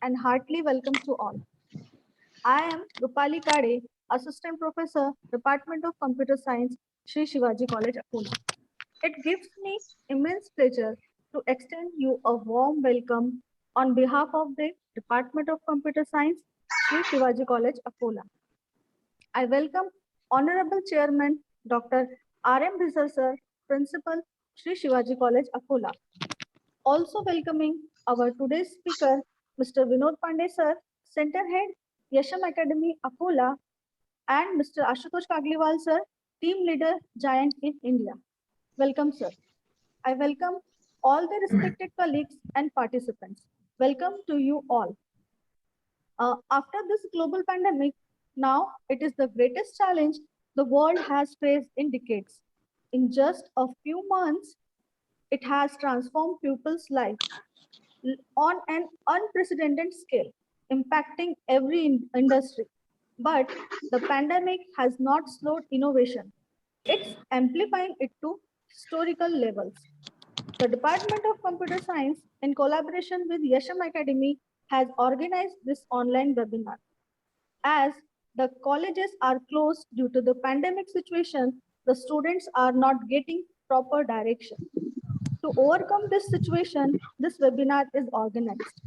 and heartily welcome to all. I am Rupali Kade, Assistant Professor, Department of Computer Science, Sri Shivaji College, Akola. It gives me immense pleasure to extend you a warm welcome on behalf of the Department of Computer Science, Sri Shivaji College, Akola. I welcome Honorable Chairman Dr. R.M. Bisar Sir, Principal, Sri Shivaji College, Akola. Also welcoming our today's speaker, Mr. Vinod Pandey Sir, Center Head, Yasham Academy, Akola, and Mr. Ashutosh Kagliwal Sir, Team Leader, Giant in India. Welcome, sir. I welcome all the respected colleagues and participants. Welcome to you all. After this global pandemic, now it is the greatest challenge the world has faced in decades. In just a few months, it has transformed people's lives on an unprecedented scale, impacting every industry. But the pandemic has not slowed innovation. It's amplifying it to historical levels. The Department of Computer Science, in collaboration with Yasham Academy, has organized this online webinar. As the colleges are closed due to the pandemic situation, the students are not getting proper direction. To overcome this situation, this webinar is organized.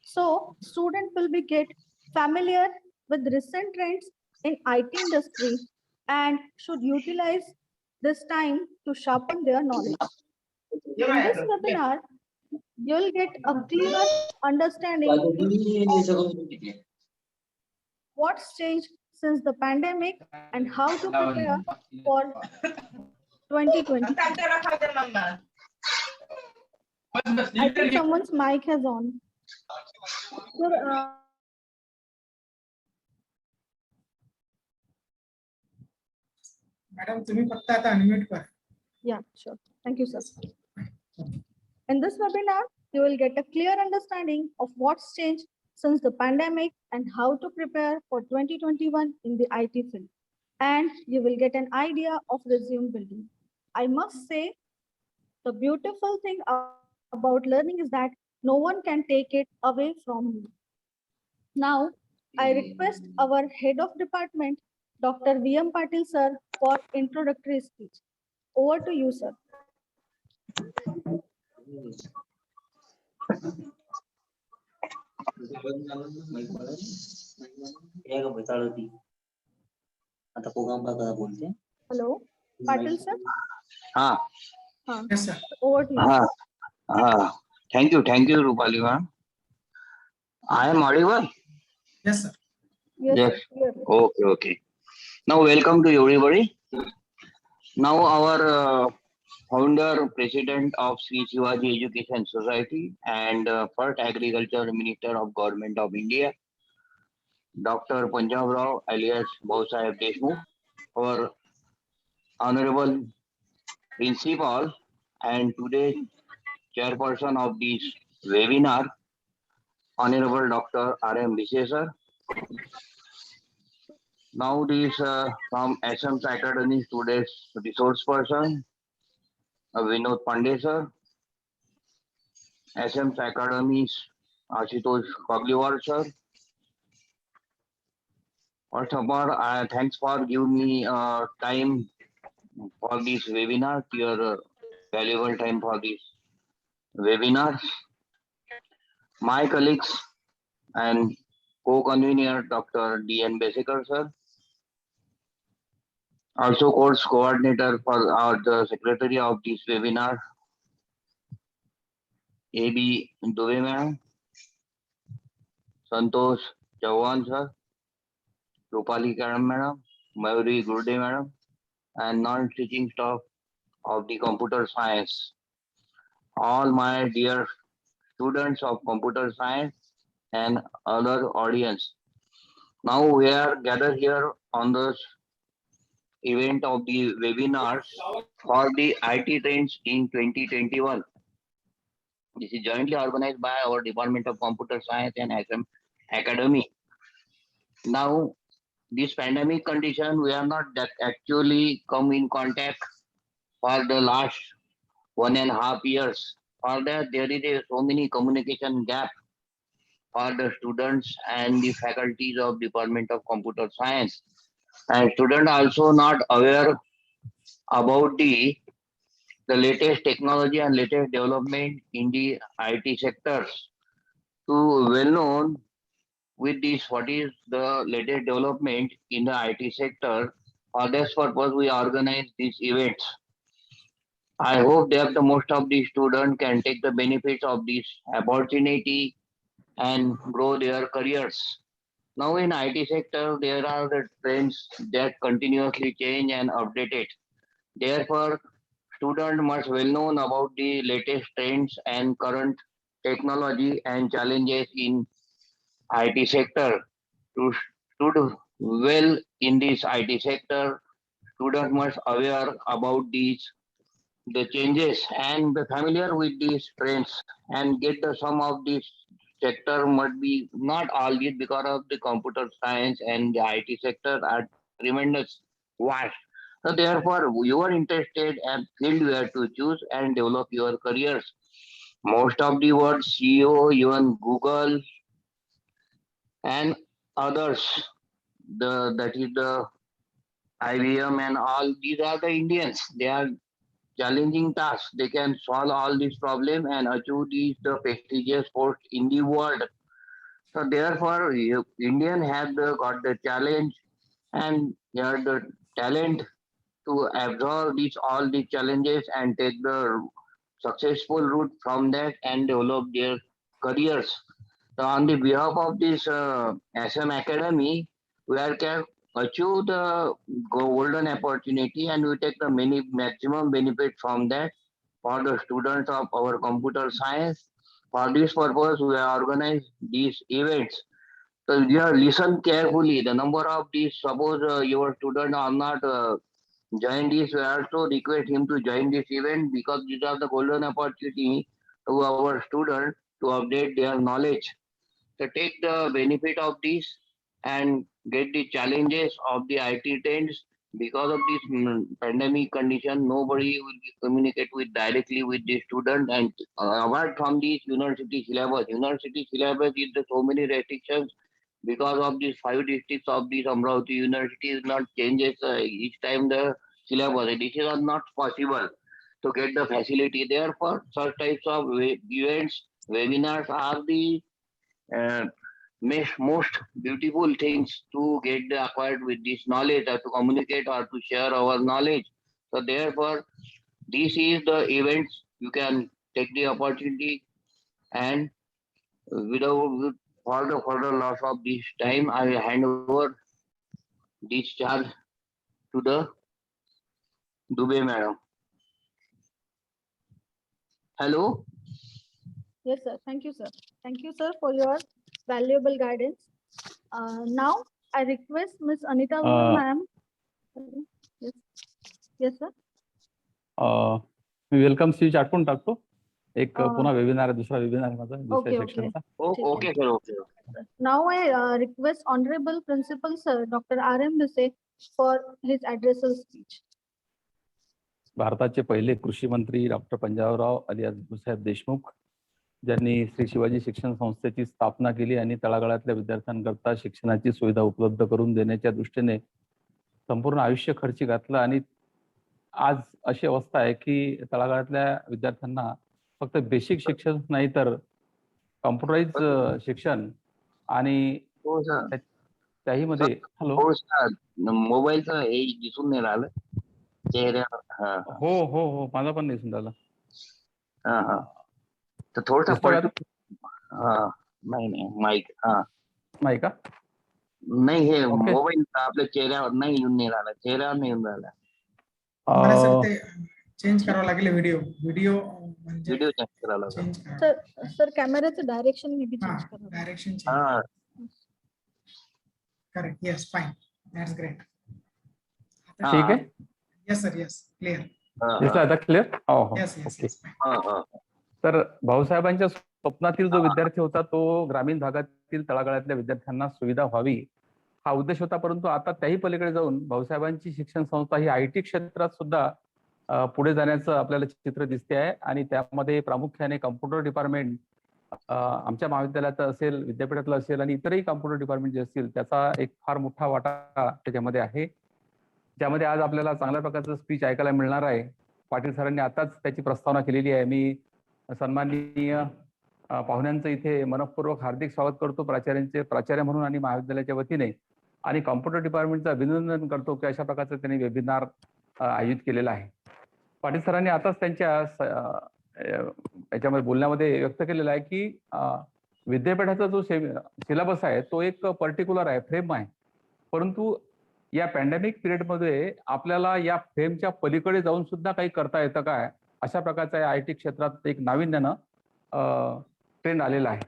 So students will be get familiar with recent trends in IT industry and should utilize this time to sharpen their knowledge. In this webinar, you'll get a clear understanding of what's changed since the pandemic and how to prepare for 2020. I think someone's mic has on. Sir, madam तुम्ही फक्त आता unmute करा. yeah, sure. Thank you, sir. In this webinar, you will get a clear understanding of what's changed since the pandemic and how to prepare for 2021 in the IT field. And you will get an idea of resume building. I must say, the beautiful thing about learning is that no one can take it away from you. Now, I request our head of department, Dr. V.M. Patil sir, for introductory speech. Over to you, sir. Hello, Patil sir. Yes, sir. Over to you. Thank you, Rupali ma'am. I am audible? Yes, sir. Yes. Sir. Okay. Now, welcome to everybody. Now, our founder, president of Sri Shivaji Education Society and first agriculture minister of Government of India, Dr. Punjab Rao alias Bhausaheb Deshmukh, our honorable principal and today chairperson of this webinar, Honorable Dr. R.M. Bisar sir. Now this from SM Academy today's resource person, Vinod Pandey sir. SM Academy's Ashutosh Kagliwal sir. First of all, thanks for giving me time for this webinar, your valuable time for this webinar. My colleagues and co-convener Dr. D.N. Besekar sir. Also course coordinator for the secretary of this webinar, A.B. Dubey ma'am, Santosh Chauhan sir, Rupali Karam madam, Mayuri Gurde madam, and non-teaching staff of the computer science. All my dear students of computer science and other audience. Now we are gathered here on the event of the webinars for the IT trends in 2021. This is jointly organized by our Department of Computer Science and SM Academy. Now, this pandemic condition, we are not that actually come in contact for the last 1.5 years. For that, there is so many communication gap for the students and the faculties of Department of Computer Science. And students also not aware about the latest technology and latest development in the IT sectors. To well known with this, what is the latest development in the IT sector. For this purpose, we organize these events. I hope that the most of the students can take the benefits of this opportunity and grow their careers. Now in IT sector, there are the trends that continuously change and updated. Therefore, students must well known about the latest trends and current technology and challenges in IT sector. To do well in this IT sector, students must aware about these the changes and be familiar with these trends and get the some of this sector must be not all this because of the computer science and the IT sector are tremendous vast. So therefore you are interested and field where to choose and develop your careers. Most of the words CEO, even Google and others, the that is the IBM and all these are the Indians. They are challenging tasks. They can solve all these problems and achieve these the prestigious post in the world. So therefore, Indian have got the challenge and they have the talent to absorb these all the challenges and take the successful route from that and develop their careers. So on the behalf of this SM Academy, we are can achieve the golden opportunity and we take the many maximum benefit from that for the students of our computer science. For this purpose, we organize these events. So you have listen carefully. The number of these, suppose your student are not join this, we also request him to join this event because these are the golden opportunity to our students to update their knowledge. So take the benefit of this and get the challenges of the IT trends. Because of this pandemic condition, nobody will be communicate with directly with the student and apart from this university syllabus. University syllabus is the so many restrictions because of these five districts of this Amravati University is not changes each time the syllabus. This is not possible to get the facility. Therefore, such types of events, webinars are the uh, most beautiful things to get the acquired with this knowledge or to communicate or to share our knowledge. So therefore, this is the events you can take the opportunity and without further loss of this time, I will hand over this charge to the Dubey madam. Hello. Yes, sir. Thank you, sir. Thank you, sir, for your valuable guidance. Now, I request Ms. Anita Wool, ma'am. Yes, yes, sir. Me welcome speech आठवून टाकतो. एक अं, पुन्हा webinar आहे, दुसरा webinar आहे माझा दुसऱ्या okay, सेक्शनचा. Okay, sir. Okay. Now, I request Honorable Principal, sir, Dr. R.M. Bise, for his addressal speech. भारताचे पहिले कृषी मंत्री डॉक्टर पंजाबराव अलियास भाऊसाहेब देशमुख ज्यांनी श्री शिवाजी शिक्षण संस्थेची स्थापना केली आणि तळागाळातल्या विद्यार्थ्यांकरता शिक्षणाची सुविधा उपलब्ध करून देण्याच्या दृष्टीने संपूर्ण आयुष्य खर्ची घातलं आणि आज अशी अवस्था आहे की तळागाळातल्या विद्यार्थ्यांना फक्त बेसिक शिक्षण नाही तर कॉम्प्युटराइज शिक्षण आणि हो सर. त्याही मध्ये हॅलो हो सर. मोबाईलचं हे दिसून नाही राहिलं चेहऱ्यावर. हा हो हो हो माझा पण नाही सुंदरला. हा हा. तर थोडस हा नाही माईक हा नाही का नाही हे Okay. मोबाईल आपल्या चेहऱ्यावर नाही येऊन नाही राहिला चेहऱ्यावर नाही येऊन राहिला. मला सर ते चेंज करावं लागेल व्हिडिओ म्हणजे व्हिडिओ चेंज करायला लागला. चेंज करावं. Sir, cameraचं direction may be हा change करा. Direction change. हा correct. Yes fine. That's great. ठीक आहे. Yes sir. Yes clear. दिसला आता क्लिअर. हो हो येस येस ओके. येस. हा हा तर भाऊसाहेबांच्या स्वप्नातील जो विद्यार्थी होता तो ग्रामीण भागातील तळागाळातल्या विद्यार्थ्यांना सुविधा व्हावी हा उद्देश होता. परंतु आता त्याही पलीकडे जाऊन भाऊसाहेबांची शिक्षण संस्था ही IT क्षेत्रात सुद्धा पुढे जाण्याचं आपल्याला चित्र दिसते आहे आणि त्यामध्ये प्रामुख्याने कम्प्युटर डिपार्टमेंट आमच्या महाविद्यालयाचं असेल, विद्यापीठातलं असेल आणि इतरही कॉम्प्युटर डिपार्टमेंट जे असतील त्याचा एक फार मोठा वाटा त्याच्यामध्ये आहे, ज्यामध्ये आज आपल्याला चांगल्या प्रकारचं स्पीच ऐकायला मिळणार आहे. पाटील सरांनी आताच त्याची प्रस्तावना केलेली आहे. मी सन्माननीय पाहुण्यांचं इथे मनःपूर्वक हार्दिक स्वागत करतो, प्राचार्य म्हणून आणि महाविद्यालयाच्या वतीने, आणि कॉम्प्युटर डिपार्टमेंटचं अभिनंदन करतो की अशा प्रकारचं त्यांनी वेबिनार आयोजित केलेला आहे. पाटील सरांनी आताच त्यांच्या याच्यामध्ये बोलण्यामध्ये व्यक्त केलेला आहे की विद्यापीठाचा जो सिलेबस आहे तो एक पर्टिक्युलर आहे, फ्रेम आहे, परंतु या पॅन्डेमिक पिरियडमध्ये आपल्याला या फ्रेमच्या पलीकडे जाऊन सुद्धा काही करता येतं काय, अशा प्रकारचा IT क्षेत्रात एक नाविन्यानं ट्रेंड आलेला आहे.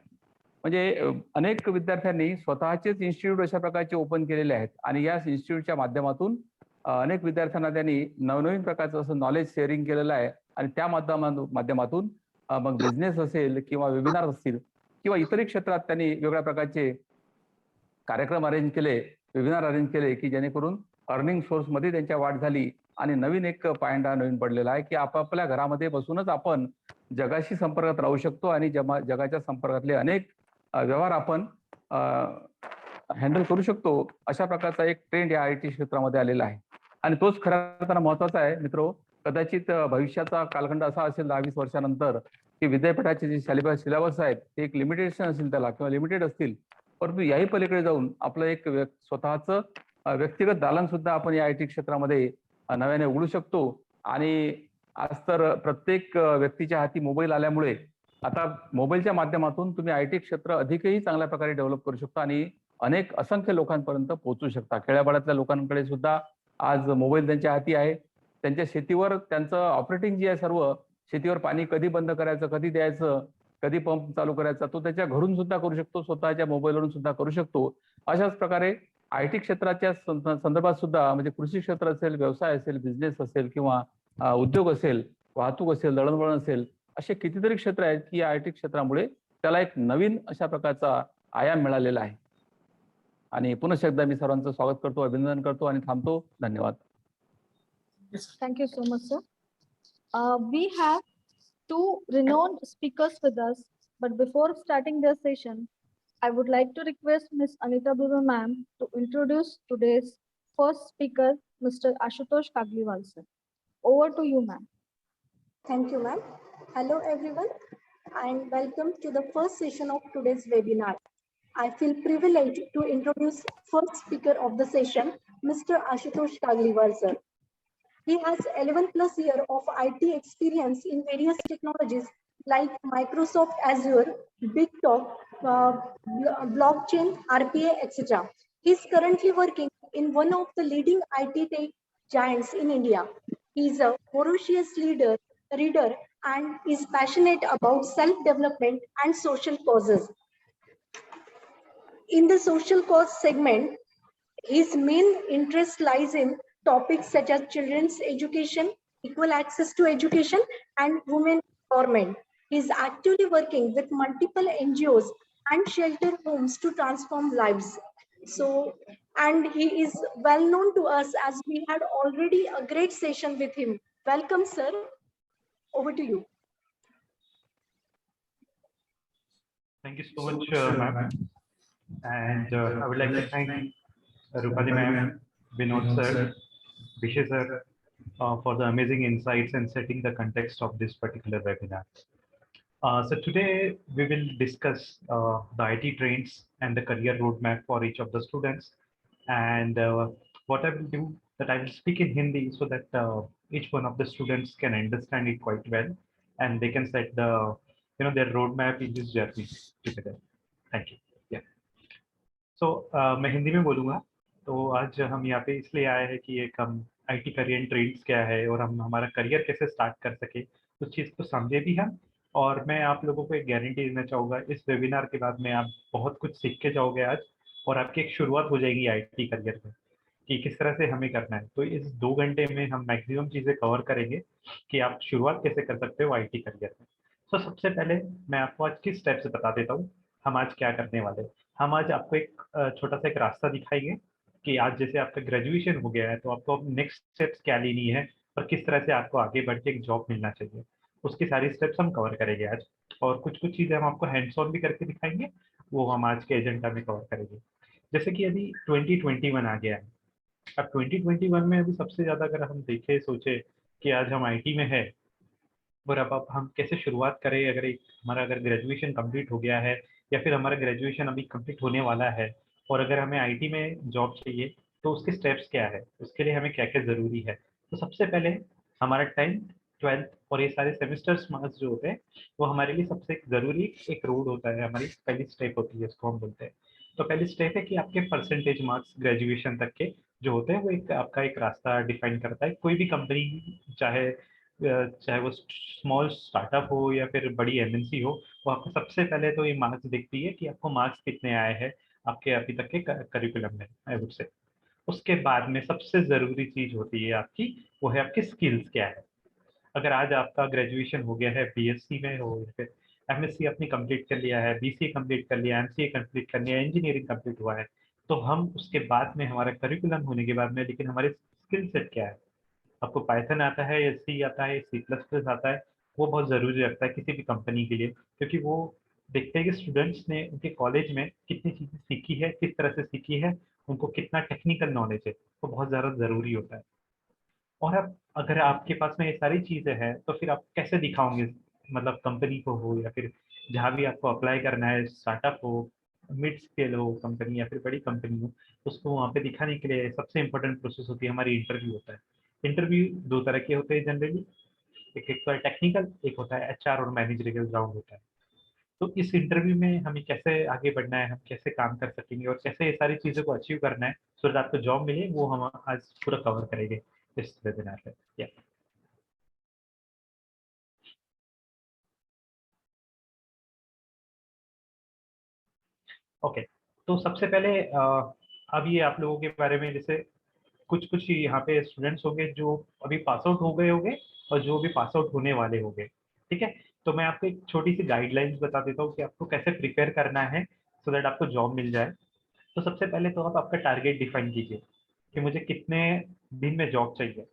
म्हणजे अनेक विद्यार्थ्यांनी स्वतःचेच इन्स्टिट्यूट अशा प्रकारचे ओपन केलेले आहेत आणि या इन्स्टिट्यूटच्या माध्यमातून अनेक विद्यार्थ्यांना त्यांनी नवनवीन प्रकारचं असं नॉलेज शेअरिंग केलेलं आहे आणि त्या माध्यमातून मग बिझनेस असेल किंवा वेबिनार असतील किंवा इतरही क्षेत्रात त्यांनी वेगवेगळ्या प्रकारचे कार्यक्रम अरेंज केले, वेबिनार अरेंज केले की जेणेकरून अर्निंग सोर्स मध्ये त्यांच्या वाढ झाली आणि नवीन एक पायंडा नवीन पडलेला आहे की आपापल्या घरामध्ये बसूनच आपण जगाशी संपर्कात राहू शकतो आणि जगाच्या संपर्कातले अनेक व्यवहार आपण हँडल करू शकतो. अशा प्रकारचा एक ट्रेंड या IT क्षेत्रामध्ये आलेला आहे आणि तोच खऱ्या अर्थानं महत्वाचा आहे मित्रो. कदाचित भविष्याचा कालखंड असा असेल 10-20 वर्षानंतर की विद्यापीठाचे जे सिलेबस आहेत ते एक लिमिटेशन असेल त्याला किंवा लिमिटेड असतील, परंतु याही पलीकडे जाऊन आपलं एक स्वतःचं व्यक्तिगत दालन सुद्धा आपण या IT क्षेत्रामध्ये नव्याने उघडू शकतो. आणि आज तर प्रत्येक व्यक्तीच्या हाती मोबाईल आल्यामुळे आता मोबाईलच्या माध्यमातून तुम्ही IT क्षेत्र अधिकही चांगल्या प्रकारे डेव्हलप करू शकता आणि अनेक असंख्य लोकांपर्यंत पोहोचू शकता. खेड्यापाड्यातल्या लोकांकडे सुद्धा आज मोबाईल त्यांच्या हाती आहे. त्यांच्या शेतीवर त्यांचं ऑपरेटिंग जे आहे सर्व, शेतीवर पाणी कधी बंद करायचं, कधी द्यायचं, कधी पंप चालू करायचा, तो त्याच्या घरून सुद्धा करू शकतो, स्वतःच्या मोबाईलवरून सुद्धा करू शकतो. अशाच प्रकारे IT क्षेत्राच्या संदर्भात सुद्धा म्हणजे कृषी क्षेत्र असेल, व्यवसाय असेल, बिझनेस असेल किंवा उद्योग असेल, वाहतूक असेल, दळणवळण असेल, असे कितीतरी क्षेत्र आहेत की या IT क्षेत्रामुळे त्याला एक नवीन अशा प्रकारचा आयाम मिळालेला आहे. आणि पुन्हा एकदा मी सर्वांचं स्वागत करतो, अभिनंदन करतो आणि थांबतो. धन्यवाद. Thank you so much, sir. We have two renowned speakers with us, but before starting their session, I would like to request Ms. Anita Buru ma'am to introduce today's first speaker, Mr. Ashutosh Kagliwal, sir. Over to you, ma'am. Thank you, ma'am. Hello, everyone, and welcome to the first session of today's webinar. I feel privileged to introduce first speaker of the session, Mr. Ashutosh Kagliwal, sir. He has 11 plus years of IT experience in various technologies like Microsoft Azure, BigTalk, blockchain, RPA, etc. He is currently working in one of the leading IT tech giants in India. He is a ferocious reader, and is passionate about self-development and social causes. In the social cause segment, his main interest lies in topics such as children's education, equal access to education, and women empowerment. He is actively working with multiple NGOs and shelter homes to transform lives. And he is well known to us as we had already a great session with him. Welcome, sir. Over to you. Thank you so much, ma'am. And I would like to thank Rupali ma'am, Vinod sir, Vishay sir for the amazing insights and setting the context of this particular webinar. So today we will discuss the IT trends and the career roadmap for each of the students. And what I will do that I will speak in Hindi so that each one of the students can understand it quite well and they can set the their roadmap in this journey together. Thank you. Yeah. So मैं हिंदी में बोलूँगा. तो आज हम यहाँ पे इसलिए आए हैं कि एक हम IT करियर ट्रेंड्स क्या है और हम हमारा करियर कैसे स्टार्ट कर सके उस चीज़ को समझे भी हम. और मैं आप लोगों को एक गारंटी देना चाहूँगा, इस वेबिनार के बाद में आप बहुत कुछ सीख के जाओगे आज और आपकी एक शुरुआत हो जाएगी IT करियर में कि किस तरह से हमें करना है. तो इस 2 घंटे में हम मैक्सिमम चीज़ें कवर करेंगे कि आप शुरुआत कैसे कर सकते हो IT करियर में. तो सबसे पहले मैं आपको आज किस स्टेप से बता देता हूँ हम आज क्या करने वाले हैं. हम आज आपको एक छोटा सा एक रास्ता दिखाएंगे कि आज जैसे आपका ग्रेजुएशन हो गया है तो आपको नेक्स्ट स्टेप्स क्या लेनी है और किस तरह से आपको आगे बढ़ के एक जॉब मिलना चाहिए. उसकी सारी स्टेप्स हम कवर करेंगे आज, और कुछ कुछ चीजें हम आपको हैंड्स ऑन भी करके दिखाएंगे, वो हम आज के एजेंडा में कवर करेंगे। जैसे कि अभी 2021 आ गया है। अब 2021 में अभी सबसे ज्यादा अगर हम देखें सोचे कि आज हम आईटी में है, और अब हम कैसे शुरुआत करें, अगर एक हमारा अगर ग्रेजुएशन कंप्लीट हो गया है या फिर हमारा ग्रेजुएशन अभी कंप्लीट होने वाला है, और अगर हमें आईटी में जॉब चाहिए तो उसके स्टेप्स क्या है, उसके लिए हमें क्या क्या जरूरी है। तो सबसे पहले हमारा 10th 12th और ये सारे सेमेस्टर्स मार्क्स जो होते हैं वो हमारे लिए सबसे जरूरी एक रोड होता है, हमारी पहली स्टेप होती है, उसको हम बोलते हैं। तो पहली स्टेप है कि आपके परसेंटेज मार्क्स ग्रेजुएशन तक के जो होते हैं वो एक आपका एक रास्ता डिफाइन करता है। कोई भी कंपनी, चाहे चाहे वो स्मॉल स्टार्टअप हो या फिर बड़ी एमएनसी हो, वो आपको सबसे पहले तो ये मार्क्स दिखती है कि आपको मार्क्स कितने आए हैं आपके अभी तक के करिकुलम में, आई वुड से। उसके बाद में सबसे जरूरी चीज होती है आपकी, वो है आपकी स्किल्स क्या है। अगर आज आपका ग्रेजुएशन हो गया है, बीएससी में हो या फिर एमएससी अपनी कंप्लीट कर लिया है, बीसीए कंप्लीट कर लिया, एमसीए कंप्लीट कर लिया, इंजीनियरिंग कंप्लीट हुआ है, तो हम उसके बाद में हमारा करिकुलम होने के बाद में, लेकिन हमारे स्किल सेट क्या है। आपको पाइथन आता है या सी आता है, सी प्लस प्लस आता है, वो बहुत ज़रूरी रखता है किसी भी कंपनी के लिए, क्योंकि वो देखते हैं कि स्टूडेंट्स ने उनके कॉलेज में कितनी चीज़ें सीखी है, किस तरह से सीखी है, उनको कितना टेक्निकल नॉलेज है, वो बहुत ज़्यादा ज़रूरी होता है। और अब अगर आपके पास में ये सारी चीज़ें हैं तो फिर आप कैसे दिखाओगे, मतलब कंपनी को हो या फिर जहाँ भी आपको अप्लाई करना है, स्टार्टअप हो, मिड स्केल हो कंपनी या फिर बड़ी कंपनी हो, उसको वहाँ पे दिखाने के लिए सबसे इंपॉर्टेंट प्रोसेस होती है हमारी इंटरव्यू होता है। इंटरव्यू दो तरह के होते हैं जनरली, एक तो है टेक्निकल, एक होता है एचआर और मैनेजरियल राउंड होता है। तो इस इंटरव्यू में हमें कैसे आगे बढ़ना है, हम कैसे काम कर सकेंगे और कैसे ये सारी चीज़ों को अचीव करना है सो दैट आपको जॉब मिले, वो हम आज पूरा कवर करेंगे इस वेबिनार पे। या ओके, तो सबसे पहले अब ये आप लोगों के बारे में, जैसे कुछ कुछ यहाँ पे स्टूडेंट्स होंगे जो अभी पास आउट हो गए होंगे और जो भी पास आउट होने वाले होंगे, ठीक है। तो मैं आपको एक छोटी सी गाइडलाइंस बता देता हूँ कि आपको कैसे प्रिपेयर करना है सो दैट आपको जॉब मिल जाए। तो सबसे पहले तो आप आपका टारगेट डिफाइन कीजिए कि मुझे कितने दिन में जॉब चाहिए।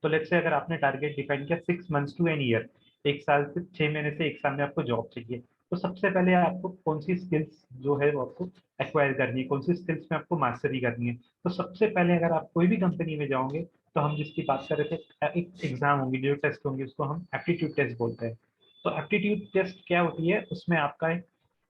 तो लेट्स से अगर आपने टारगेट डिफाइन किया 6 मंथ्स टू एन ईयर, 1 साल से 6 महीने से 1 साल में आपको जॉब चाहिए, तो सबसे पहले आपको कौन सी स्किल्स जो है वो आपको एक्वायर करनी है, कौन सी स्किल्स में आपको मास्टरी करनी है। तो सबसे पहले अगर आप कोई भी कंपनी में जाओगे तो हम जिसकी बात कर रहे थे, एक एग्जाम होंगी, जो टेस्ट होंगे, उसको हम एप्टीट्यूड टेस्ट बोलते हैं। तो एप्टीट्यूड टेस्ट क्या होती है, उसमें आपका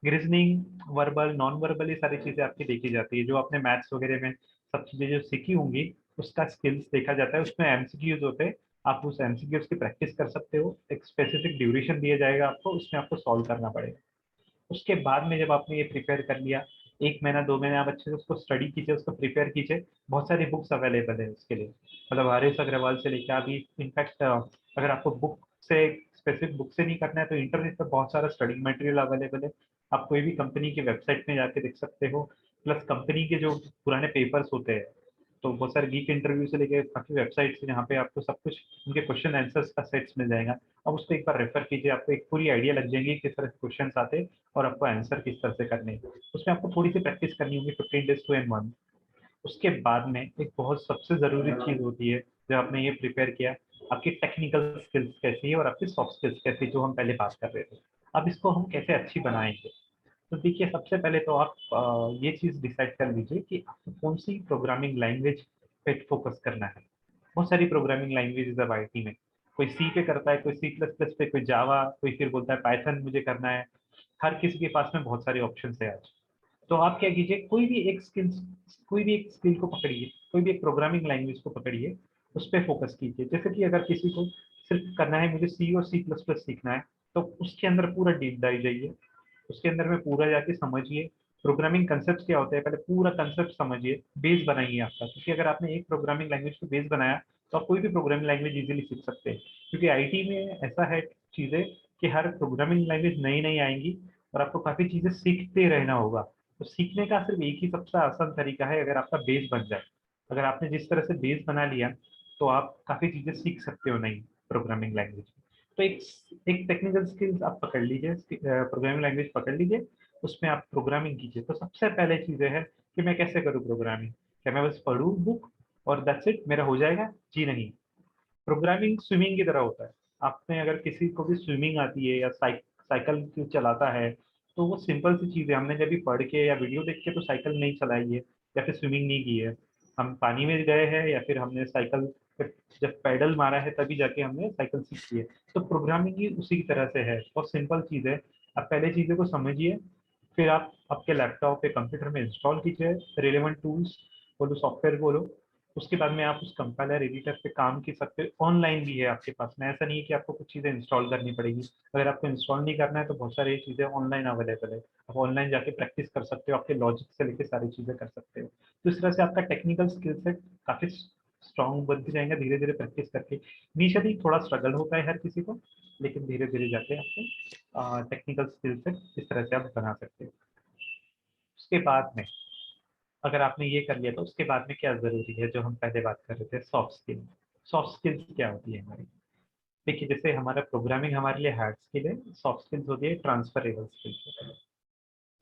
रीजनिंग, वर्बल, नॉन वर्बल, ये सारी चीजें आपकी देखी जाती है। जो आपने मैथ्स वगैरह में सब चीजें जो सीखी होंगी उसका स्किल्स देखा जाता है। उसमें एमसीक्यूज होते हैं, आप उस एमसीक्यूज की प्रैक्टिस कर सकते हो। एक स्पेसिफिक ड्यूरेशन दिया जाएगा आपको, उसमें आपको सॉल्व करना पड़ेगा। उसके बाद में जब आपने ये प्रिपेयर कर लिया, 1 महीना 2 महीने आप अच्छे से उसको स्टडी कीजिए, उसको प्रिपेयर कीजिए। बहुत सारी बुक्स अवेलेबल है उसके लिए, मतलब आर.एस. अग्रवाल से लेकर अभी इनफैक्ट अगर आपको बुक से, स्पेसिफिक बुक से नहीं करना है तो इंटरनेट पर बहुत सारा स्टडी मटेरियल अवेलेबल है। आप कोई भी कंपनी की वेबसाइट में जाके देख सकते हो। प्लस कंपनी के जो पुराने पेपर्स होते हैं, तो बहुत सारे गीक इंटरव्यू से लेके काफी वेबसाइट्स हैं जहाँ पे आपको सब कुछ उनके क्वेश्चन आंसर्स का सेट्स मिल जाएगा। अब उसको एक बार रेफर कीजिए, आपको एक पूरी आइडिया लग जाएगी किस तरह से क्वेश्चन आते हैं और आपको आंसर किस तरह से करने हैं। उसमें आपको थोड़ी सी प्रैक्टिस करनी होगी 15 डेज टू एन मंथ। उसके बाद में एक बहुत सबसे जरूरी चीज होती है, जब आपने ये प्रिपेयर किया, आपकी टेक्निकल स्किल्स कैसी है और आपकी सॉफ्ट स्किल्स कैसी, जो हम पहले बात कर रहे थे। अब इसको हम कैसे अच्छी बनाएंगे। तो देखिए, सबसे पहले तो आप ये चीज डिसाइड कर लीजिए कि आपको कौन सी प्रोग्रामिंग लैंग्वेज पे फोकस करना है। बहुत सारी प्रोग्रामिंग लैंग्वेजेस अब आईटी में, कोई सी पे करता है, कोई सी प्लस प्लस पे, कोई जावा, कोई फिर बोलता है पाइथन मुझे करना है। हर किसी के पास में बहुत सारे ऑप्शन है आज। तो आप क्या कीजिए, कोई भी एक स्किल को पकड़िए, कोई भी एक प्रोग्रामिंग लैंग्वेज को पकड़िए, उस पर फोकस कीजिए। जैसे कि अगर किसी को सिर्फ करना है मुझे सी और सी प्लस प्लस सीखना है, तो उसके अंदर पूरा डीप डाइव जाइए, उसके अंदर में पूरा जाके समझिए प्रोग्रामिंग कंसेप्ट क्या होते हैं, पहले पूरा कंसेप्ट समझिए, बेस बनाइए आपका। क्योंकि अगर आपने एक प्रोग्रामिंग लैंग्वेज को बेस बनाया तो आप कोई भी प्रोग्रामिंग लैंग्वेज इजीली सीख सकते हैं। क्योंकि आईटी में ऐसा है चीजें कि हर प्रोग्रामिंग लैंग्वेज नई नई आएंगी और आपको काफी चीजें सीखते रहना होगा। तो सीखने का सिर्फ एक ही सबसे आसान तरीका है, अगर आपका बेस बन जाए। अगर आपने जिस तरह से बेस बना लिया तो आप काफी चीजें सीख सकते हो नई प्रोग्रामिंग लैंग्वेज। तो एक एक टेक्निकल स्किल्स आप पकड़ लीजिए, प्रोग्रामिंग लैंग्वेज पकड़ लीजिए, उसमें आप प्रोग्रामिंग कीजिए। तो सबसे पहले चीजें है कि मैं कैसे करूँ प्रोग्रामिंग, क्या मैं बस पढ़ूँ बुक और दैट्स इट, मेरा हो जाएगा? जी नहीं। प्रोग्रामिंग स्विमिंग की तरह होता है। आपने अगर किसी को भी स्विमिंग आती है या साइकिल चलाता है, तो वो सिंपल सी चीज़ है, हमने कभी पढ़ के या वीडियो देख के तो साइकिल नहीं चलाई है या फिर स्विमिंग नहीं की है। हम पानी में गए हैं या फिर हमने साइकिल पे जब पैडल मारा है तभी जाके हमने साइकिल सीखी है। तो प्रोग्रामिंग ही उसी की तरह से है, बहुत सिंपल चीज़ है। आप पहले चीज़ों को समझिए, फिर आप आपके लैपटॉप या कंप्यूटर में इंस्टॉल कीजिए रिलेवेंट टूल्स, बोलो सॉफ्टवेयर बोलो। उसके बाद में आप उस कंपाइलर एडिटर पे काम कर सकते हो, ऑनलाइन भी है आपके पास में। ऐसा नहीं है कि आपको कुछ चीज़ें इंस्टॉल करनी पड़ेगी। अगर आपको इंस्टॉल नहीं करना है तो बहुत सारी चीज़ें ऑनलाइन अवेलेबल है, आप ऑनलाइन जाके प्रैक्टिस कर सकते हो, आपके लॉजिक से लेके सारी चीज़ें कर सकते हो। तो इस तरह से आपका टेक्निकल स्किल सेट काफ़ी स्ट्रॉन्ग बनते जाएंगे धीरे धीरे प्रैक्टिस करके। इनिशियली थोड़ा स्ट्रगल होता है हर किसी को, लेकिन धीरे धीरे जाके आपको टेक्निकल स्किल सेट इस तरह से आप बना सकते हो। उसके बाद में अगर आपने ये कर लिया तो उसके बाद में क्या ज़रूरी है, जो हम पहले बात कर रहे थे, सॉफ्ट स्किल। सॉफ्ट स्किल्स क्या होती है हमारी? देखिए, जैसे हमारा प्रोग्रामिंग हमारे लिए हार्ड स्किल है, सॉफ्ट स्किल्स होती है ट्रांसफरेबल स्किल्स।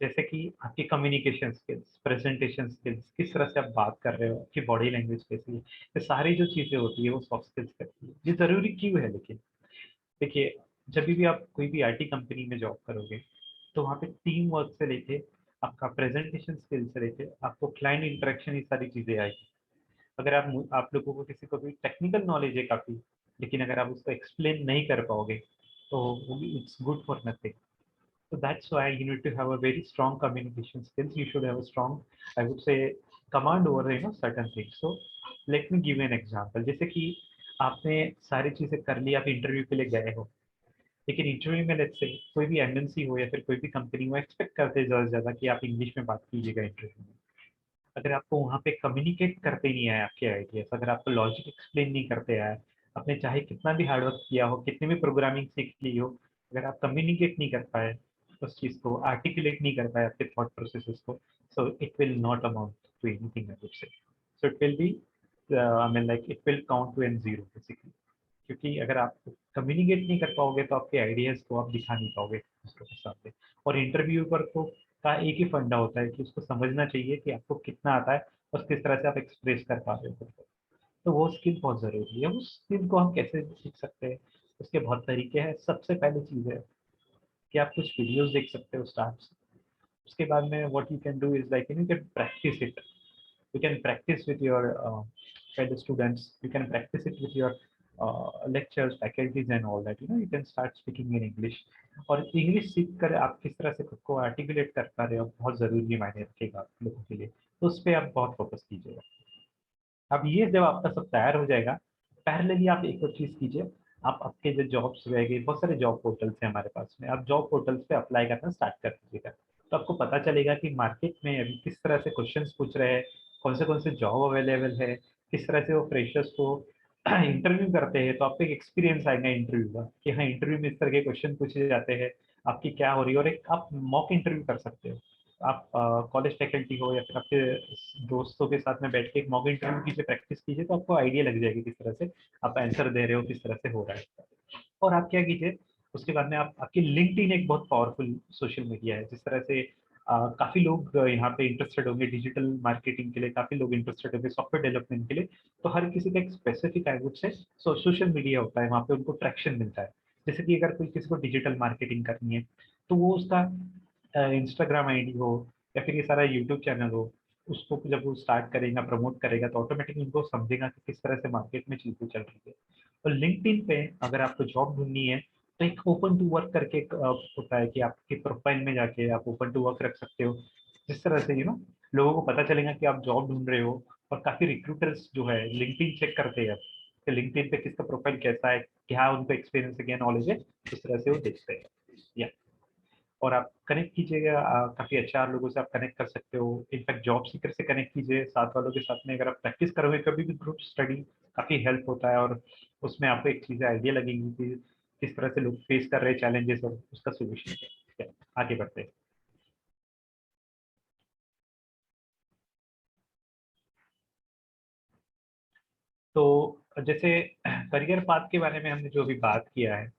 जैसे कि आपकी कम्युनिकेशन स्किल्स, प्रेजेंटेशन स्किल्स, किस तरह से आप बात कर रहे हो, आपकी बॉडी लैंग्वेज कैसी है, ये सारी जो चीज़ें होती है वो सॉफ्ट स्किल्स करती है। ये ज़रूरी क्यों है? लेकिन देखिए, जब भी आप कोई भी आईटी कंपनी में जॉब करोगे तो वहाँ पे टीम वर्क से लेके आपका प्रेजेंटेशन स्किल से लेके आपको क्लाइंट इंटरेक्शन, ये सारी चीज़ें आएगी। अगर आप लोगों को किसी को भी टेक्निकल नॉलेज है काफ़ी, लेकिन अगर आप उसको एक्सप्लेन नहीं कर पाओगे तो it's good for nothing. So that's why you need to have a very strong communication skills. You should have a strong, I would say, command over certain things. So let me give you an example. जैसे कि आपने सारी चीजें कर ली, आप interview के लिए गए हो, लेकिन इंटरव्यू में लेट्स से कोई भी एमएनसी हो या फिर कोई भी कंपनी हो, एक्सपेक्ट करते हैं ज़्यादा से ज़्यादा कि आप इंग्लिश में बात कीजिएगा इंटरव्यू में। अगर आपको वहाँ पे कम्युनिकेट करते नहीं आए आपके आइडियाज, अगर आपको लॉजिक एक्सप्लेन नहीं करते आए, आपने चाहे कितना भी हार्डवर्क किया हो, कितनी भी प्रोग्रामिंग सीख ली हो, अगर आप कम्युनिकेट नहीं कर पाए उस चीज़ को, आर्टिकुलेट नहीं कर पाए आपके थॉट प्रोसेसेस को, so it will not amount to anything, I would say. So it will be, I mean like it will count to an zero basically. क्योंकि अगर आप कम्युनिकेट नहीं कर पाओगे तो आपके आइडियाज को आप दिखा नहीं पाओगे दूसरों के सामने। और इंटरव्यू पर तो का एक ही फंडा होता है कि उसको समझना चाहिए कि आपको कितना आता है और किस तरह से आप एक्सप्रेस कर पा रहे हो खुद को। तो वो स्किल बहुत ज़रूरी है। उस स्किल को हम कैसे सीख सकते हैं? उसके बहुत तरीके हैं। सबसे पहली चीज़ है कि आप कुछ वीडियोस देख सकते हो स्टार्ट से। उसके बाद में what you can do is like you can practice it. You can practice with your fellow students, you can practice it with your lectures, faculties and all that. You can start speaking in English, और English सीख कर आप किस तरह से खुद को articulate कर पा रहे हो बहुत ज़रूरी मायने रखेगा आप लोगों के लिए। तो उस पर आप बहुत फोकस कीजिएगा। अब ये जब आपका सब तैयार हो जाएगा, पैरेलली आप एक और चीज़ कीजिए, आप आपके जो जॉब्स रहेंगे, बहुत सारे जॉब पोर्टल्स हैं हमारे पास में, आप जॉब पोर्टल्स पे अप्लाई करना स्टार्ट कर दीजिएगा। तो आपको पता चलेगा कि मार्केट में अभी किस तरह से क्वेश्चंस पूछ रहे हैं, कौन से जॉब अवेलेबल है, किस तरह से वो फ्रेशर्स को इंटरव्यू करते हैं। तो आपको एक एक्सपीरियंस आएगा इंटरव्यू का कि हाँ, इंटरव्यू में इस तरह के क्वेश्चन पूछे जाते हैं, आपकी क्या हो रही है। और एक आप मॉक इंटरव्यू कर सकते हो। आप कॉलेज फैकल्टी हो या फिर आपके दोस्तों के साथ में बैठ के एक मॉक इंटरव्यू कीजिए, प्रैक्टिस कीजिए, तो आपको आइडिया लग जाएगी किस तरह से आप आंसर दे रहे हो, किस तरह से हो रहा है। और आप क्या कीजिए, उसके बाद में आप आपकी लिंक्डइन एक बहुत पावरफुल सोशल मीडिया है। जिस तरह से काफ़ी लोग यहाँ पे इंटरेस्टेड होंगे डिजिटल मार्केटिंग के लिए, काफ़ी लोग इंटरेस्टेड होंगे सॉफ्टवेयर डेवलपमेंट के लिए, तो हर किसी का एक स्पेसिफिक आई वुड से सोशल मीडिया होता है, वहाँ पे उनको ट्रैक्शन मिलता है। जैसे कि अगर कोई किसी को डिजिटल मार्केटिंग करनी है तो वो उसका इंस्टाग्राम आईडी हो या फिर ये सारा यूट्यूब चैनल हो, उसको जब वो स्टार्ट करेगा, प्रमोट करेगा, तो ऑटोमेटिकली उनको समझेगा कि किस तरह से मार्केट में चीज़ें चल रही है। और लिंक्डइन पे अगर आपको जॉब ढूंढनी है तो एक ओपन टू वर्क करके एक होता है कि आपके प्रोफाइल में जाके आप ओपन टू वर्क रख सकते हो। जिस तरह से लोगों को पता चलेगा कि आप जॉब ढूंढ रहे हो, और काफ़ी रिक्रूटर्स जो है लिंक्डइन चेक करते हैं कि लिंक्डइन पे किसका प्रोफाइल कैसा है, क्या उनको एक्सपीरियंस है, क्या नॉलेज है, इस तरह से वो देखते हैं। या और आप कनेक्ट कीजिएगा, काफ़ी एचआर लोगों से आप कनेक्ट कर सकते हो। इनफैक्ट जॉब सीकर से कनेक्ट कीजिए, साथ वालों के साथ में अगर आप प्रैक्टिस करोगे कभी भी ग्रुप स्टडी, काफ़ी हेल्प होता है। और उसमें आपको एक चीज़ आइडिया लगेगी कि किस तरह से लोग फेस कर रहे हैं चैलेंजेस और उसका सोल्यूशन क्या है। आगे बढ़ते हैं। तो जैसे करियर पाथ के बारे में हमने जो भी बात किया है,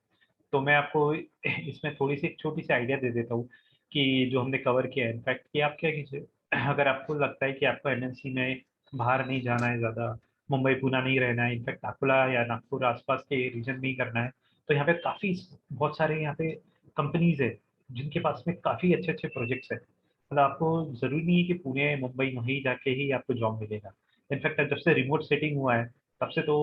तो मैं आपको इसमें थोड़ी सी एक छोटी सी आइडिया दे देता हूँ कि जो हमने कवर किया है। इनफैक्ट कि आप क्या कीजिए, अगर आपको लगता है कि आपको एमएनसी में बाहर नहीं जाना है ज़्यादा, मुंबई पुणे नहीं रहना है, इनफैक्ट अकोला या नागपुर आसपास के रीजन में ही करना है, तो यहाँ पे काफी बहुत सारे यहाँ पे कंपनीज है जिनके पास में काफी अच्छे अच्छे प्रोजेक्ट्स है। मतलब आपको जरूरी नहीं है कि पुणे मुंबई वहीं जाके ही आपको जॉब मिलेगा। इनफैक्ट जब से रिमोट सेटिंग हुआ है तब से तो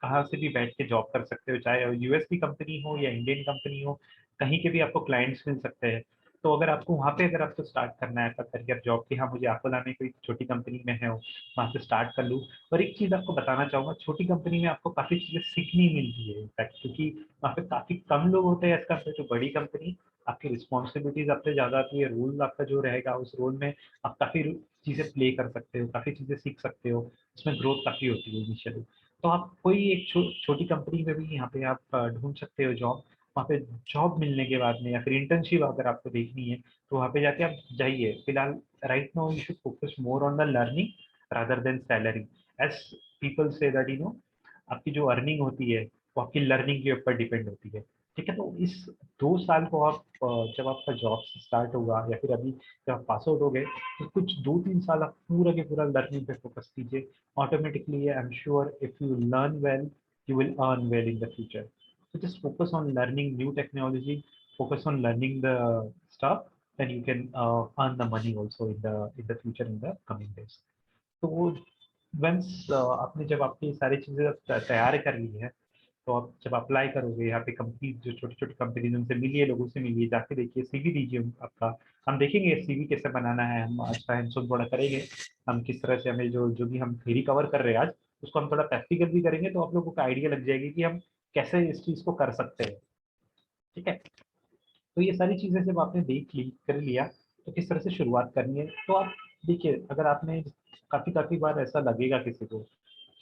कहाँ से भी बैठ के जॉब कर सकते हो, चाहे यूएस की कंपनी हो या इंडियन कंपनी हो, कहीं के भी आपको क्लाइंट्स मिल सकते हैं। तो अगर आपको वहाँ पे अगर आपको स्टार्ट करना है आपका करियर जॉब कि हाँ मुझे अकोला में कोई छोटी कंपनी में है वहाँ से स्टार्ट कर लूँ। और एक चीज़ आपको बताना चाहूँगा, छोटी कंपनी में आपको काफ़ी चीज़ें सीखनी मिलती है इनफैक्ट, क्योंकि वहाँ पे काफ़ी कम लोग होते हैं एज कम्पेयर टू बड़ी कंपनी। आपकी रिस्पॉन्सिबिलिटीज आपसे ज़्यादा आती है, रोल आपका जो रहेगा उस रोल में आप काफ़ी चीज़ें प्ले कर सकते हो, काफ़ी चीज़ें सीख सकते हो, उसमें ग्रोथ काफ़ी होती है इनिशियली। तो आप कोई एक छोटी कंपनी में भी यहाँ पे आप ढूंढ सकते हो जॉब। वहाँ पे जॉब मिलने के बाद में या फिर इंटर्नशिप अगर आपको देखनी है तो वहाँ पे जाके आप जाइए। फिलहाल right now you should focus more on the learning rather than salary, as people say that you know आपकी जो अर्निंग होती है वो आपकी लर्निंग के ऊपर डिपेंड होती है। ठीक है, तो इस 2 साल को आप जब आपका जॉब स्टार्ट होगा या फिर अभी जब आप पास आउट हो गए तो कुछ 2-3 साल आप पूरा के पूरा लर्निंग पे फोकस कीजिए। Automatically I'm sure if you learn well you will earn well in the future. So just focus on learning new technology, focus on learning the stuff, then you can earn the money also in the future in the coming days. तो once आपने जब आपकी सारी चीजें तैयार कर ली है तो आप जब अप्लाई करोगे यहाँ पे कंपनी जो छोटी छोटी कंपनीज उनसे मिलिए, लोगों से मिलिए, जाके देखिए, सीवी दीजिए आपका। हम देखेंगे सीवी कैसे बनाना है, हम आज का हैंड्स ऑन थोड़ा करेंगे। हम किस तरह से हमें जो भी हम थ्योरी कवर कर रहे हैं आज उसको हम थोड़ा प्रैक्टिकल भी करेंगे, तो आप लोगों को आइडिया लग जाएगी कि हम कैसे इस चीज को कर सकते हैं। ठीक है, तो ये सारी चीजें जब आपने देख ली कर लिया तो किस तरह से शुरुआत करनी है। तो आप देखिए, अगर आपने काफी काफी बार ऐसा लगेगा किसी को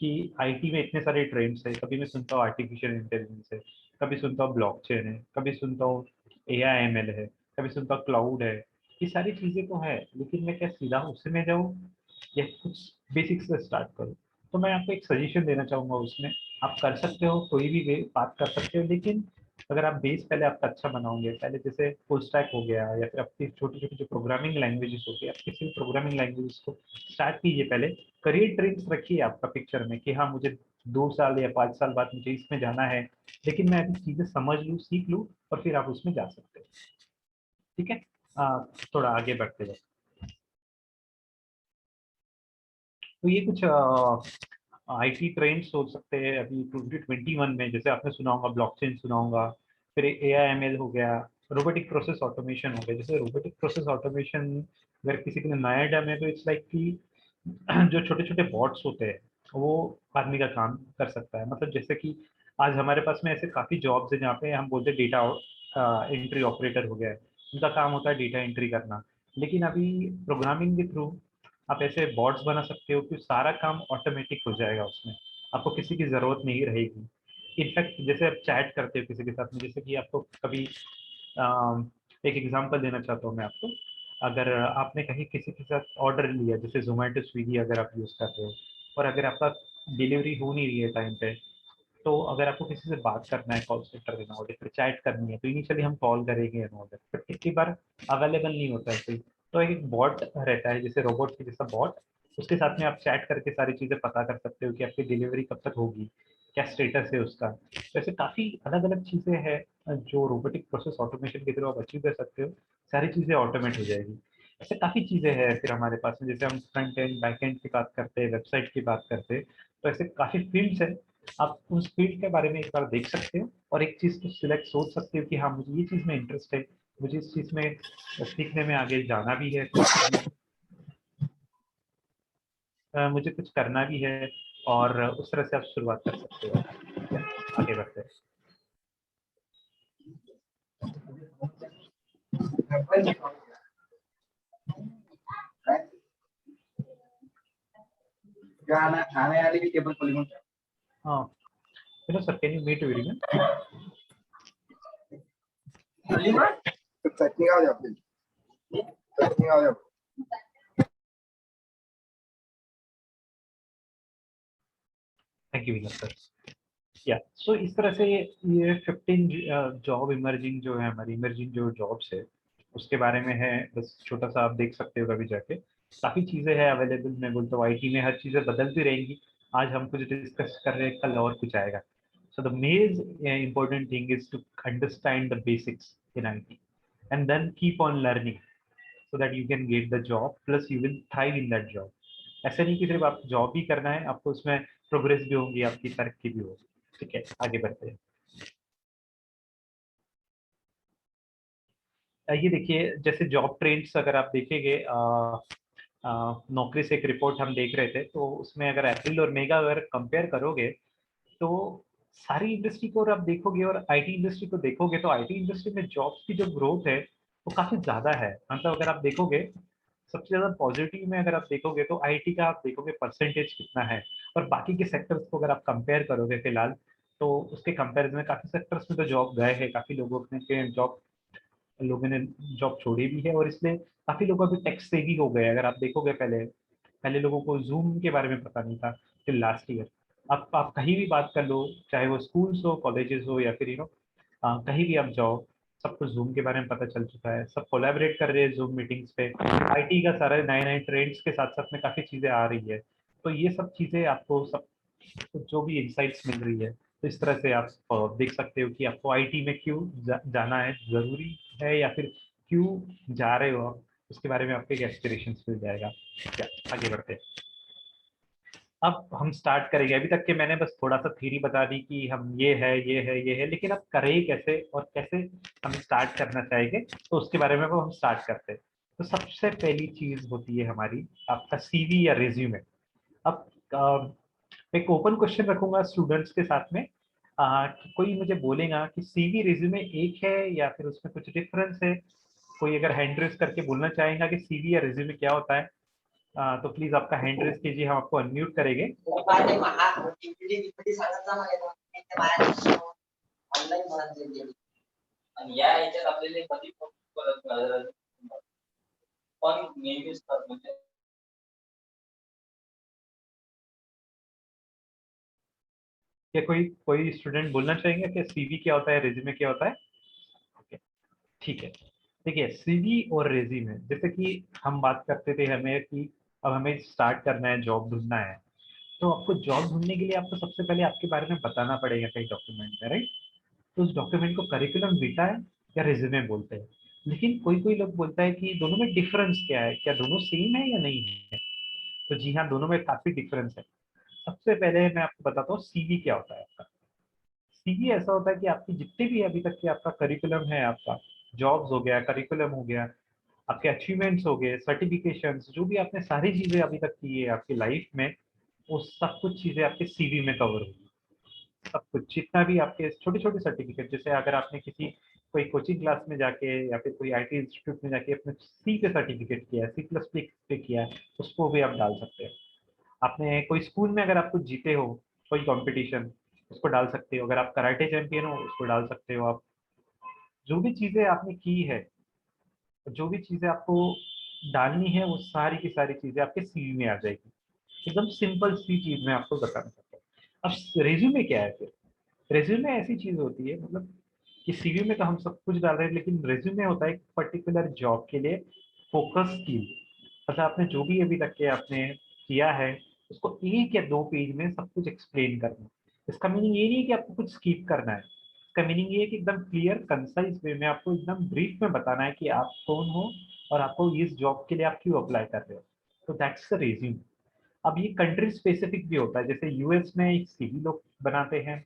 कि आईटी में इतने सारे ट्रेंड्स है, कभी मैं सुनता हूँ आर्टिफिशियल इंटेलिजेंस है, कभी सुनता हूँ ब्लॉकचेन है, कभी सुनता हूँ एआईएमएल है, कभी सुनता हूँ क्लाउड है। ये सारी चीजें तो है, लेकिन मैं क्या सीधा उसी में जाऊँ या कुछ बेसिक्स से स्टार्ट करूँ? तो मैं आपको एक सजेशन देना चाहूंगा, उसमें आप कर सकते हो, कोई भी वे बात कर सकते हो, लेकिन अगर आप बेस पहले आपका अच्छा बनाओगे, पहले जैसे फुल स्टैक हो गया या फिर आपकी छोटी छोटी जो प्रोग्रामिंग लैंग्वेजेस हो गई, आप किसी भी प्रोग्रामिंग लैंग्वेजेस को स्टार्ट कीजिए। पहले करियर ड्रीम्स रखिए आपका पिक्चर में कि हाँ मुझे 2 साल या 5 साल बाद मुझे इसमें जाना है, लेकिन मैं अभी चीजें समझ लूँ, सीख लूँ, और फिर आप उसमें जा सकते हो। ठीक है, थोड़ा आगे बढ़ते जाए। तो ये कुछ आईटी ट्रेंड्स हो सकते हैं अभी 2021 में, जैसे आपने सुना होगा ब्लॉकचेन सुना होगा, फिर एआईएमएल हो गया, रोबोटिक प्रोसेस ऑटोमेशन हो गया। जैसे रोबोटिक प्रोसेस ऑटोमेशन अगर किसी के लिए नया डम है तो इट्स लाइक कि जो छोटे छोटे बॉट्स होते हैं वो आदमी का काम कर सकता है। मतलब जैसे कि आज हमारे पास में ऐसे काफी जॉब्स हैं जहाँ पे हम बोलते हैं डेटा एंट्री ऑपरेटर हो गया है, उनका काम होता है डेटा एंट्री करना। लेकिन अभी प्रोग्रामिंग के थ्रू आप ऐसे बॉट्स बना सकते हो कि सारा काम ऑटोमेटिक हो जाएगा, उसमें आपको किसी की जरूरत नहीं रहेगी। इनफैक्ट जैसे आप चैट करते हो किसी के साथ में, जैसे कि आपको कभी एक एग्जांपल देना चाहता हूँ मैं आपको। अगर आपने कहीं किसी के साथ ऑर्डर लिया, जैसे जोमेटो स्विगी अगर आप यूज़ कर रहे हो, और अगर आपका डिलीवरी हो नहीं रही है टाइम पे, तो अगर आपको किसी से बात करना है, कॉल सेंटर देना हो, फिर चैट करनी है, तो इनिशियली हम कॉल करेंगे ऑर्डर, बट कितनी बार अवेलेबल नहीं होता है कोई, तो एक बॉट रहता है जैसे रोबोट के जैसा बॉट, उसके साथ में आप चैट करके सारी चीज़ें पता कर सकते हो कि आपकी डिलीवरी कब तक होगी, क्या स्टेटस है उसका। तो ऐसे काफ़ी अलग अलग चीज़ें हैं जो रोबोटिक प्रोसेस ऑटोमेशन के थ्रू आप अचीव कर सकते हो, सारी चीज़ें ऑटोमेट हो जाएगी। ऐसे काफ़ी चीज़ें हैं फिर हमारे पास में, जैसे हम फ्रंट एंड बैक एंड की बात करते हैं, वेबसाइट की बात करते हैं, तो ऐसे काफ़ी फील्ड्स हैं। आप उस फील्ड के बारे में एक बार देख सकते हो और एक चीज़ को सिलेक्ट सोच सकते हो कि हाँ मुझे ये चीज़ में इंटरेस्ट है, मुझे इस चीज़ में सीखने में आगे जाना भी है, मुझे कुछ करना भी है, और उस तरह से आप शुरुआत कर सकते हो। आगे बढ़ते हैं। आने वाली भी टेबल खोली हाँ, hello sir, can you meet everyone? चटनी आ जाओ, चटनी आ जाओ। थैंक यू विनर सर। या सो इस तरह से ये 15 जॉब इमर्जिंग जो है, हमारी इमर्जिंग जो जॉब्स है उसके बारे में है। बस छोटा सा आप देख सकते हो कभी जाके, काफ़ी चीज़ें हैं अवेलेबल। मैं बोलता हूँ आईटी में हर चीज़ें बदलती रहेंगी। आज हम कुछ डिस्कस कर रहे हैं, कल और कुछ आएगा। So the main important thing is to understand the basics in IT and then keep on learning so that you can get the job plus you will thrive in that job. ऐसा नहीं कि सिर्फ आप job ही करना है, आपको उसमें progress भी होगी, आपकी तरक्की भी होगी। ठीक है, आगे बढ़ते हैं। ये देखिए, जैसे जॉब ट्रेंड्स अगर आप देखेंगे, नौकरी से एक रिपोर्ट हम देख रहे थे, तो उसमें अगर अप्रैल और मई का अगर कंपेयर करोगे तो सारी इंडस्ट्री को और आप देखोगे और आईटी इंडस्ट्री को देखोगे तो आईटी इंडस्ट्री में जॉब्स की जो ग्रोथ है वो काफी ज्यादा है। मतलब अगर आप देखोगे सबसे ज्यादा पॉजिटिव में अगर आप देखोगे तो आईटी का आप देखोगे परसेंटेज कितना है, और बाकी के सेक्टर्स को अगर आप कंपेयर करोगे फिलहाल तो उसके कंपेरिजन में काफी सेक्टर्स में तो जॉब गए हैं, काफी लोगों ने जॉब छोड़ी भी है, और इसलिए काफी लोग अभी टेक सेवी हो गए। अगर आप देखोगे पहले पहले लोगों को जूम के बारे में पता नहीं था टिल लास्ट ईयर। आप कहीं भी बात कर लो, चाहे वो स्कूल्स हो, कॉलेजेस हो, या फिर कहीं भी आप जाओ, सबको जूम के बारे में पता चल चुका है। सब कोलैबोरेट कर रहे हैं जूम मीटिंग्स पे। आईटी का सारे नए नए ट्रेंड्स के साथ साथ में काफी चीजें आ रही है, तो ये सब चीजें आपको सब जो भी इंसाइट्स मिल रही है, तो इस तरह से आप देख सकते हो कि आपको आईटी में क्यों जाना है, जरूरी है, या फिर क्यों जा रहे हो आप, उसके बारे में आपके एक्सपीरियंस मिल जाएगा। क्या आगे बढ़ते हैं। अब हम स्टार्ट करेंगे। अभी तक के मैंने बस थोड़ा सा थ्योरी बता दी कि हम ये है ये है ये है, लेकिन अब करें कैसे और कैसे हम स्टार्ट करना चाहेंगे, तो उसके बारे में वो हम स्टार्ट करते हैं। तो सबसे पहली चीज होती है हमारी आपका सीवी या रिज्यूमे। अब एक ओपन क्वेश्चन रखूंगा स्टूडेंट्स के साथ में, कि कोई मुझे बोलेगा कि सीवी रिज्यूमे एक है या फिर उसमें कुछ डिफरेंस है। कोई अगर हैंड रेज करके बोलना चाहेगा कि सीवी या रिज्यूमे क्या होता है, तो प्लीज आपका हैंड रेज कीजिए, हम आपको अनम्यूट करेंगे। क्या कोई कोई स्टूडेंट बोलना चाहेंगे कि सीवी क्या होता है, रिज्यूमे क्या होता है? ओके, ठीक है। देखिए, सीवी और रिज्यूमे, जैसे कि हम बात करते थे हमें कि अब हमें स्टार्ट करना है, जॉब ढूंढना है, तो आपको जॉब ढूंढने के लिए आपको सबसे पहले आपके बारे में बताना पड़ेगा कई डॉक्यूमेंट में, राइट? तो उस डॉक्यूमेंट को करिकुलम विटा है या रिज्यूमे बोलते हैं। लेकिन कोई कोई लोग बोलता है कि दोनों में डिफरेंस क्या है, क्या दोनों सेम है या नहीं है? तो जी हाँ, दोनों में काफी डिफरेंस है। सबसे पहले मैं आपको बताता हूँ सीवी क्या होता है। आपका सीवी ऐसा होता है कि आपकी जितने भी अभी तक के आपका करिकुलम है, आपका जॉब्स हो गया, करिकुलम हो गया, आपके अचीवमेंट्स हो गए, सर्टिफिकेशंस, जो भी आपने सारी चीजें अभी तक की है आपकी लाइफ में, वो सब कुछ चीजें आपके सीवी में कवर होगी। सब कुछ जितना भी आपके छोटे छोटे सर्टिफिकेट, जैसे अगर आपने किसी कोई कोचिंग क्लास में जाके या फिर कोई आईटी इंस्टीट्यूट में जाके अपने सी पे सर्टिफिकेट किया है, C++ पे किया है, उसको भी आप डाल सकते हो। आपने कोई स्कूल में अगर आप कुछ जीते हो, कोई कंपटीशन, उसको डाल सकते हो। अगर आप कराटे चैंपियन हो, उसको डाल सकते हो। आप जो भी चीजें आपने की है, जो भी चीजें आपको डालनी है, वो सारी की सारी चीजें आपके सीवी में आ जाएगी। एकदम सिंपल सी चीज मैं आपको बताना चाहता हूँ। अब रेज्यूमे क्या है फिर? रेज्यूमे ऐसी चीज होती है, मतलब कि सीवी में तो हम सब कुछ डाल रहे हैं, लेकिन रेज्यूमे होता है एक पर्टिकुलर जॉब के लिए फोकस स्किल। मतलब आपने जो भी अभी तक के आपने किया है, उसको एक या दो पेज में सब कुछ एक्सप्लेन करना। इसका मीनिंग ये नहीं है कि आपको कुछ स्किप करना है। इसका मीनिंग ये है कि एकदम क्लियर कंसाइज वे में आपको एकदम ब्रीफ में बताना है कि आप कौन हो और आपको इस जॉब के लिए आप क्यों अप्लाई कर रहे हो। तो दैट्स द रेज्यूम। अब ये कंट्री स्पेसिफिक भी होता है, जैसे यूएस में एक सीवी लोग बनाते हैं,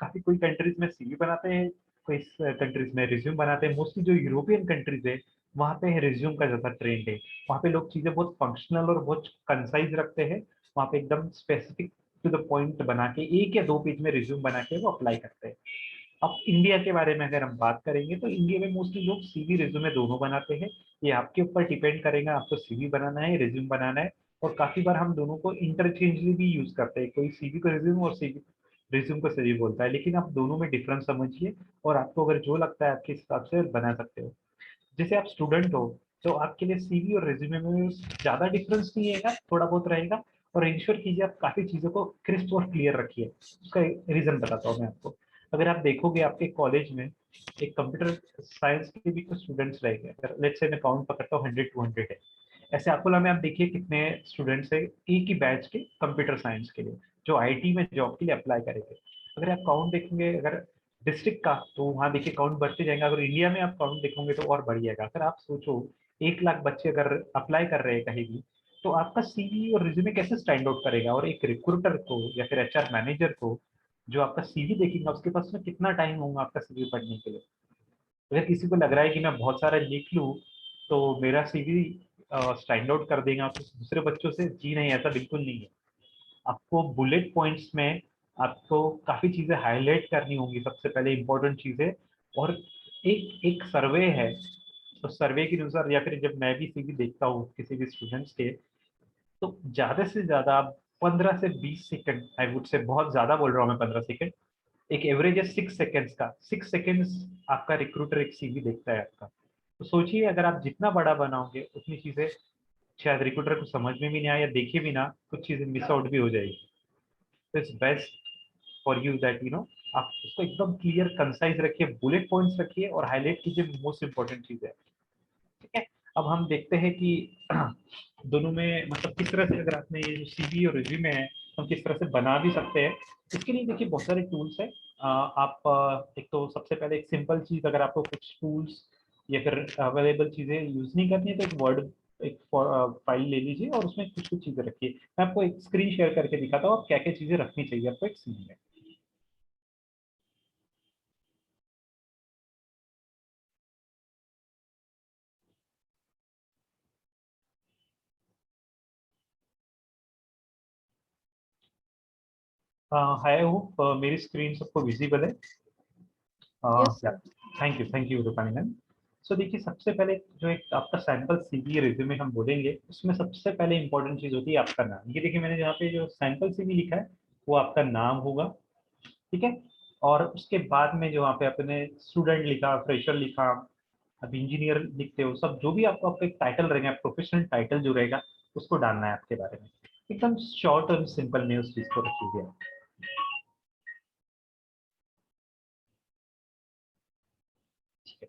काफी कोई कंट्रीज में सीवी बनाते हैं, कोई कंट्रीज में रिज्यूम बनाते हैं। मोस्टली जो यूरोपियन कंट्रीज है, वहाँ पे रिज्यूम का ज्यादा ट्रेंड है। वहाँ पे लोग चीजें बहुत फंक्शनल और बहुत कंसाइज रखते हैं। वहाँ पे एकदम स्पेसिफिक टू द पॉइंट बना के एक या दो पेज में रिज्यूम बना के वो अप्लाई करते हैं। अब इंडिया के बारे में अगर हम बात करेंगे, तो इंडिया में मोस्टली लोग सीवी रिज्यूमे दोनों बनाते हैं। ये आपके ऊपर डिपेंड करेगा, आपको सीवी बनाना है, रिज्यूम बनाना है। और काफी बार हम दोनों को इंटरचेंजली भी यूज करते हैं, कोई सीवी को रिज्यूम और सीवी रिज्यूम को सीवी बोलता है। लेकिन आप दोनों में डिफरेंस समझिए, और आपको अगर जो लगता है आपके हिसाब से बना सकते हो। जैसे आप स्टूडेंट हो, तो आपके लिए सीवी और रिज्यूमे में ज्यादा डिफरेंस नहीं रहेगा, थोड़ा बहुत रहेगा। और इंश्योर कीजिए आप काफी चीजों को क्रिस्प और क्लियर रखिए। उसका रीजन बताता हूँ मैं आपको। अगर आप देखोगे आपके कॉलेज में एक कंप्यूटर साइंस के भी कुछ स्टूडेंट्स रहेंगे, अगर लेट्स से मैं काउंट पकड़ता हूँ 100-200 है। ऐसे अकोला में आप देखिए कितने स्टूडेंट्स है एक ही बैच के कंप्यूटर साइंस के लिए, जो आईटी में जॉब के लिए अप्लाई करेंगे। अगर आप काउंट देखेंगे अगर डिस्ट्रिक्ट का, तो वहाँ देखिए काउंट बढ़ते जाएगा। अगर इंडिया में आप काउंट देखोगे तो और बढ़ जाएगा। अगर आप सोचो 1 लाख बच्चे अगर अप्लाई कर रहे हैं कहीं भी, तो आपका सीवी और रिज्यूमे कैसे स्टैंड आउट करेगा। और एक रिक्रूटर को या फिर एचआर मैनेजर को जो आपका सीवी देखेगा, उसके पास में कितना टाइम होगा आपका सीवी पढ़ने के लिए। अगर किसी को लग रहा है कि मैं बहुत सारा लिख लूँ तो मेरा सीवी स्टैंड आउट कर देगा दूसरे बच्चों से, जी नहीं, ऐसा बिल्कुल नहीं है। आपको बुलेट पॉइंट्स में आपको काफी चीजें हाईलाइट करनी होंगी, सबसे पहले इंपॉर्टेंट चीजें। और एक एक सर्वे है, तो सर्वे के अनुसार या फिर जब मैं भी सीवी देखता हूँ किसी भी स्टूडेंट्स के, तो ज्यादा से ज्यादा आप 15 से 20 सेकंड, आई वुड से बहुत ज्यादा बोल रहा हूँ मैं 15 सेकंड, एक एवरेज है 6 सेकेंड्स का, 6 सेकेंड्स आपका रिक्रूटर एक सीवी देखता है आपका। तो सोचिए अगर आप जितना बड़ा बनाओगे उतनी चीजें शायद रिक्रूटर को समझ में भी नहीं आए या देखे भी ना, कुछ चीजें मिस आउट भी हो जाएगी। तो it's best for you that आप उसको एकदम क्लियर कंसाइज रखिए, बुलेट पॉइंट्स रखिए और हाईलाइट कीजिए मोस्ट इंपॉर्टेंट चीज है। ठीक है, अब हम देखते हैं कि दोनों में मतलब किस तरह से अगर आपने ये जो सीवी और रिज्यूमे है हम किस तरह से बना भी सकते हैं। इसके लिए देखिए बहुत सारे टूल्स है। आप एक तो सबसे पहले एक सिंपल चीज, अगर आपको कुछ टूल्स या फिर अवेलेबल चीजें यूज नहीं करनी है तो एक वर्ड एक फाइल ले लीजिए और उसमें कुछ कुछ चीजें रखिए। मैं आपको एक स्क्रीन शेयर करके दिखाता हूँ आप क्या क्या चीजें रखनी चाहिए आपको एक सीवी में। आई होप मेरी स्क्रीन सबको विजिबल है। Yes, sir. Thank you Rupani ma'am. So देखिए सबसे पहले जो एक आपका सैंपल सीवी रिज्यूमे हम बोलेंगे, उसमें सबसे पहले इंपॉर्टेंट चीज होती है आपका नाम। ये देखिए मैंने यहाँ पे जो सैंपल सीवी लिखा है वो आपका नाम होगा। ठीक है, और उसके बाद में जो वहाँ पे आपने स्टूडेंट लिखा, फ्रेशर लिखा, अब इंजीनियर लिखते हो, सब जो भी आपको आपका एक टाइटल रहेगा, प्रोफेशनल टाइटल जो रहेगा उसको डालना है आपके बारे में। एकदम शॉर्ट और सिंपल में उस चीज को रखिए। ठीक है,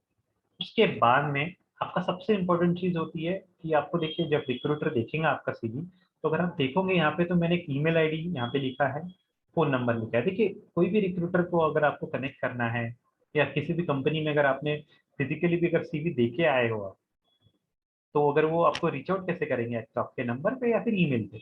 उसके बाद में आपका सबसे इम्पोर्टेंट चीज होती है कि आपको देखिए जब रिक्रूटर देखेंगे आपका सीवी, तो अगर आप देखोगे यहाँ पे तो मैंने एक ईमेल आईडी यहाँ पे लिखा है, फोन नंबर लिखा है। देखिए कोई भी रिक्रूटर को अगर आपको कनेक्ट करना है या किसी भी कंपनी में अगर आपने फिजिकली भी अगर सीवी देके आए हो आप, तो अगर वो आपको रीच आउट कैसे करेंगे, तो आपके नंबर पे या फिर ईमेल पे।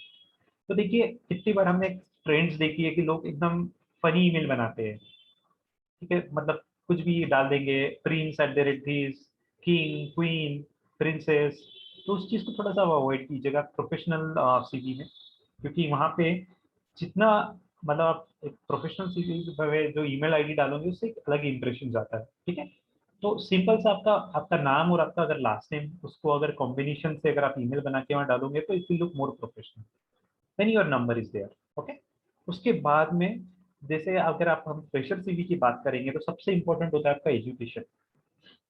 तो देखिए कितनी बार हमने ट्रेंड्स देखी है कि लोग एकदम फनी ईमेल बनाते हैं। ठीक है, मतलब कुछ भी डाल देंगे, Prince at the rate this, king, queen, princess. तो उस चीज को थोड़ा सा अवॉइड कीजिएगा प्रोफेशनल सीवी में, क्योंकि वहाँ पे जितना मतलब आप एक प्रोफेशनल सीवी में जो ईमेल आईडी डालोगे उससे एक अलग इंप्रेशन जाता है। ठीक है, तो सिंपल सा आपका आपका नाम और आपका अगर लास्ट नेम, उसको अगर कॉम्बिनेशन से अगर आप ईमेल बना के वहाँ डालोगे तो it will look more professional, then your number is there. Okay, उसके बाद में जैसे अगर आप हम फ्रेशर सीवी की बात करेंगे तो सबसे इंपॉर्टेंट होता है आपका एजुकेशन।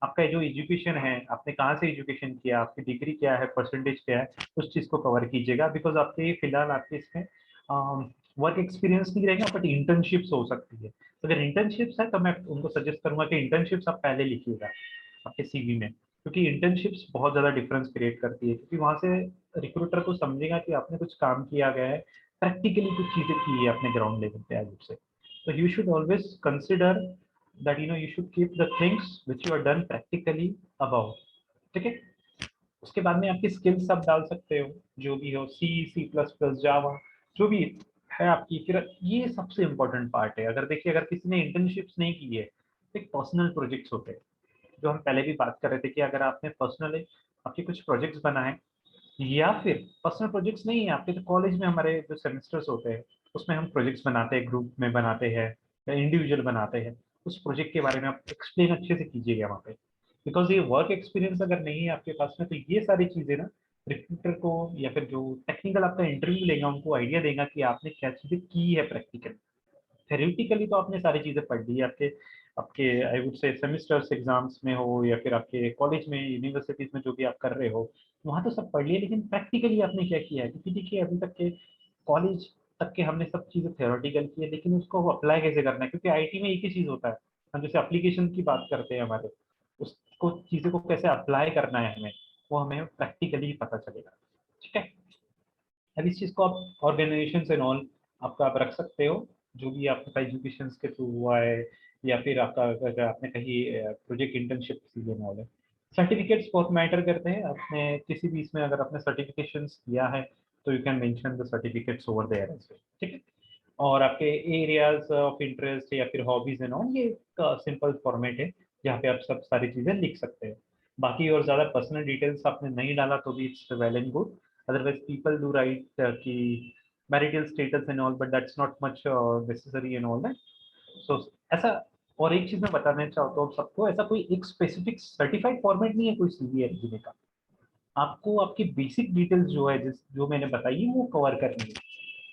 आपका जो एजुकेशन है, आपने कहाँ से एजुकेशन किया, आपकी डिग्री क्या है, परसेंटेज क्या है, उस चीज को कवर कीजिएगा। बिकॉज आपके फिलहाल आपके इसमें वर्क एक्सपीरियंस नहीं रहेगा बट इंटर्नशिप्स हो सकती है। तो अगर इंटर्नशिप्स है तो मैं उनको सजेस्ट करूंगा कि इंटर्नशिप्स आप पहले लिखिएगा आपके सीवी में, क्योंकि इंटर्नशिप्स बहुत ज्यादा डिफरेंस क्रिएट करती है। क्योंकि वहां से रिक्रूटर को समझेगा कि आपने कुछ काम किया गया है, प्रैक्टिकली कुछ चीजें की है अपने ग्राउंड लेवल पे आज से। तो you should always consider that you should keep the things which you are done practically above। ठीक है, उसके बाद में आपकी स्किल्स आप डाल सकते हो, जो भी हो, सी, सी प्लस प्लस, जावा, जो भी है आपकी। फिर ये सबसे इम्पोर्टेंट पार्ट है, अगर देखिए अगर किसी ने इंटर्नशिप्स नहीं की है तो एक पर्सनल प्रोजेक्ट्स होते हैं, जो हम पहले भी बात कर रहे थे कि अगर आपने पर्सनली आपके कुछ प्रोजेक्ट्स बनाए, या फिर पर्सनल प्रोजेक्ट्स नहीं है आपके, तो कॉलेज में हमारे जो सेमेस्टर्स होते हैं उसमें हम प्रोजेक्ट्स बनाते हैं, ग्रुप में बनाते हैं या इंडिविजुअल बनाते हैं। उस प्रोजेक्ट के बारे में आप एक्सप्लेन अच्छे से कीजिएगा वहाँ पे। बिकॉज ये वर्क एक्सपीरियंस अगर नहीं है आपके पास में तो ये सारी चीजें ना रिक्रूटर को या फिर जो टेक्निकल आपका इंटरव्यू लेगा उनको आइडिया देगा कि आपने क्या चीजें की है प्रैक्टिकल। थेरेटिकली तो आपने सारी चीजें पढ़ ली है, आपके आपके आई वुड से सेमेस्टर्स एग्जाम्स में हो या फिर आपके कॉलेज में, यूनिवर्सिटीज में जो भी आप कर रहे हो वहाँ तो सब पढ़ लिया, लेकिन प्रैक्टिकली आपने क्या किया है। क्योंकि देखिए अभी तक के कॉलेज तक के हमने सब चीजें थ्योरेटिकल की है, लेकिन उसको अप्लाई कैसे करना है, क्योंकि आईटी में एक ही चीज होता है, हम जैसे एप्लीकेशन की बात करते हैं हमारे, उसको चीजों को कैसे अप्लाई करना है हमें, वो हमें प्रैक्टिकली पता चलेगा। ठीक है, अब इस चीज को आप ऑर्गेनाइजेशन एंड ऑल आपका आप रख सकते हो। जो भी आपका एजुकेशन के थ्रू हुआ है या फिर आपका अगर आपने कहीं प्रोजेक्ट इंटर्नशिप सीजन वाले सर्टिफिकेट्स बहुत मैटर करते हैं। आपने किसी भी इसमें अगर आपने सर्टिफिकेशंस किया है तो you can mention the certificates over there as well, ठीक है। और आपके एरियाज ऑफ इंटरेस्ट या फिर हॉबीज एंड ऑल, ये एक सिंपल फॉर्मेट है जहाँ पे आप सब सारी चीजें लिख सकते हैं। बाकी और ज्यादा पर्सनल डिटेल्स आपने नहीं डाला तो भी it's well and good. Otherwise people do write कि marital status and all, but that's not much necessary and all that. So ऐसा, और एक चीज मैं बताना चाहता हूँ सबको, ऐसा कोई एक स्पेसिफिक सर्टिफाइड फॉर्मेट नहीं है कोई सीवी रेज्यूमे का। आपको आपकी बेसिक डिटेल्स जो है जो मैंने बताई है वो कवर करनी है।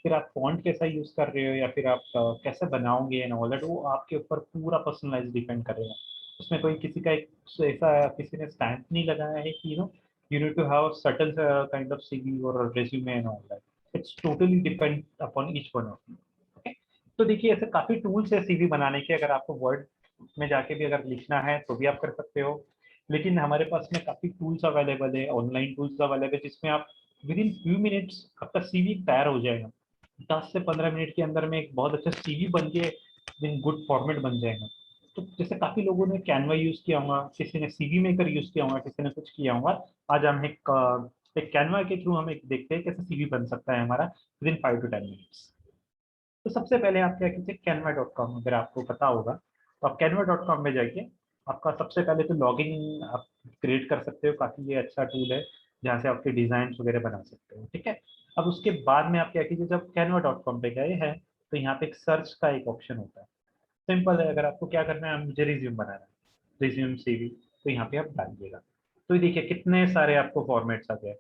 फिर आप फॉन्ट कैसा यूज कर रहे हो या फिर आप कैसे बनाओगे एंड ऑल दैट, वो आपके ऊपर पूरा पर्सनलाइज डिपेंड करेगा। उसमें कोई किसी का एक ऐसा किसी ने स्टैंप नहीं लगाया है कि you need to have a certain kind of CV or a resume and all that. It's totally depend upon each one of you. Okay? तो देखिए ऐसे काफी टूल्स है सीवी बनाने के। अगर आपको वर्ड में जाके भी अगर लिखना है तो भी आप कर सकते हो, लेकिन हमारे पास में काफी टूल्स अवेलेबल है, ऑनलाइन टूल्स अवेलेबल है, जिसमें आप विद इन फ्यू मिनट्स आपका सीवी तैयार हो जाएगा। 10 से 15 मिनट के अंदर में एक बहुत अच्छा सीवी बन के इन गुड फॉर्मेट बन जाएगा। तो जैसे काफी लोगों ने कैनवा यूज किया होगा, किसी ने सीवी मेकर यूज किया होगा, किसी ने कुछ किया होगा। आज हम एक कैनवा के थ्रू हम एक देखते हैं कैसे सीवी बन सकता है हमारा विद इन 5 to 10 मिनट्स। तो सबसे पहले आप क्या कीजिए, canva.com अगर आपको पता होगा तो आप canva.com में जाइए। आपका सबसे पहले तो लॉगिन आप क्रिएट कर सकते हो, काफी ये अच्छा टूल है जहाँ से आपके डिजाइन वगैरह बना सकते हो, ठीक है। अब उसके बाद में आप क्या कीजिए, जब canva.com पे गए हैं तो यहाँ पे एक सर्च का एक ऑप्शन होता है। सिंपल है, अगर आपको क्या करना है, मुझे रिज्यूम बनाना है, रिज्यूम सीवी, तो यहाँ पे आप डालिएगा। तो ये देखिए कितने सारे आपको फॉर्मेट्स आ गए,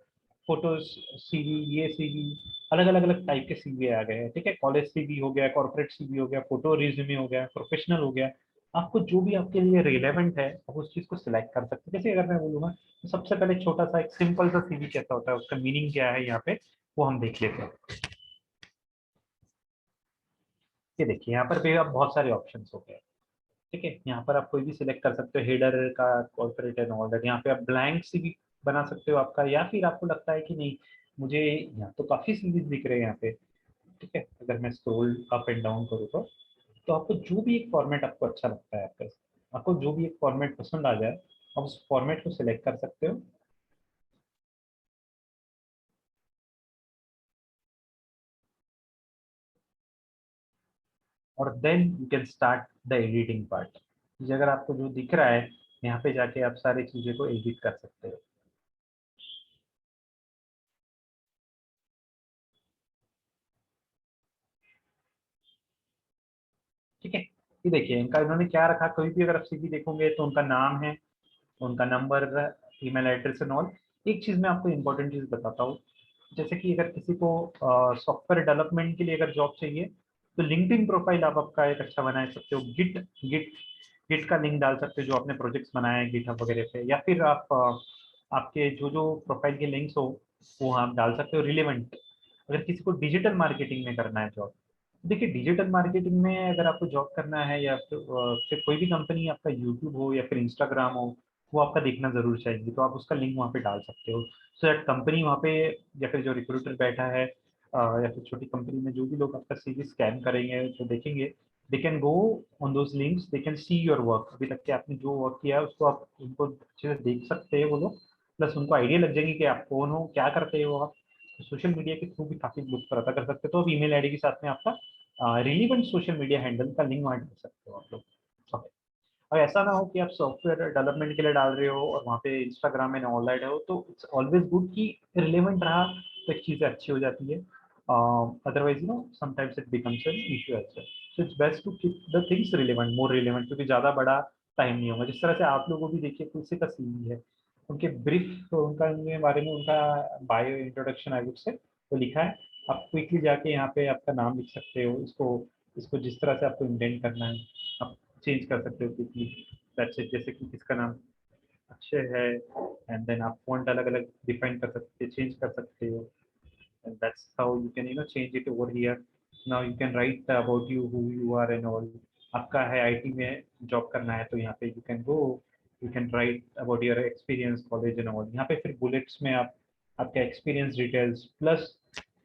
फोटोज सीवी, ये सीवी, अलग अलग अलग टाइप के सीवी आ गए हैं, ठीक है। कॉलेज सीवी हो गया, कॉर्पोरेट सीवी हो गया, फोटो रिज्यूमे हो गया, प्रोफेशनल हो गया। आपको जो भी आपके लिए रिलेवेंट है आप उस चीज को सिलेक्ट कर सकते हैं। जैसे अगर मैं बोलूंगा तो सबसे पहले छोटा सा एक सिंपल सा सीवी कैसा होता है, उसका मीनिंग क्या है यहाँ पे, वो हम देख लेते हैं। ये देखिए यहाँ पर भी आप बहुत सारे ऑप्शंस हो गए, ठीक है। यहाँ पर आप कोई भी सिलेक्ट कर सकते हो, हेडर का, कॉर्पोरेट एंड ऑल दैट। यहाँ पे आप ब्लैंक सीवी बना सकते हो आपका, या फिर आपको लगता है कि नहीं मुझे यहाँ तो काफी सीरीज दिख रहे हैं यहाँ पे, ठीक है। अगर मैं स्क्रॉल अप एंड डाउन करूँ तो आपको जो भी एक फॉर्मेट आपको अच्छा लगता है, आपको जो भी एक फॉर्मेट पसंद आ जाए आप उस फॉर्मेट को सिलेक्ट कर सकते हो। और then you can start the editing part. अगर आपको जो दिख रहा है यहाँ पे जाके आप सारी चीजें को एडिट कर सकते हो। ठीक है, ये देखिए इनका इन्होंने क्या रखा, कोई भी अगर आप सीवी देखोगे तो उनका नाम है, उनका number, email address and all. एक चीज मैं आपको इम्पोर्टेंट चीज बताता हूँ, जैसे कि अगर किसी को सॉफ्टवेयर डेवलपमेंट के लिए अगर जॉब चाहिए तो लिंक्डइन प्रोफाइल आप आपका एक अच्छा बना सकते हो। गिट गिट गिट का लिंक डाल सकते हो जो आपने प्रोजेक्ट्स बनाए हैं गिटहब वगैरह पे, या फिर आप आपके जो जो प्रोफाइल के लिंक्स हो वो आप डाल सकते हो रिलेवेंट। अगर किसी को डिजिटल मार्केटिंग में करना है जॉब, देखिए डिजिटल मार्केटिंग में अगर आपको जॉब करना है या फिर कोई भी कंपनी आपका यूट्यूब हो या फिर इंस्टाग्राम हो, वो आपका देखना जरूर चाहिए, तो आप उसका लिंक वहाँ पे डाल सकते हो। सो दैट कंपनी वहाँ पे या फिर जो रिक्रूटर बैठा है या फिर छोटी कंपनी में जो भी लोग आपका सीवी स्कैन करेंगे तो देखेंगे, they can go on those links, they can see your work. अभी तक के आपने जो वर्क किया है उसको आप उनको अच्छे से देख सकते हैं वो लोग, प्लस उनको आइडिया लग जाएगी कि आप कौन हो, क्या करते हो आप। सोशल मीडिया के थ्रू भी काफी लोग पता कर सकते हो। तो आप ईमेल आईडी के साथ में आपका रिलीवेंट सोशल मीडिया हैंडल का लिंक वहाँ डाल सकते हो आप लोग। Okay. और ऐसा ना हो कि आप सॉफ्टवेयर डेवलपमेंट के लिए डाल रहे हो और वहाँ पे इंस्टाग्राम में ऑनलाइन हो, तो इट्स ऑलवेज गुड कि रिलेवेंट रहा तो एक चीज़ें अच्छी हो जाती है। Otherwise sometimes it becomes an issue as well. So it's best to keep the things relevant, more relevant, क्योंकि ज़्यादा बड़ा टाइम नहीं होगा। जिस तरह से आप लोगों को भी देखिए किसी का सीवी है, उनके ब्रीफ उनका उनके बारे में उनका बायो इंट्रोडक्शन आई वुड से वो लिखा है। आप क्विकली जाके यहाँ पे आपका नाम लिख सकते हो, इसको इसको जिस तरह से आपको इंडेंट करना है आप चेंज कर सकते हो क्विकली। That's it. जैसे कि किसका नाम अक्षय है एंड देन आप फॉन्ट अलग अलग डिफाइन कर सकते हो, चेंज कर सकते हो, and that's how you can change it over here. Now you can write about you, who you are and all. आपका है आईटी में जॉब करना है तो यहाँ पे you can go, you can write about your experience college and all. यहाँ पे फिर बुलेट्स में आप आपका एक्सपीरियंस डिटेल्स प्लस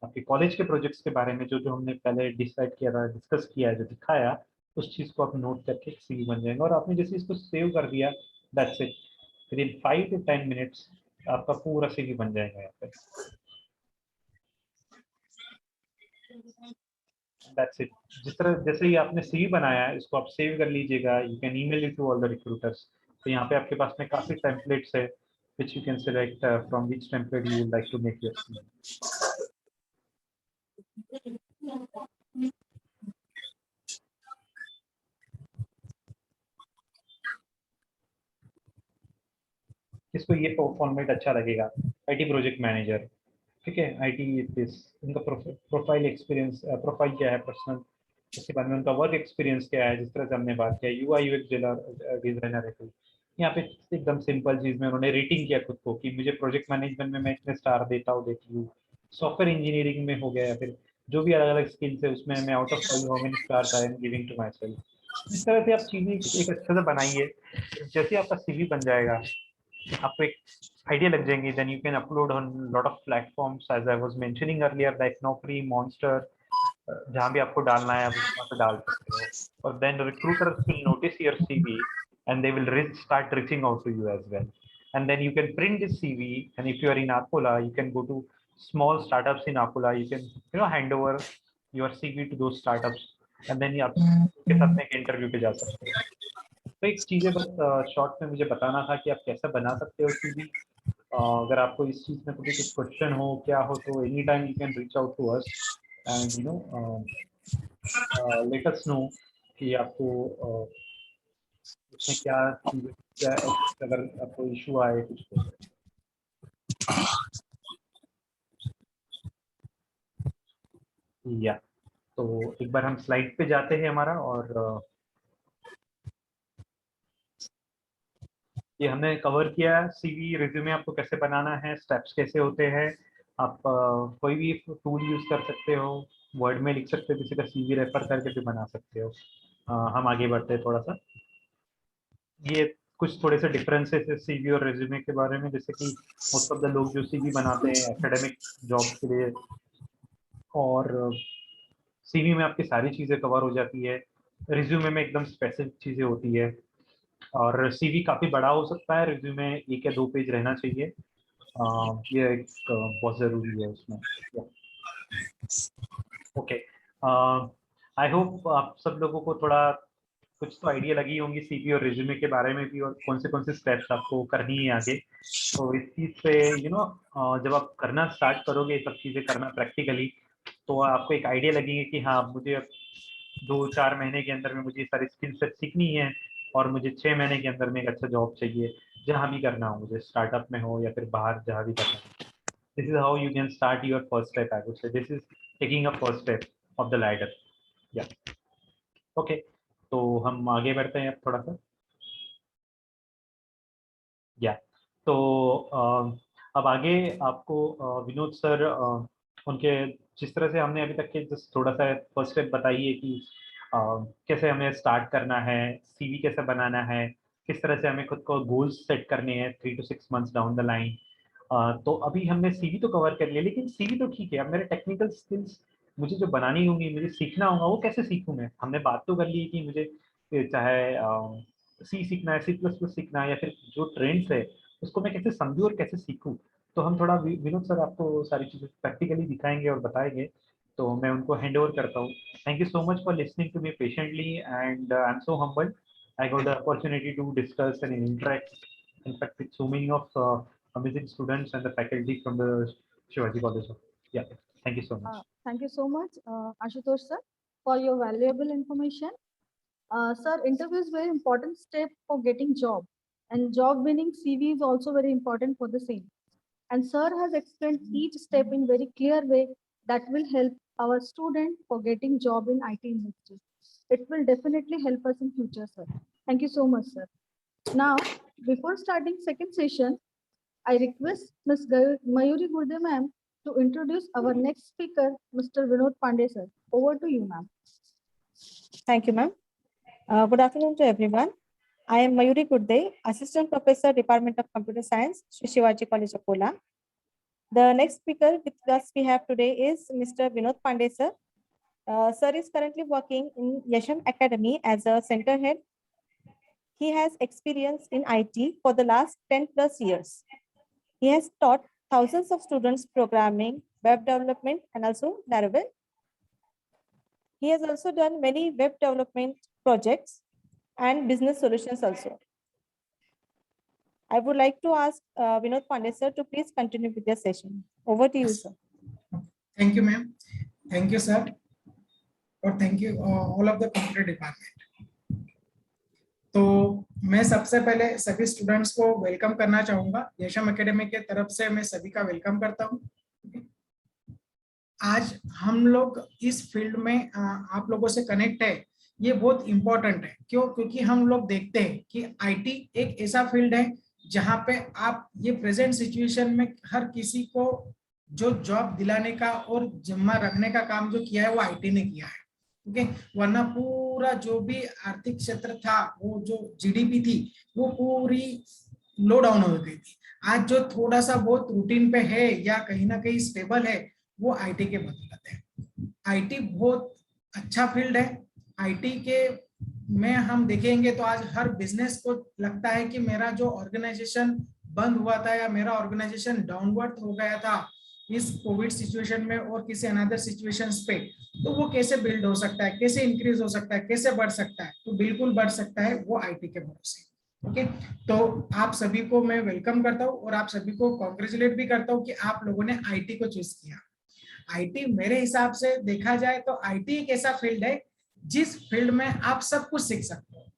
आपके कॉलेज के प्रोजेक्ट्स के बारे में जो जो हमने पहले डिसाइड किया था, डिस्कस किया है, जो दिखाया, उस चीज को आप नोट करके सीवी बन जाएंगे। और आपने जैसे इसको सेव कर दिया, that's it, with in 5 to 10 minutes आपका पूरा सीवी बन जाएगा यहाँ पे। That's it. जिस तरह जैसे ही आपने सीवी बनाया है, इसको आप सेव कर लीजिएगा। You can email it to all the recruiters. तो यहाँ पे आपके पास में काफी टेम्पलेट्स है, which you can select from which template you would like to make your CV. किसको ये फॉर्मेट अच्छा लगेगा? आईटी प्रोजेक्ट मैनेजर, ठीक है, आईटी इनका प्रोफाइल एक्सपीरियंस, प्रोफाइल क्या है पर्सनल, उसके बाद में उनका वर्क एक्सपीरियंस क्या है, जिस तरह से हमने बात किया, यूआई यूएक्स डिजाइनर है कोई। यहाँ पे एकदम सिंपल चीज में उन्होंने रेटिंग किया खुद को कि मुझे प्रोजेक्ट मैनेजमेंट में मैं इतने स्टार देता हूँ, देती हूँ। सॉफ्टवेयर इंजीनियरिंग में हो गया, या फिर जो भी अलग अलग स्किल्स है उसमें मैं out of 5 how many stars I am giving to myself. इस तरह से आप चीजें एक अच्छे से बनाइए। जैसे आपका सीवी बन जाएगा, आपको एक आइडिया लग जाएंगे, then you can upload on lot of platforms as I was mentioning earlier, like Naukri, Monster, जहाँ भी आपको डालना है आप वहाँ पे डाल सकते हो। और then recruiters will notice your CV and they will start reaching out to you as well. And then you can print this CV, and if you are in Akola, you can go to small startups in Akola. You can hand over your CV to those startups, and then आप उनके साथ में एक interview पे जा सकते हो। तो एक चीज़ें बस शॉर्ट में मुझे बताना था कि आप कैसे बना सकते हो सीवी। अगर आपको इस चीज़ में कुछ क्वेश्चन हो, क्या हो, तो any time you can reach out to us and let us know कि आपको उसमें क्या अगर आपको इशू आए कुछ तो। या तो एक बार हम स्लाइड पे जाते हैं हमारा, और ये हमने कवर किया सीवी रिज्यूमे आपको कैसे बनाना है, स्टेप्स कैसे होते हैं। आप कोई भी टूल यूज कर सकते हो, वर्ड में लिख सकते हो, किसी का सीवी रेफर करके भी बना सकते हो। हम आगे बढ़ते हैं थोड़ा सा। ये कुछ थोड़े से डिफरेंसेस है सीवी और रिज्यूमे के बारे में, जैसे कि मोस्ट ऑफ द लोग जो सीवी बनाते हैं एकेडमिक जॉब्स के लिए, और सीवी में आपकी सारी चीजें कवर हो जाती है, रिज्यूमे में एकदम स्पेसिफिक चीजें होती है। और सीवी काफी बड़ा हो सकता है, रिज्यूमे 1 या 2 पेज रहना चाहिए। ये एक बहुत जरूरी है उसमें। ओके, आई होप आप सब लोगों को थोड़ा कुछ तो आइडिया लगी होंगी सीवी और रिज्यूमे के बारे में भी, और कौन से स्टेप्स आपको करनी है आगे। तो इस चीज से जब आप करना स्टार्ट करोगे, ये सब चीजें करना प्रैक्टिकली, तो आपको एक आइडिया लगेगी कि हाँ, मुझे 2-4 महीने के अंदर में मुझे सारी स्किल सेट सीखनी है, और मुझे 6 महीने के अंदर में एक अच्छा जॉब चाहिए, जहाँ भी करना हो, मुझे स्टार्टअप में हो या फिर बाहर जहाँ भी करना हो। This is how you can start your first step. I would से this is taking a first step of the ladder. या ओके, तो हम आगे बढ़ते हैं अब थोड़ा सा। या तो अब आगे आपको विनोद सर उनके जिस तरह से हमने अभी तक के जस्ट थोड़ा सा फर्स्ट स्टेप बताइए कि कैसे हमें स्टार्ट करना है, सीवी कैसे बनाना है, किस तरह से हमें खुद को गोल्स सेट करने हैं 3 to 6 months down the line. तो अभी हमने सीवी तो कवर कर लिया, लेकिन सीवी तो ठीक है, अब मेरे टेक्निकल स्किल्स मुझे जो बनानी होंगी, मुझे सीखना होगा, वो कैसे सीखूं मैं। हमने बात तो कर ली कि मुझे चाहे सी सीखना है, C++ सीखना है, या फिर जो ट्रेंड्स है उसको मैं कैसे समझूं और कैसे सीखूं। तो हम थोड़ा विनोद सर आपको सारी चीजें प्रैक्टिकली दिखाएंगे और बताएंगे, तो मैं उनको हैंड ओवर करता हूँ। Thank you so much for listening to me patiently, and I am so humbled I got the opportunity to discuss and interact, in fact, with so many of amazing students and the faculty from the Shivaji College. Yeah, thank you so much. Thank you so much, Ashutosh sir, for your valuable information. Sir, interview is very important step for getting job, and job winning CV is also very important for the same. And sir has explained each step in very clear way that will help our student for getting job in IT industry. It will definitely help us in future, sir. Thank you so much, sir. Now, before starting second session, I request Ms. Mayuri Gurde ma'am to introduce our next speaker, Mr. Vinod Pandey, sir. Over to you, ma'am. Thank you, ma'am. Good afternoon to everyone. I am Mayuri Gurde, Assistant Professor, Department of Computer Science, Sri Shivaji College, Akola. The next speaker with us we have today is Mr. Vinod Pandey, sir. Sir is currently working in Yasham Academy as a center head. He has experience in IT for the last 10 plus years. He has taught thousands of students programming, web development, and also Laravel. He has also done many web development projects and business solutions also. I would like to ask Vinod Pandey, sir, to please continue with your session. Over to you, sir. Thank you, ma'am. Thank you, sir. और thank you all of the computer department. तो मैं सबसे पहले सभी students को welcome करना चाहूंगा। यशम academy के तरफ से मैं सभी का वेलकम करता हूं। आज हम लोग इस फील्ड में आप लोगों से कनेक्ट है, ये बहुत इंपॉर्टेंट है। क्यों? क्योंकि हम लोग देखते हैं कि आईटी एक ऐसा फील्ड है जहां पे आप ये प्रेजेंट सिचुएशन में हर किसी को जो जॉब दिलाने का और जिम्मा रखने का काम जो किया है वो आईटी ने किया है। ओके, वरना पूरा जो भी आर्थिक क्षेत्र था, वो जो जीडीपी थी, वो पूरी लो डाउन हो गई थी। आज जो थोड़ा सा बहुत रूटीन पे है या कहीं ना कहीं स्टेबल है, वो आईटी के बदौलत है। आईटी बहुत अच्छा फील्ड है। आईटी के में हम देखेंगे तो आज हर बिजनेस को लगता है कि मेरा जो ऑर्गेनाइजेशन बंद हुआ था या मेरा ऑर्गेनाइजेशन डाउनवर्ड हो गया था इस कोविड सिचुएशन में और किसी अनदर सिचुएशंस पे, तो वो कैसे बिल्ड हो सकता है, कैसे इंक्रीज हो सकता है, कैसे बढ़ सकता है? तो बिल्कुल बढ़ सकता है, वो आईटी के भरोसे। ओके, तो आप सभी को मैं वेलकम करता हूँ और आप सभी को कॉन्ग्रेचुलेट भी करता हूँ कि आप लोगों ने आईटी को चूज किया। आईटी मेरे हिसाब से देखा जाए तो आईटी एक ऐसा फील्ड है जिस फील्ड में आप सब कुछ सीख सकते हो।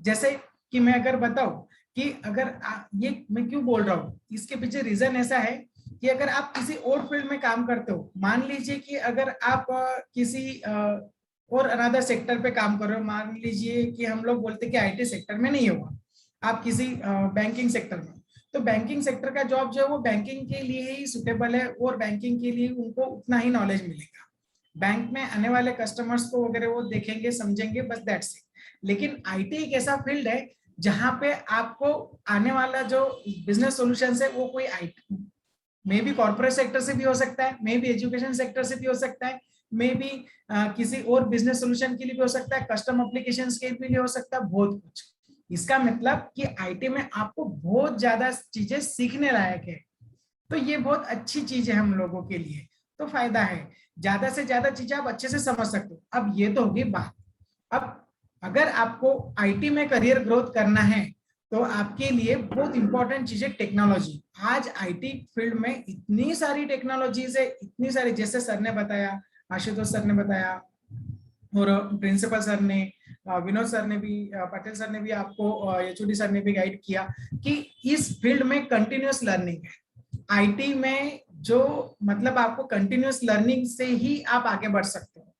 जैसे कि मैं अगर बताऊं कि अगर ये मैं क्यों बोल रहा हूँ, इसके पीछे रीजन ऐसा है कि अगर आप किसी और फील्ड में काम करते हो, मान लीजिए कि अगर आप किसी और अनदर सेक्टर पे काम कर रहे हो, मान लीजिए कि हम लोग बोलते हैं कि आईटी सेक्टर में नहीं होगा, आप किसी बैंकिंग सेक्टर में, तो बैंकिंग सेक्टर का जॉब जो है वो बैंकिंग के लिए ही सुटेबल है और बैंकिंग के लिए उनको उतना ही नॉलेज मिलेगा। बैंक में आने वाले कस्टमर्स को वगैरह वो देखेंगे, समझेंगे, बस दैट्स इट। लेकिन आईटी एक ऐसा फील्ड है जहां पे आपको आने वाला जो बिजनेस सॉल्यूशंस है वो कोई IT may be corporate sector से भी हो सकता है, मे बी एजुकेशन सेक्टर से भी हो सकता है, मे बी किसी और बिजनेस सॉल्यूशन के लिए भी हो सकता है, कस्टम एप्लीकेशंस के लिए हो सकता है, बहुत कुछ। इसका मतलब कि आईटी में आपको बहुत ज्यादा चीजें सीखने लायक है, तो ये बहुत अच्छी चीज है हम लोगों के लिए, तो फायदा है। ज्यादा से ज्यादा चीजें आप अच्छे से समझ सकते हो। अब ये तो होगी बात। अब अगर आपको आईटी में करियर ग्रोथ करना है तो आपके लिए बहुत इंपॉर्टेंट चीज है टेक्नोलॉजी। आज आईटी फील्ड में इतनी सारी टेक्नोलॉजीज है, इतनी सारी, जैसे सर ने बताया, आशुतोष सर ने बताया और प्रिंसिपल सर ने, विनोद सर ने भी, पटेल सर ने भी आपको, एचओडी सर ने भी गाइड किया कि इस फील्ड में कंटिन्यूअस लर्निंग है। आईटी में जो मतलब आपको कंटिन्यूअस लर्निंग से ही आप आगे बढ़ सकते हो।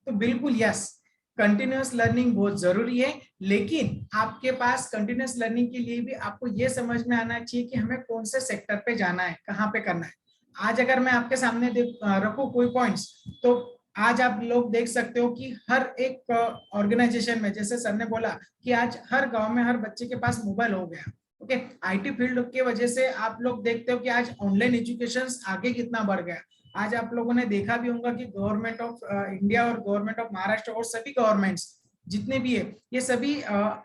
तो बिल्कुल यस, कंटिन्यूअस लर्निंग बहुत जरूरी है, लेकिन आपके पास कंटिन्यूअस लर्निंग के लिए भी आपको ये समझ में आना चाहिए कि हमें कौन से सेक्टर पे जाना है, कहाँ पे करना है। आज अगर मैं आपके सामने रखूं कोई पॉइंट्स, तो आज आप लोग देख सकते हो कि हर एक ऑर्गेनाइजेशन में, जैसे सर ने बोला कि आज हर गांव में हर बच्चे के पास मोबाइल हो गया। ओके, आईटी फील्ड के वजह से आप लोग देखते हो कि आज ऑनलाइन एजुकेशन आगे कितना बढ़ गया। आज आप लोगों ने देखा भी होगा कि गवर्नमेंट ऑफ इंडिया और गवर्नमेंट ऑफ महाराष्ट्र और सभी गवर्नमेंट्स जितने भी है, ये सभी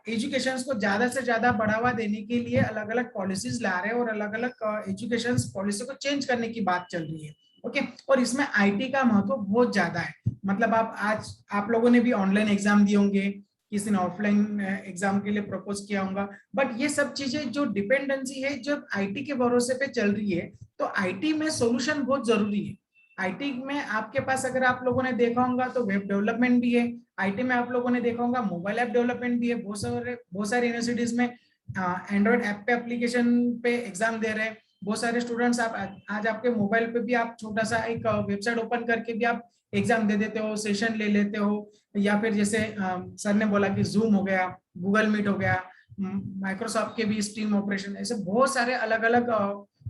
एजुकेशन को ज्यादा से ज्यादा बढ़ावा देने के लिए अलग अलग पॉलिसीज ला रहे हैं और अलग अलग एजुकेशन पॉलिसी को चेंज करने की बात चल रही है। ओके, और इसमें आईटी का महत्व बहुत ज्यादा है। मतलब आप लोगों ने भी ऑनलाइन एग्जाम दिए होंगे, किसी ने ऑफलाइन एग्जाम के लिए प्रपोज किया होगा, बट ये सब चीजें जो डिपेंडेंसी है जब आईटी के भरोसे पे चल रही है, तो आईटी में सॉल्यूशन बहुत जरूरी है। आईटी में आपके पास अगर आप लोगों ने देखा होगा तो वेब डेवलपमेंट भी है, आईटी में आप लोगों ने देखा होगा मोबाइल ऐप डेवलपमेंट भी है। बहुत सारे यूनिवर्सिटीज में एंड्रॉइड ऐप पे एप्लीकेशन पे एग्जाम दे रहे हैं। बहुत सारे स्टूडेंट्स आप आज आपके मोबाइल पे भी आप छोटा सा एक वेबसाइट ओपन करके भी आप एग्जाम दे देते हो, सेशन ले लेते हो, या फिर जैसे सर ने बोला कि जूम हो गया, गूगल मीट हो गया, माइक्रोसॉफ्ट के भी स्ट्रीम ऑपरेशन, ऐसे बहुत सारे अलग अलग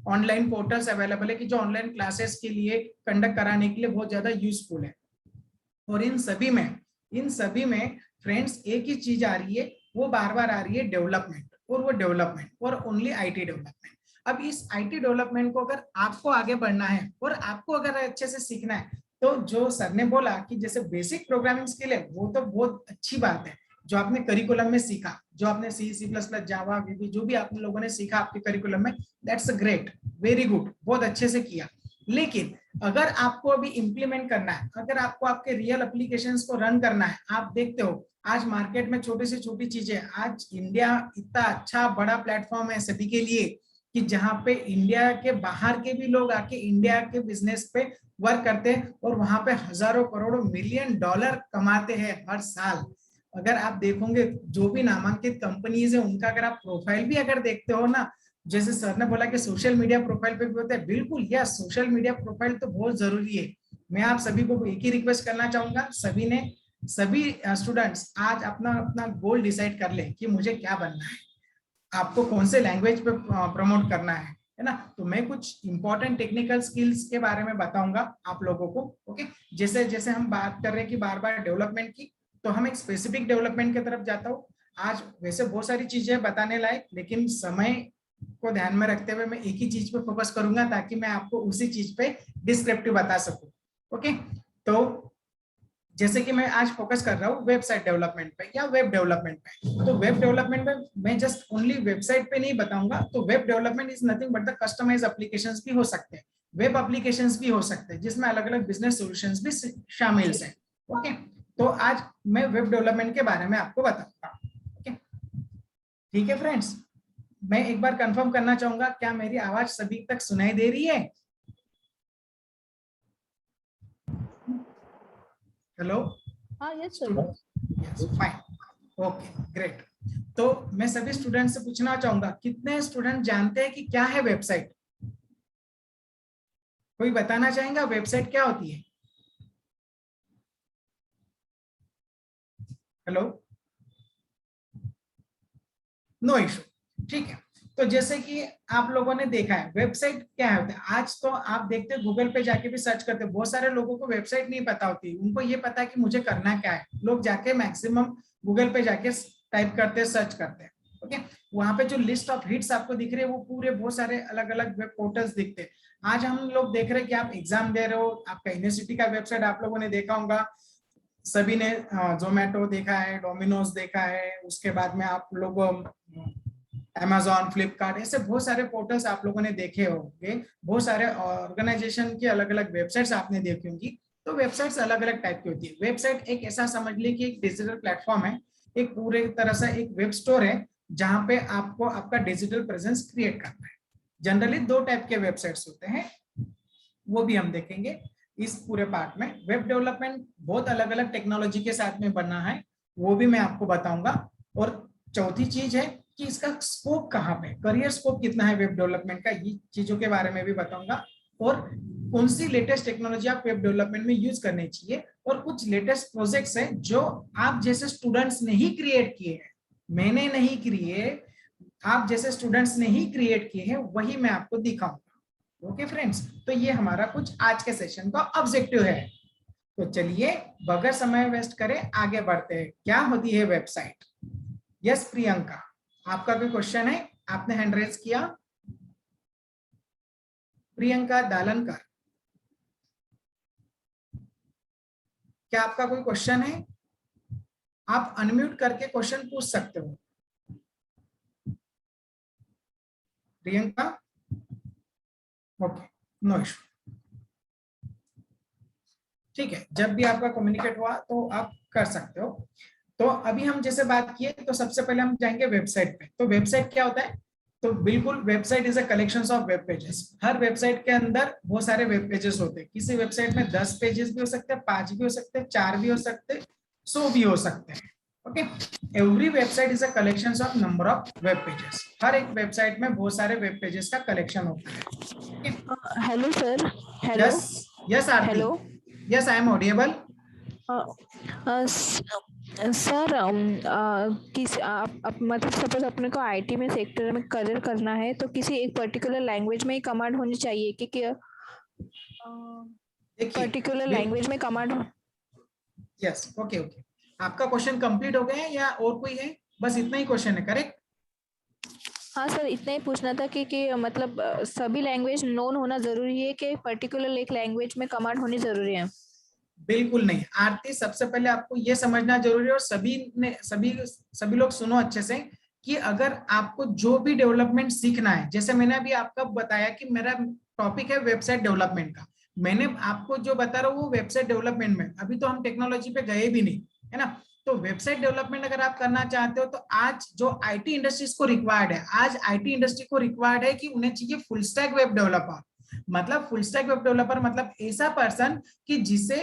ऑनलाइन पोर्टल्स अवेलेबल है कि जो ऑनलाइन क्लासेस के लिए कंडक्ट कराने के लिए बहुत ज्यादा यूजफुल है। और इन सभी में फ्रेंड्स एक ही चीज आ रही है, वो बार बार आ रही है, डेवलपमेंट, और वो डेवलपमेंट और ओनली आईटी डेवलपमेंट। अब इस आईटी डेवलपमेंट को अगर आपको आगे बढ़ना है और आपको अगर अच्छे से सीखना है, तो जो सर ने बोला कि जैसे बेसिक प्रोग्रामिंग स्किल है वो तो बहुत अच्छी बात है जो आपने करिकुलम में सीखा, जो आपने सी, सी प्लस प्लस, जावा, वीबी जो भी आप लोगों ने सीखा आपके करिकुलम में, दैट्स ग्रेट, वेरी गुड, बहुत अच्छे से किया। लेकिन अगर आपको अभी इम्प्लीमेंट करना है, अगर आपको आपके रियल एप्लीकेशंस को रन करना है, आप देखते हो आज मार्केट में छोटी से छोटी चीजें, आज इंडिया इतना अच्छा बड़ा प्लेटफॉर्म है सभी के लिए कि जहां पे इंडिया के बाहर के भी लोग आके इंडिया के बिजनेस पे वर्क करते हैं और वहां पे हजारों करोड़ों मिलियन डॉलर कमाते हैं हर साल। अगर आप देखोगे जो भी नामांकित कंपनीज है उनका अगर आप प्रोफाइल भी अगर देखते हो ना, जैसे सर ने बोला कि सोशल मीडिया प्रोफाइल पे भी होता है, बिल्कुल यस, सोशल मीडिया प्रोफाइल तो बहुत जरूरी है। मैं आप सभी को एक ही रिक्वेस्ट करना चाहूंगा, सभी स्टूडेंट्स आज अपना अपना गोल डिसाइड कर ले कि मुझे क्या बनना है, आपको कौन से लैंग्वेज पे प्रमोट करना है ना। तो मैं कुछ इंपॉर्टेंट टेक्निकल स्किल्स के बारे में बताऊंगा आप लोगों को। ओके, जैसे जैसे हम बात कर रहे हैं कि बार बार डेवलपमेंट की, तो हम एक स्पेसिफिक डेवलपमेंट की तरफ जाता हूँ। आज वैसे बहुत सारी चीजें बताने लायक, लेकिन समय को ध्यान में रखते हुए मैं एक ही चीज पे फोकस करूंगा ताकि मैं आपको उसी चीज पे डिस्क्रिप्टिव बता सकूं। ओके, तो जैसे कि मैं आज फोकस कर रहा हूँ वेबसाइट डेवलपमेंट पे या वेब डेवलपमेंट पे, तो वेब डेवलपमेंट में मैं जस्ट ओनली वेबसाइट पे नहीं बताऊंगा। तो web development is nothing but the customise applications भी हो सकते हैं, वेब एप्लीकेशंस भी हो सकते हैं, जिसमें अलग अलग बिजनेस सॉल्यूशंस भी शामिल हैं। ओके, तो आज मैं वेब डेवलपमेंट के बारे में आपको बताऊंगा। ओके, ठीक है फ्रेंड्स, मैं एक बार कंफर्म करना चाहूंगा, क्या मेरी आवाज सभी तक सुनाई दे रही है? हेलो? हाँ, yes sir. Yes, fine, okay, great. तो मैं सभी स्टूडेंट से पूछना चाहूंगा, कितने स्टूडेंट जानते हैं कि क्या है वेबसाइट? कोई बताना चाहेगा वेबसाइट क्या होती है? हेलो? नो इशू, ठीक है। तो जैसे कि आप लोगों ने देखा है वेबसाइट क्या होता है, आज तो आप देखते हैं गूगल पे जाके भी सर्च करते हैं, बहुत सारे लोगों को वेबसाइट नहीं पता होती, उनको ये पता है कि मुझे करना क्या है, लोग जाके मैक्सिमम गूगल पे जाके टाइप करते हैं, सर्च करते हैं। ओके, वहां पे जो लिस्ट ऑफ हिट्स आपको दिख रही है वो पूरे बहुत सारे अलग अलग वेब पोर्टल्स दिखते हैं। आज हम लोग देख रहे हैं कि आप एग्जाम दे रहे हो, आपका यूनिवर्सिटी का वेबसाइट आप लोगों ने देखा होगा, सभी ने जोमेटो देखा है, डोमिनोज देखा है, उसके बाद में आप लोग Amazon, फ्लिपकार्ट, ऐसे बहुत सारे पोर्टल्स आप लोगों ने देखे होंगे, बहुत सारे ऑर्गेनाइजेशन की अलग अलग वेबसाइट्स आपने देखी होंगी। तो वेबसाइट्स अलग अलग टाइप की होती है। वेबसाइट एक ऐसा समझ लीजिए कि एक डिजिटल प्लेटफॉर्म है, एक पूरे तरह से एक वेब स्टोर है जहां पे आपको आपका डिजिटल प्रेजेंस क्रिएट करना है। जनरली दो टाइप के वेबसाइट्स होते हैं, वो भी हम देखेंगे इस पूरे पार्ट में। वेब डेवलपमेंट बहुत अलग अलग टेक्नोलॉजी के साथ में बनना है, वो भी मैं आपको बताऊंगा। और चौथी चीज है कि इसका स्कोप कहाँ पे, करियर स्कोप कितना है वेब डेवलपमेंट का, ये चीजों के बारे में भी बताऊंगा। और कौन सी लेटेस्ट टेक्नोलॉजी आप वेब डेवलपमेंट में यूज करनी चाहिए, और कुछ लेटेस्ट प्रोजेक्ट्स हैं जो आप जैसे स्टूडेंट्स ने ही क्रिएट किए हैं, मैंने नहीं किए, आप जैसे स्टूडेंट्स ने ही क्रिएट किए हैं, वही मैं आपको दिखाऊंगा। ओके फ्रेंड्स, तो ये हमारा कुछ आज के सेशन का ऑब्जेक्टिव है। तो चलिए बगैर समय वेस्ट करे आगे बढ़ते हैं। क्या होती है वेबसाइट? यस प्रियंका, आपका कोई क्वेश्चन है? आपने हैंड रेज किया। प्रियंका दालनकर, क्या आपका कोई क्वेश्चन है? आप अनम्यूट करके क्वेश्चन पूछ सकते हो। प्रियंका, ओके, नो इशू, ठीक है, जब भी आपका कम्युनिकेट हुआ तो आप कर सकते हो। तो अभी हम जैसे बात किए, तो सबसे पहले हम जाएंगे वेबसाइट पे। तो वेबसाइट क्या होता है? तो बिल्कुल website is a collection of web pages. Her website के अंदर बहुत सारे वेब पेजेस होते हैं। किसी वेबसाइट में 10 पेजेस भी हो सकते हैं, 5 भी हो सकते हैं, 4 भी हो सकते हैं, 100 भी हो सकते हैं। Okay, every website is a collection of number of web pages. हर एक वेबसाइट में बहुत सारे वेब पेजेस का कलेक्शन होता है। Hello sir. Hello. Yes yes Aarti, hello. Yes I am audible. Sir किस आप मतलब सपोज अपने को आईटी में सेक्टर में करियर करना है तो किसी एक पर्टिकुलर लैंग्वेज में ही कमांड होनी चाहिए कि पर्टिकुलर लैंग्वेज में कमांड हो? यस, ओके ओके, आपका क्वेश्चन कंप्लीट हो गया है या और कोई है? बस इतना ही क्वेश्चन है, करेक्ट? हाँ सर, इतना ही पूछना था कि मतलब सभी लैंग्वेज नोन होना जरूरी है कि पर्टिकुलर एक लैंग्वेज में कमांड होनी जरूरी है? बिल्कुल नहीं आरती, सबसे पहले आपको ये समझना जरूरी है, और सभी लोग सुनो अच्छे से, कि अगर आपको जो भी डेवलपमेंट सीखना है, जैसे मैंने अभी आपको बताया कि मेरा टॉपिक है वेबसाइट डेवलपमेंट का, मैंने आपको जो बता रहा हूँ वो वेबसाइट डेवलपमेंट में, अभी तो हम टेक्नोलॉजी पे गए भी नहीं, है ना। तो वेबसाइट डेवलपमेंट अगर आप करना चाहते हो, तो आज जो आईटी इंडस्ट्रीज को रिक्वायर्ड है, आज आईटी इंडस्ट्री को रिक्वायर्ड है कि उन्हें चाहिए फुल स्टैक वेब डेवलपर। मतलब फुल स्टैक वेब डेवलपर मतलब ऐसा पर्सन कि जिसे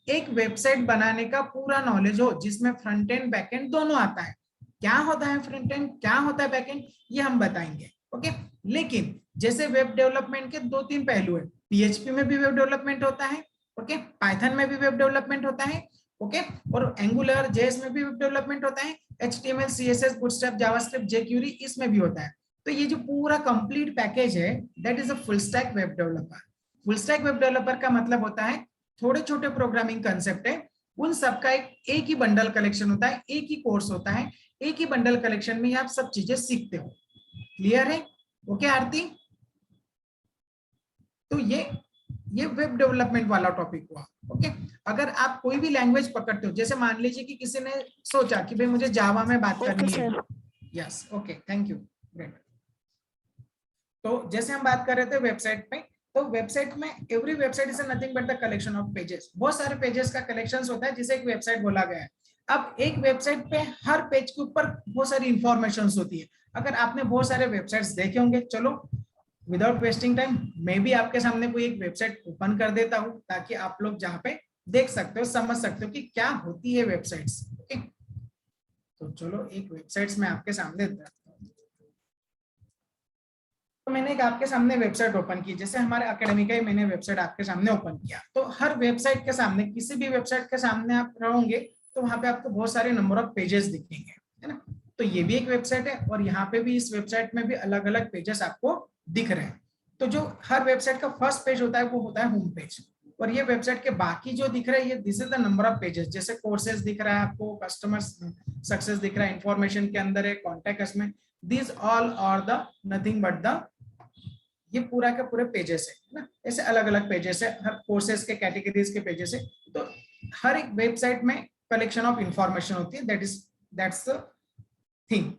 एक वेबसाइट बनाने का पूरा नॉलेज हो, जिसमें फ्रंट एंड बैक एंड दोनों आता है। क्या होता है फ्रंट एंड, क्या होता है बैक एंड, ये हम बताएंगे। ओके, लेकिन जैसे वेब डेवलपमेंट के 2-3 पहलू है, पीएचपी में भी वेब डेवलपमेंट होता है, ओके, पाइथन में भी वेब डेवलपमेंट होता है, ओके, और एंगुलर जेएस में भी वेब डेवलपमेंट होता है, एचटीएमएल सीएसएस बूटस्ट्रैप जावास्क्रिप्ट जेक्यूरी इसमें भी होता है। तो ये जो पूरा कंप्लीट पैकेज है, that is a full stack web developer. Full stack web developer का मतलब होता है थोड़े छोटे प्रोग्रामिंग कंसेप्ट है, उन सब का एक ही बंडल कलेक्शन होता है, एक ही कोर्स होता है, एक ही बंडल कलेक्शन में आप सब चीजें सीखते हो। क्लियर है? ओके आरती, तो ये वेब डेवलपमेंट वाला टॉपिक हुआ। ओके, अगर आप कोई भी लैंग्वेज पकड़ते हो, जैसे मान लीजिए कि किसी ने सोचा कि भाई मुझे जावा में बात करनी है, yes, okay, thank you, great. तो जैसे हम बात कर रहे थे वेबसाइट पे, तो वेबसाइट में every website is nothing but the collection of pages, बहुत सारे पेजेस का कलेक्शन होता है जिसे एक वेबसाइट बोला गया है। अब एक वेबसाइट पे हर पेज के ऊपर बहुत सारी इंफॉर्मेशन होती है। अगर आपने बहुत सारे वेबसाइट्स देखे होंगे, चलो विदाउट वेस्टिंग टाइम मैं भी आपके सामने कोई एक वेबसाइट ओपन कर देता हूं, ताकि आप लोग जहां पे देख सकते हो, समझ सकते हो कि क्या होती है वेबसाइट्स। ओके, तो चलो एक वेबसाइट्स में आपके सामने तो मैंने एक आपके सामने वेबसाइट ओपन की, जैसे हमारे एकेडमी का ही मैंने वेबसाइट आपके सामने ओपन किया। तो हर वेबसाइट के सामने, किसी भी वेबसाइट के सामने आप रहोगे तो वहां पे आपको बहुत सारे नंबर ऑफ पेजेस दिखेंगे, है ना। तो ये भी एक वेबसाइट है, और यहाँ पे भी, इस वेबसाइट में भी अलग अलग पेजेस आपको दिख रहे हैं। तो जो हर वेबसाइट का फर्स्ट पेज होता है वो होता है होम पेज, और ये वेबसाइट के बाकी जो दिख रहा है, ये this is the number of pages. जैसे कोर्सेज दिख रहा है आपको, कस्टमर सक्सेस दिख रहा है, इंफॉर्मेशन के अंदर है, कॉन्टेक्ट में, this all are the nothing but the, ये पूरा के पूरे पेजेस है ना। ऐसे अलग अलग पेजेस है, हर कोर्सेज के कैटेगरीज के पेजेस है। तो हर एक वेबसाइट में कलेक्शन ऑफ इंफॉर्मेशन होती है, दैट्स द थिंग।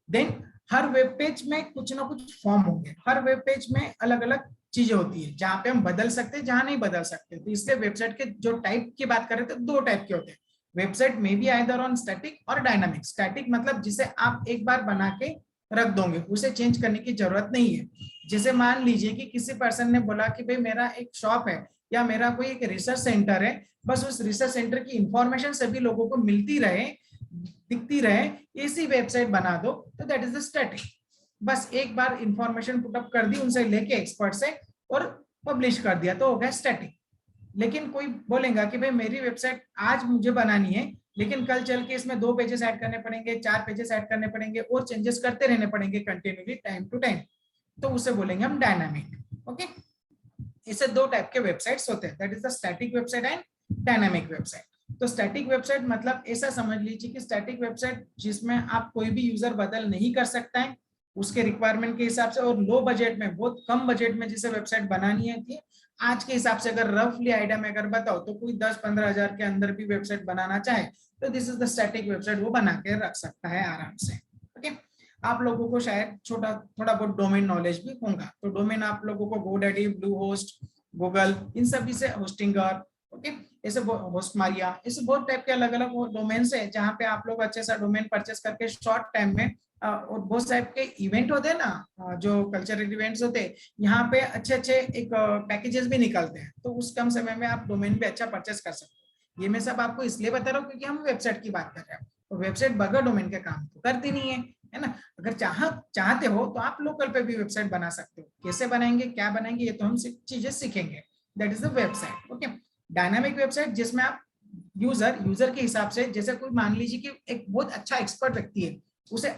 देन हर वेब पेज में कुछ ना कुछ फॉर्म होंगे, हर वेब पेज में अलग अलग चीजें होती है, जहां पे हम बदल सकते हैं, जहां नहीं बदल सकते। तो इसलिए वेबसाइट के जो टाइप की बात कर रहे थे, 2 टाइप के होते हैं। वेबसाइट में भी आइदर ऑन स्टैटिक और डायनामिक। स्टैटिक मतलब जिसे आप एक बार बना के रख दोगे, उसे चेंज करने की जरूरत नहीं है। जैसे मान लीजिए कि किसी पर्सन ने बोला कि भाई मेरा एक शॉप है, या मेरा कोई एक रिसर्च सेंटर है, बस उस रिसर्च सेंटर की इंफॉर्मेशन सभी लोगों को मिलती रहे, दिखती रहे, इसी वेबसाइट बना दो, तो दैट इज द स्टैटिक। बस एक बार इंफॉर्मेशन पुटअप कर दी उनसे लेके, एक्सपर्ट से, और पब्लिश कर दिया, तो हो गया स्टैटिक। लेकिन कोई बोलेगा कि भाई मेरी वेबसाइट आज मुझे बनानी है, लेकिन कल चल के इसमें 2 पेजेस ऐड करने पड़ेंगे, 4 पेजेस ऐड करने पड़ेंगे, और चेंजेस करते रहने पड़ेंगे कंटिन्यूली, टाइम टू टाइम, तो उसे बोलेंगे हम डायनामिक। ओके, इसे 2 टाइप के वेबसाइट्स होते हैं, that is the static website and dynamic website. तो स्टैटिक वेबसाइट मतलब ऐसा समझ लीजिए कि स्टैटिक वेबसाइट जिसमें आप कोई भी यूजर बदल नहीं कर सकता है उसके रिक्वायरमेंट के हिसाब से, और लो बजट में, बहुत कम बजट में जिसे वेबसाइट बनानी है, आज के हिसाब से अगर रफली आइडिया में अगर बताओ तो कोई 10-15 हजार के अंदर भी वेबसाइट बनाना चाहे तो this is the static website, वो बना के रख सकता है आराम से। ओके, आप लोगों को शायद थोड़ा बहुत डोमेन नॉलेज भी होगा, तो डोमेन आप लोगों को गोडैडी, ब्लूहोस्ट, गूगल, इन सभी से, होस्टिंगर, ओके, ऐसे होस्टमारिया, ऐसे बहुत टाइप के अलग अलग डोमेन्स है जहाँ पे आप लोग अच्छे सा डोमेन परचेस करके शॉर्ट टाइम में, और बहुत सारे के इवेंट होते हैं ना, जो कल्चरल इवेंट्स होते हैं, यहाँ पे अच्छे अच्छे एक पैकेजेस भी निकलते हैं, तो उस कम समय में आप डोमेन भी अच्छा परचेस कर सकते हो। ये मैं सब आपको इसलिए बता रहा हूँ क्योंकि हम वेबसाइट की बात कर रहे हैं, तो वेबसाइट बगैर डोमेन के काम तो करती नहीं है ना। अगर चाहते हो तो आप लोकल पे भी वेबसाइट बना सकते हो, कैसे बनाएंगे, क्या बनाएंगे, ये तो हम चीजें सीखेंगे, that is the website. Okay, dynamic website जिसमें आप यूजर के हिसाब से, जैसे कोई मान लीजिए कि एक बहुत अच्छा एक्सपर्ट व्यक्ति है, उसे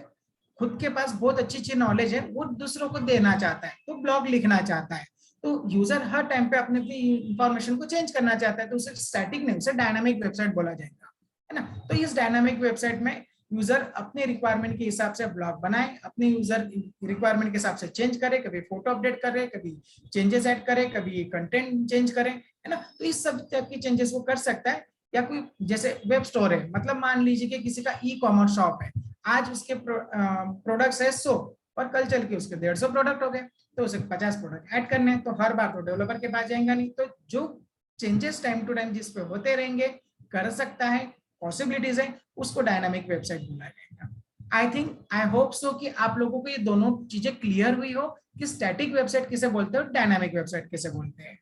खुद के पास बहुत अच्छी नॉलेज है, वो दूसरों को देना चाहता है, तो ब्लॉग लिखना चाहता है, तो यूजर हर टाइम पे अपने इंफॉर्मेशन को चेंज करना चाहता है, तो उसे स्टैटिक नहीं, उसे डायनामिक वेबसाइट बोला जाएगा, है ना। तो इस डायनामिक वेबसाइट में यूजर अपने रिक्वायरमेंट के हिसाब से ब्लॉग बनाए, अपने यूजर रिक्वायरमेंट के हिसाब से चेंज करे, कभी फोटो अपडेट करे, कभी चेंजेस ऐड करे, कभी कंटेंट चेंज करे, है ना। तो इस सब टाइप की चेंजेस वो कर सकता है। या कोई जैसे वेब स्टोर है, मतलब मान लीजिए कि किसी का ई कॉमर्स शॉप है, आज उसके प्रोडक्ट्स है 100 और कल चल के उसके 150 प्रोडक्ट हो गए, तो उसे 50 प्रोडक्ट ऐड करने हैं, तो हर बार तो डेवलपर के पास जाएगा नहीं, तो जो चेंजेस टाइम टू टाइम जिस पे होते रहेंगे कर सकता है, पॉसिबिलिटीज है, उसको डायनामिक वेबसाइट बोला जाएगा। I think, I hope so कि आप लोगों को ये दोनों चीजें क्लियर हुई हो कि स्टैटिक वेबसाइट किसे बोलते हैं और डायनामिक वेबसाइट किसे बोलते हैं।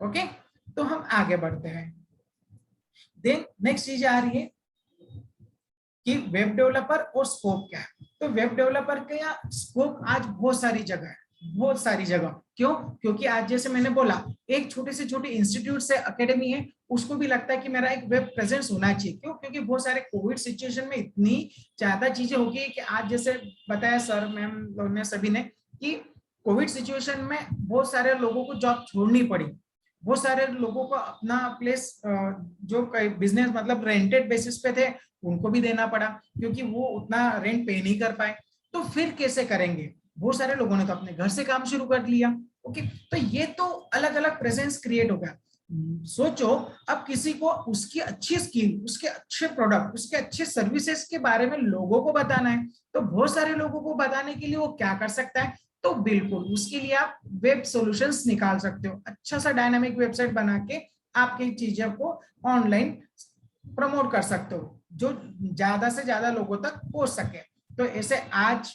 ओके, तो हम आगे बढ़ते हैं। देन नेक्स्ट चीज आ रही है कि वेब डेवलपर और स्कोप क्या है। तो वेब डेवलपर का स्कोप आज बहुत सारी जगह है, बहुत सारी जगह। क्यों? क्योंकि आज जैसे मैंने बोला, एक छोटे से छोटे इंस्टीट्यूट से एकेडमी है, उसको भी लगता है कि मेरा एक वेब प्रेजेंस होना चाहिए। क्यों? क्योंकि बहुत सारे कोविड सिचुएशन में इतनी ज्यादा चीजें हो गई कि आज जैसे बताया सर मैम लोगों ने सभी ने कि कोविड सिचुएशन में बहुत सारे लोगों को जॉब छोड़नी पड़ी, बहुत सारे लोगों को अपना प्लेस जो बिजनेस मतलब रेंटेड बेसिस पे थे उनको भी देना पड़ा, क्योंकि वो उतना रेंट पे नहीं कर पाए। तो फिर कैसे करेंगे? बहुत सारे लोगों ने तो अपने घर से काम शुरू कर लिया। ओके, तो ये तो अलग अलग प्रेजेंस क्रिएट हो गया। सोचो, अब किसी को उसकी अच्छी स्किल, उसके अच्छे प्रोडक्ट, उसके अच्छे सर्विसेज के बारे में लोगों को बताना है, तो बहुत सारे लोगों को बताने के लिए वो क्या कर सकता है? तो बिल्कुल उसके लिए आप वेब सॉल्यूशंस निकाल सकते हो, अच्छा सा डायनामिक वेबसाइट बना के आपकी चीजों को ऑनलाइन प्रमोट कर सकते हो, जो ज्यादा से ज्यादा लोगों तक पहुंच सके। तो ऐसे आज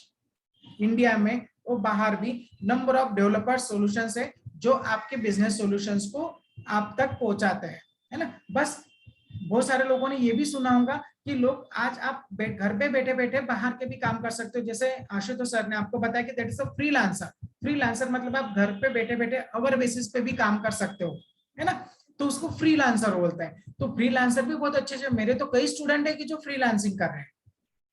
इंडिया में और बाहर भी नंबर ऑफ डेवलपर सॉल्यूशंस है जो आपके बिजनेस सॉल्यूशंस को आप तक पहुंचाते हैं, है ना। बस बहुत सारे लोगों ने ये भी सुना होगा कि लोग आज आप घर पे बैठे बैठे बाहर के भी काम कर सकते हो। जैसे आशुतोष सर ने आपको बताया कि that is a freelancer. Freelancer मतलब आप घर पे बैठे बैठे अवर बेसिस पे भी काम कर सकते हो, है ना, तो उसको फ्रीलांसर बोलते हैं। तो फ्रीलांसर भी बहुत अच्छे, मेरे तो कई स्टूडेंट है कि जो फ्रीलांसिंग कर रहे हैं,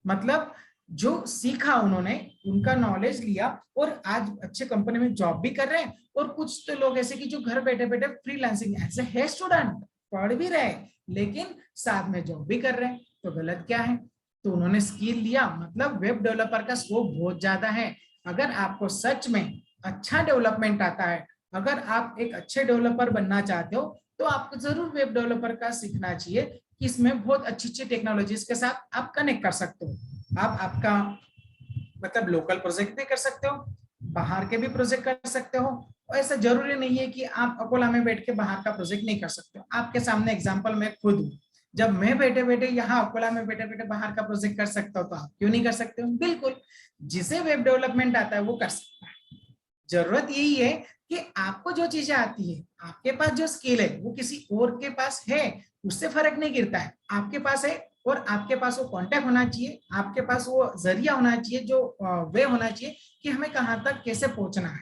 मतलब जो सीखा उन्होंने, उनका नॉलेज लिया और आज अच्छे कंपनी में जॉब भी कर रहे हैं। और कुछ तो लोग ऐसे कि जो घर बैठे बैठे फ्रीलांसिंग ऐसे है, स्टूडेंट पढ़ भी रहे लेकिन साथ में जॉब भी कर रहे हैं, तो गलत क्या है? तो उन्होंने स्किल लिया, मतलब वेब डेवलपर का स्कोप बहुत ज्यादा है। अगर आपको सच में अच्छा डेवलपमेंट आता है, अगर आप एक अच्छे डेवलपर बनना चाहते हो, तो आपको जरूर वेब डेवलपर का सीखना चाहिए कि इसमें बहुत अच्छी अच्छी टेक्नोलॉजीज के साथ आप कनेक्ट कर सकते हो। आप आपका मतलब लोकल प्रोजेक्ट भी कर सकते हो, बाहर के भी प्रोजेक्ट कर सकते हो, और ऐसा जरूरी नहीं है कि आप अकोला में बैठ के बाहर का प्रोजेक्ट नहीं कर सकते हो। आपके सामने एग्जांपल मैं खुद हूँ, जब मैं बैठे बैठे यहाँ अकोला में बैठे बैठे बाहर का प्रोजेक्ट कर सकता हूँ, तो आप क्यों नहीं कर सकते हो? बिल्कुल, जिसे वेब डेवलपमेंट आता है वो कर सकता है। जरूरत यही है कि आपको जो चीजें आती है, आपके पास जो स्किल है वो किसी और के पास है, उससे फर्क नहीं गिरता है। आपके पास है और आपके पास वो कांटेक्ट होना चाहिए, आपके पास वो जरिया होना चाहिए, जो वे होना चाहिए कि हमें कहाँ तक कैसे पहुंचना है।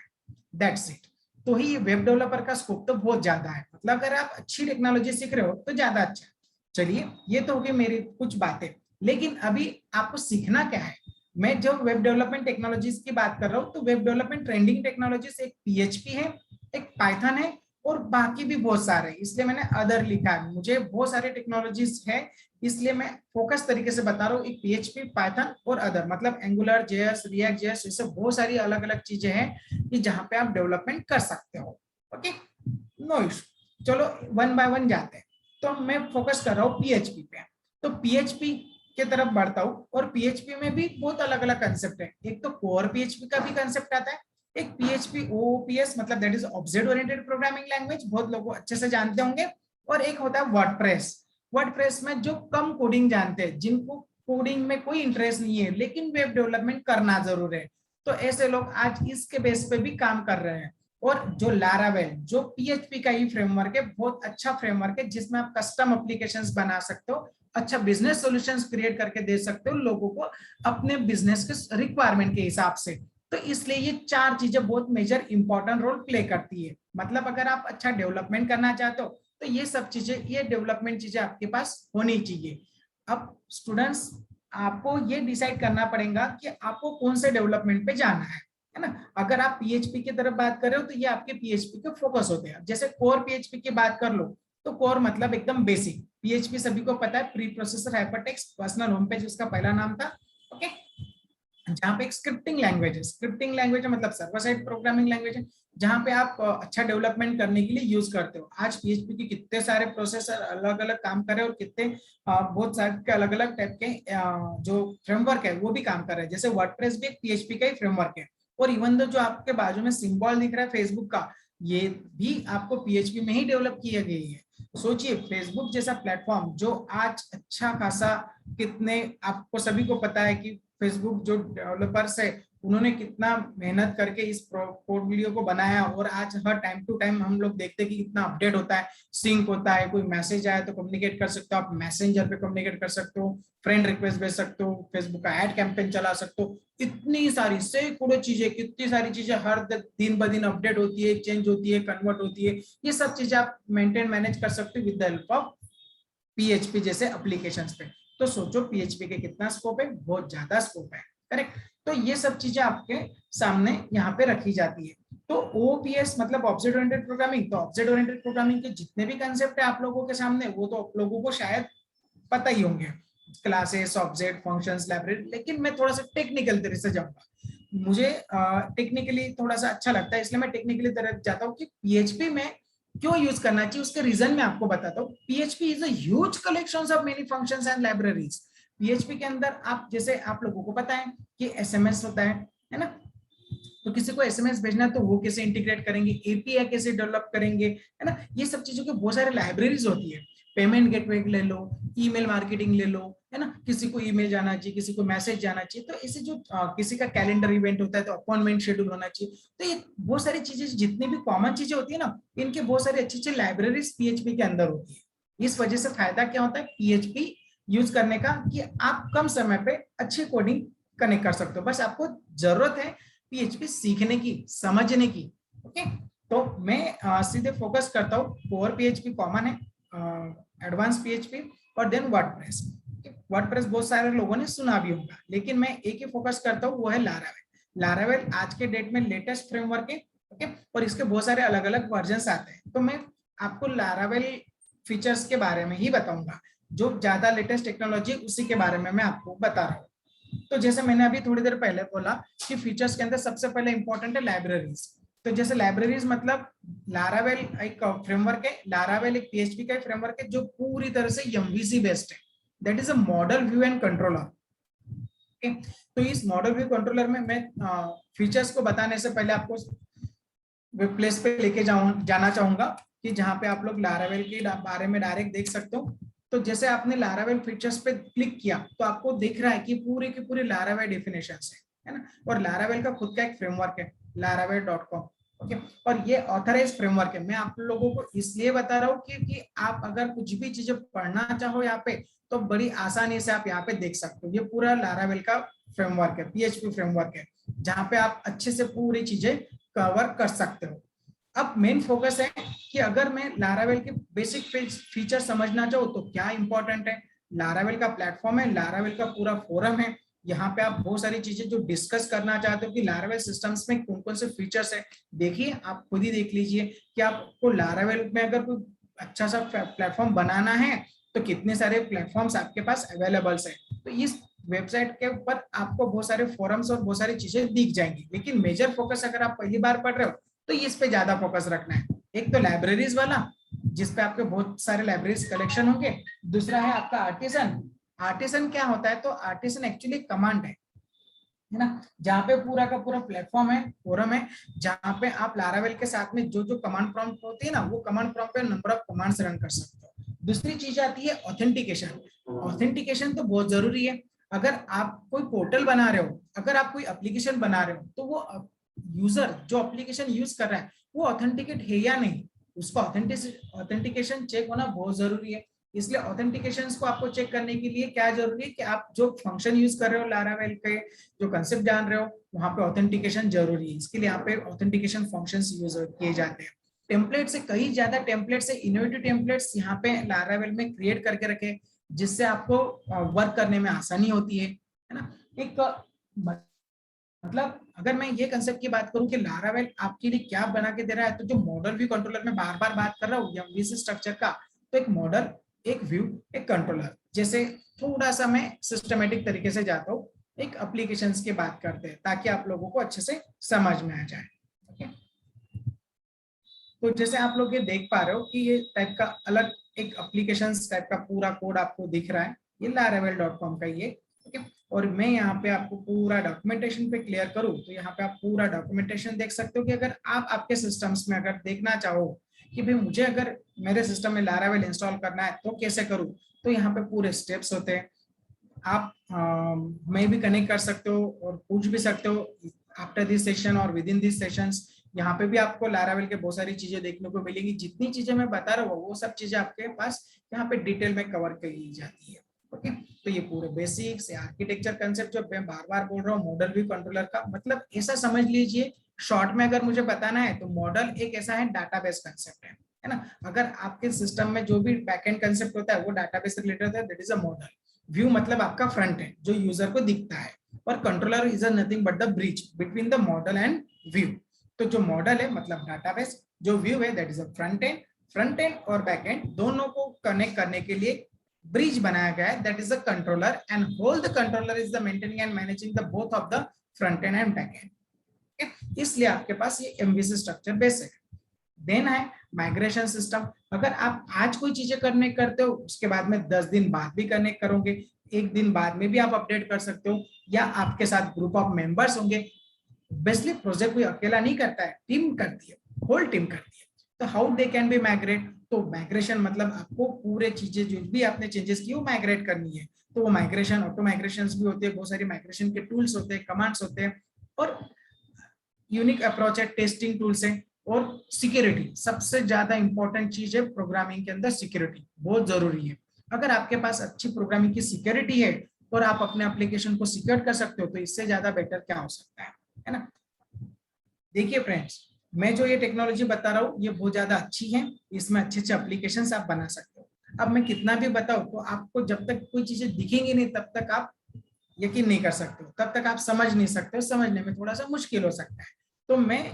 That's it. तो ही वेब डेवलपर का स्कोप तो बहुत ज्यादा है, मतलब अगर आप अच्छी टेक्नोलॉजी सीख रहे हो तो ज्यादा अच्छा। चलिए, ये तो होगी मेरी कुछ बातें, लेकिन अभी आपको सीखना क्या है? मैं जो वेब डेवलपमेंट टेक्नोलॉजीज की बात कर रहा हूँ, तो वेब डेवलपमेंट ट्रेंडिंग टेक्नोलॉजीज एक PHP है, एक पाइथन है और बाकी भी बहुत सारे, इसलिए मैंने अदर लिखा है। मुझे बहुत सारे टेक्नोलॉजीज है, इसलिए मैं फोकस तरीके से बता रहा हूँ। एक PHP, पाइथन और अदर, मतलब एंगुलर, JS, रिएक्ट JS, ये सब बहुत सारी अलग अलग चीजें हैं कि जहां पे आप डेवलपमेंट कर सकते हो। Okay, no issue. चलो वन बाय वन जाते हैं। तो मैं फोकस कर रहा हूँ PHP पे, तो PHP के तरफ बढ़ता हूँ। और PHP में भी बहुत अलग अलग कंसेप्ट है। एक तो कोर PHP का भी कंसेप्ट आता है, एक PHP OOPS, मतलब that is object oriented programming language, बहुत लोग अच्छे से जानते होंगे। और एक होता है वर्डप्रेस। वर्डप्रेस में जो कम कोडिंग जानते हैं, जिनको कोडिंग में कोई इंटरेस्ट नहीं है लेकिन वेब डेवलपमेंट करना जरूर है, तो ऐसे लोग आज इसके बेस पे भी काम कर रहे हैं। और जो लारावेल, जो PHP का ही फ्रेमवर्क है, बहुत अच्छा फ्रेमवर्क है जिसमें आप कस्टम एप्लीकेशंस बना सकते हो, अच्छा बिजनेस सॉल्यूशंस क्रिएट करके दे सकते हो लोगों को अपने बिजनेस के रिक्वायरमेंट के हिसाब से। तो इसलिए ये चार चीजें बहुत मेजर इंपॉर्टेंट रोल प्ले करती है। मतलब अगर आप अच्छा डेवलपमेंट करना चाहते हो तो ये सब चीजें, ये डेवलपमेंट चीजें आपके पास होनी चाहिए। अब स्टूडेंट्स, आपको ये डिसाइड करना पड़ेगा कि आपको कौन से डेवलपमेंट पे जाना है ना। अगर आप PHP की तरफ बात कर रहे हो तो ये आपके PHP के फोकस होते हैं। जैसे कोर PHP की बात कर लो, तो कोर मतलब एकदम बेसिक, PHP सभी को पता है, pre processor hypertext personal home page उसका पहला नाम था। ओके, जहाँ पे एक स्क्रिप्टिंग लैंग्वेज है, स्क्रिप्टिंग लैंग्वेज है मतलब सर्वर साइड प्रोग्रामिंग लैंग्वेज है, जहाँ पे आप अच्छा डेवलपमेंट करने के लिए यूज करते हो। आज PHP के कितने सारे प्रोसेसर अलग अलग काम कर रहे हैं और कितने बहुत सारे के अलग अलग टाइप के जो फ्रेमवर्क है वो भी काम कर रहे हैं। जैसे वर्डप्रेस भी एक PHP का ही फ्रेमवर्क है, और इवन दो जो आपके बाजू में सिंबल दिख रहा है फेसबुक का, ये भी आपको PHP में ही डेवलप किया गई है। सोचिए, फेसबुक जैसा प्लेटफॉर्म जो आज अच्छा खासा, कितने आपको सभी को पता है कि फेसबुक जो डेवलपर्स है उन्होंने कितना मेहनत करके इस पोर्टफोलियो को बनाया, और आज हर टाइम टू टाइम हम लोग देखते हैं कि कितना अपडेट होता है, सिंक होता है, कोई मैसेज आया तो कम्युनिकेट कर सकते हो आप, मैसेंजर पे कम्युनिकेट कर सकते हो, फ्रेंड रिक्वेस्ट भेज सकते हो, फेसबुक का एड कैंपेन चला सकते हो, इतनी सारी सैकड़ों चीजें, कितनी सारी चीजें हर दिन ब दिन अपडेट होती है, चेंज होती है, कन्वर्ट होती है। ये सब चीजें आप मेंटेन मैनेज कर सकते हो with the help of PHP जैसे एप्लीकेशंस पे। तो सोचो PHP के कितना स्कोप है, बहुत ज्यादा स्कोप है, करेक्ट। तो ये सब चीजें आपके सामने यहाँ पे रखी जाती है। तो OOPS मतलब ऑब्जेक्ट ओरिएंटेड प्रोग्रामिंग, तो ऑब्जेक्ट ओरिएंटेड प्रोग्रामिंग के जितने भी कंसेप्ट है आप लोगों के सामने, वो तो आप लोगों को शायद पता ही होंगे, क्लासेस, ऑब्जेक्ट, फंक्शंस, लाइब्रेरी, लेकिन मैं थोड़ा सा टेक्निकल तरह से जाऊंगा। मुझे टेक्निकली थोड़ा सा अच्छा लगता है, इसलिए मैं टेक्निकली तरफ जाता हूँ कि PHP में क्यों यूज करना चाहिए, उसके रीजन मैं आपको बताता हूँ। PHP is a huge collections of many functions and libraries. PHP के अंदर आप, जैसे आप लोगों को पता है कि SMS होता है ना, तो किसी को SMS भेजना है तो वो कैसे इंटीग्रेट करेंगे, API कैसे डेवलप करेंगे, है ना, ये सब चीजों के बहुत सारे लाइब्रेरीज होती है। पेमेंट गेटवे ले लो, ईमेल मार्केटिंग ले लो, है ना, किसी को ईमेल जाना चाहिए, किसी को मैसेज जाना चाहिए, तो इसे जो किसी का कैलेंडर इवेंट होता है तो अपॉइंटमेंट शेड्यूल होना चाहिए। तो ये बहुत सारी चीजें, जितनी भी कॉमन चीजें होती है ना, इनके बहुत सारी अच्छी अच्छी लाइब्रेरीज PHP के अंदर होती है। इस वजह से फायदा क्या होता है PHP यूज करने का, कि आप कम समय पे अच्छी कोडिंग कनेक्ट कर सकते हो। बस आपको जरूरत है PHP सीखने की, समझने की। ओके, तो मैं सीधे फोकस करता हूँ। कोर PHP कॉमन है, एडवांस PHP, और देन वर्डप्रेस। वर्डप्रेस बहुत सारे लोगों ने सुना भी होगा, लेकिन मैं एक ही फोकस करता हूँ, वो है लारावेल। लारावेल आज के डेट में लेटेस्ट फ्रेमवर्क है। ओके, और इसके बहुत सारे अलग अलग वर्जन आते हैं। तो मैं आपको लारावेल फीचर्स के बारे में ही बताऊंगा, जो ज्यादा लेटेस्ट टेक्नोलॉजी उसी के बारे में मैं आपको बता रहा हूँ। तो जैसे मैंने अभी थोड़ी देर पहले बोला कि फीचर्स के अंदर सबसे पहले इंपॉर्टेंट है लाइब्रेरीज। तो जैसे लाइब्रेरीज मतलब लारावेल एक फ्रेमवर्क है, लारावेल एक PHP का फ्रेमवर्क है जो पूरी तरह से MVC बेस्ड है, that is a model view and controller. तो इस मॉडल व्यू कंट्रोलर में मैं फीचर्स को बताने से पहले आपको वेब प्लेस पे लेके जाना चाहूंगा, कि जहाँ पे आप लोग लारावेल के बारे में डायरेक्ट देख सकते हो। तो जैसे आपने लारावेल फीचर्स पे क्लिक किया तो आपको दिख रहा है कि पूरी की पूरी लारावेल डेफिनेशंस है ना, और लारावेल का खुद का एक फ्रेमवर्क है laravel.com। ओके, और ये ऑथराइज फ्रेमवर्क है। मैं आप लोगों को इसलिए बता रहा हूँ कि आप अगर कुछ भी चीजें पढ़ना चाहो यहाँ पे, तो बड़ी आसानी से आप यहाँ पे देख सकते हो। ये पूरा लारावेल का फ्रेमवर्क है, PHP फ्रेमवर्क है, जहाँ पे आप अच्छे से पूरी चीजें कवर कर सकते हो। अब मेन फोकस है कि अगर मैं लारावेल के बेसिक फीचर समझना चाहूँ तो क्या इंपॉर्टेंट है। लारावेल का प्लेटफॉर्म है, लारावेल का पूरा फोरम है, यहाँ पे आप बहुत सारी चीजें जो डिस्कस करना चाहते हो कि लारावेल सिस्टम्स में कौन कौन से फीचर्स है, देखिए आप खुद ही देख लीजिए कि आपको लारावेल में अगर कोई अच्छा सा प्लेटफॉर्म बनाना है तो कितने सारे प्लेटफॉर्म्स आपके पास अवेलेबल्स है। तो इस वेबसाइट के ऊपर आपको बहुत सारे फोरम्स और बहुत सारी चीजें दिख जाएंगी, लेकिन मेजर फोकस अगर आप पहली बार पढ़ रहे हो तो इस पे ज्यादा फोकस रखना है। एक तो लाइब्रेरीज वाला, जिसपे आपके बहुत सारे लाइब्रेरीज कलेक्शन होंगे। दूसरा है आपका आर्टिसन। आर्टिसन क्या होता है, तो आर्टिसन एक्चुअली कमांड है ना, जहाँ पे पूरा का पूरा प्लेटफॉर्म है, फोरम है, जहाँ पे आप लारावेल के साथ में जो जो कमांड प्रॉम्प्ट होती है ना, वो कमांड प्रॉम्प्ट पे नंबर ऑफ कमांड्स रन कर सकते हो। दूसरी चीज आती है ऑथेंटिकेशन। ऑथेंटिकेशन तो बहुत जरूरी है। अगर आप कोई पोर्टल बना रहे हो, अगर आप कोई एप्लीकेशन बना रहे हो, तो वो यूजर जो एप्लीकेशन यूज कर रहा है वो ऑथेंटिकेट है या नहीं, उसका ऑथेंटिकेशन चेक होना बहुत जरूरी है। इसलिए ऑथेंटिकेशन को आपको चेक करने के लिए क्या जरूरी है कि आप जो फंक्शन यूज कर रहे हो लारावेल के, जो कंसेप्ट जान रहे हो, वहां पे ऑथेंटिकेशन जरूरी है। इसके लिए यहाँ पे ऑथेंटिकेशन फंक्शंस यूज किए जाते हैं। टेम्पलेट से कई ज्यादा टेम्पलेट्स है, इनोवेटिव टेम्पलेट्स यहाँ पे लारावेल में क्रिएट करके रखे, जिससे आपको वर्क करने में आसानी होती है ना। एक मतलब अगर मैं ये कंसेप्ट की बात करूं कि लारावेल आपके लिए क्या बना के दे रहा है, तो जो मॉडल व्यू कंट्रोलर में बार बार बात कर रहा हूँ MVC स्ट्रक्चर का, तो एक मॉडल एक व्यू, एक कंट्रोलर। जैसे थोड़ा सा मैं सिस्टमेटिक तरीके से जाता हूँ, एक एप्लीकेशंस की बात करते हैं ताकि आप लोगों को अच्छे से समझ में आ जाए। ओके, तो जैसे आप लोग ये देख पा रहे हो कि ये टाइप का अलग एक एप्लीकेशंस टाइप का पूरा कोड आपको दिख रहा है, ये laravel.com का ये। ओके, और मैं यहाँ पे आपको पूरा डॉक्यूमेंटेशन पे क्लियर करूँ तो यहाँ पे आप पूरा डॉक्यूमेंटेशन देख सकते हो कि अगर आप आपके सिस्टम्स में अगर देखना चाहो कि भाई मुझे अगर मेरे सिस्टम में laravel इंस्टॉल करना है तो कैसे करूँ, तो यहाँ पे पूरे स्टेप्स होते हैं। आप मैं भी कनेक्ट कर सकते हो और पूछ भी सकते हो आफ्टर दिस सेशन और विद इन दिस सेशंस। यहाँ पे भी आपको laravel के बहुत सारी चीजें देखने को मिलेंगी। जितनी चीजें मैं बता रहा हूँ वो सब चीजें आपके पास यहाँ पे डिटेल में कवर की जाती है। ओके, तो ये पूरे बेसिक्स आर्किटेक्चर कंसेप्ट जो मैं बार बार बोल रहा हूँ, मॉडल व्यू कंट्रोलर का मतलब ऐसा समझ लीजिए, शॉर्ट में अगर मुझे बताना है तो मॉडल एक ऐसा है डाटाबेस कंसेप्ट है ना। अगर आपके सिस्टम में जो भी बैकएंड कंसेप्ट होता है वो डाटाबेस से रिलेटेड है, that is a model. View मतलब आपका फ्रंट एंड जो यूजर को दिखता है, और controller is nothing but the bridge between the model and view. तो जो मॉडल है मतलब डाटाबेस, जो व्यू है that is a front end. Front end और बैक एंड दोनों को कनेक्ट करने के लिए ब्रिज बनाया गया है, that is a controller, and whole the controller is the maintaining and managing the both of the front end and back end. इसलिए आपके पास ये एमवीसी स्ट्रक्चर बेस है। देन है माइग्रेशन सिस्टम। अगर आप आज कोई चीजें करने करते हो उसके बाद में 10 दिन बाद भी कनेक्ट करोगे, एक दिन बाद में भी आप अपडेट कर सकते हो, या आपके साथ ग्रुप ऑफ मेंबर्स होंगे। बेसिकली प्रोजेक्ट कोई अकेला नहीं करता है, टीम करती है, होल टीम करती है। तो how they can be migrate, तो माइग्रेशन मतलब आपको पूरे चीजें जो भी आपने चेंजेस की वो माइग्रेट करनी है। तो वो माइग्रेशन ऑटो माइग्रेशंस भी होते हैं, बहुत सारी माइग्रेशन के टूल्स होते हैं, कमांड्स होते हैं, और यूनिक अप्रोच है, टेस्टिंग टूल्स है, और सिक्योरिटी सबसे ज्यादा इंपॉर्टेंट चीज है प्रोग्रामिंग के अंदर। सिक्योरिटी बहुत जरूरी है। अगर आपके पास अच्छी प्रोग्रामिंग की सिक्योरिटी है और आप अपने एप्लीकेशन को सिक्योर कर सकते हो तो इससे ज्यादा बेटर क्या हो सकता है ना। देखिए फ्रेंड्स, मैं जो ये टेक्नोलॉजी बता रहा हूँ ये बहुत ज्यादा अच्छी है, इसमें अच्छे अच्छे एप्लीकेशंस आप बना सकते हो। अब मैं कितना भी बताऊं तो आपको जब तक कोई चीजें दिखेंगी नहीं तब तक आप यकीन नहीं कर सकते हो, तब तक आप समझ नहीं सकते हो, समझने में थोड़ा सा मुश्किल हो सकता है। तो मैं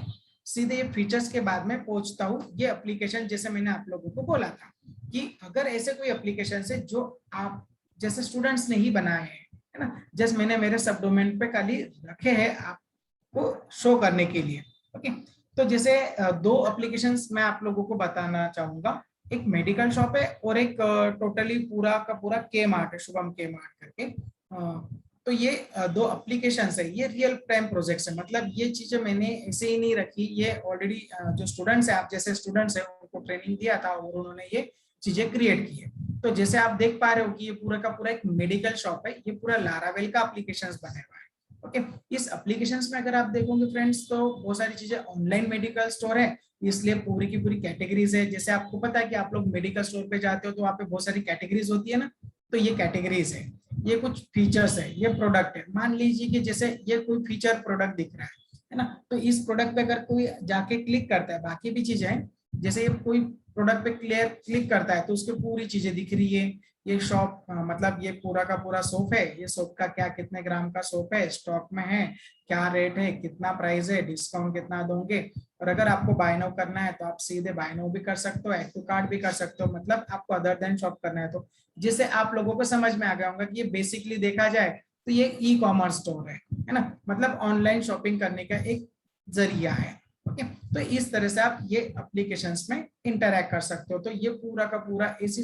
सीधे ये फीचर्स के बाद में पहुंचता हूँ। ये एप्लीकेशन जैसे मैंने आप लोगों को बोला था कि अगर ऐसे कोई एप्लीकेशन है जो आप जैसे स्टूडेंट्स ने ही बनाए हैं, है ना, जस्ट मैंने मेरे सब डोमेन पे खाली रखे हैं आपको शो करने के लिए। ओके, तो जैसे दो एप्लीकेशंस मैं आप लोगों को बताना चाहूंगा। एक मेडिकल शॉप है और एक टोटली पूरा का पूरा के मार्ट है, शुभम के मार्ट करके। तो ये दो एप्लीकेशंस है, ये रियल टाइम प्रोजेक्ट्स है। मतलब ये चीजें मैंने ऐसे ही नहीं रखी, ये ऑलरेडी जो स्टूडेंट्स है, आप जैसे स्टूडेंट्स है उनको ट्रेनिंग दिया था और उन्होंने ये चीजें क्रिएट की है। तो जैसे आप देख पा रहे हो कि ये पूरा का पूरा एक मेडिकल शॉप है, ये पूरा laravel का एप्लीकेशंस बना हुआ है। ओके, इस एप्लीकेशंस में अगर आप देखोगे फ्रेंड्स तो बहुत सारी चीजें ऑनलाइन मेडिकल स्टोर है, इसलिए पूरी की पूरी कैटेगरीज है। जैसे आपको पता है कि आप लोग मेडिकल स्टोर पे जाते हो तो वहाँ पे बहुत सारी कैटेगरीज होती है ना, तो ये कैटेगरीज है, ये कुछ फीचर्स है, ये प्रोडक्ट है। मान लीजिए कि जैसे ये कोई फीचर प्रोडक्ट दिख रहा है ना, तो इस प्रोडक्ट पे अगर कोई जाके क्लिक करता है, बाकी भी चीजें हैं, जैसे ये कोई प्रोडक्ट पे क्लिक करता है तो उसकी पूरी चीजें दिख रही है। ये शॉप मतलब ये पूरा का पूरा सोप है, ये सोप का क्या कितने ग्राम का सोप है, स्टॉक में है, क्या रेट है, कितना प्राइस है, डिस्काउंट कितना दोगे। और अगर आपको बाय नाउ करना है तो आप सीधे बाय नाउ भी कर सकते हो, ऐड टू कार्ट भी कर सकते हो, मतलब आपको अदर देन शॉप करना है तो। जिससे आप लोगों को समझ में आ गया होगा कि ये बेसिकली देखा जाए तो ये ई कॉमर्स स्टोर है ना, मतलब ऑनलाइन शॉपिंग करने का एक जरिया है। ओके, तो इस तरह से आप ये एप्लीकेशंस में इंटरैक्ट कर सकते हो। तो ये पूरा का पूरा ऐसी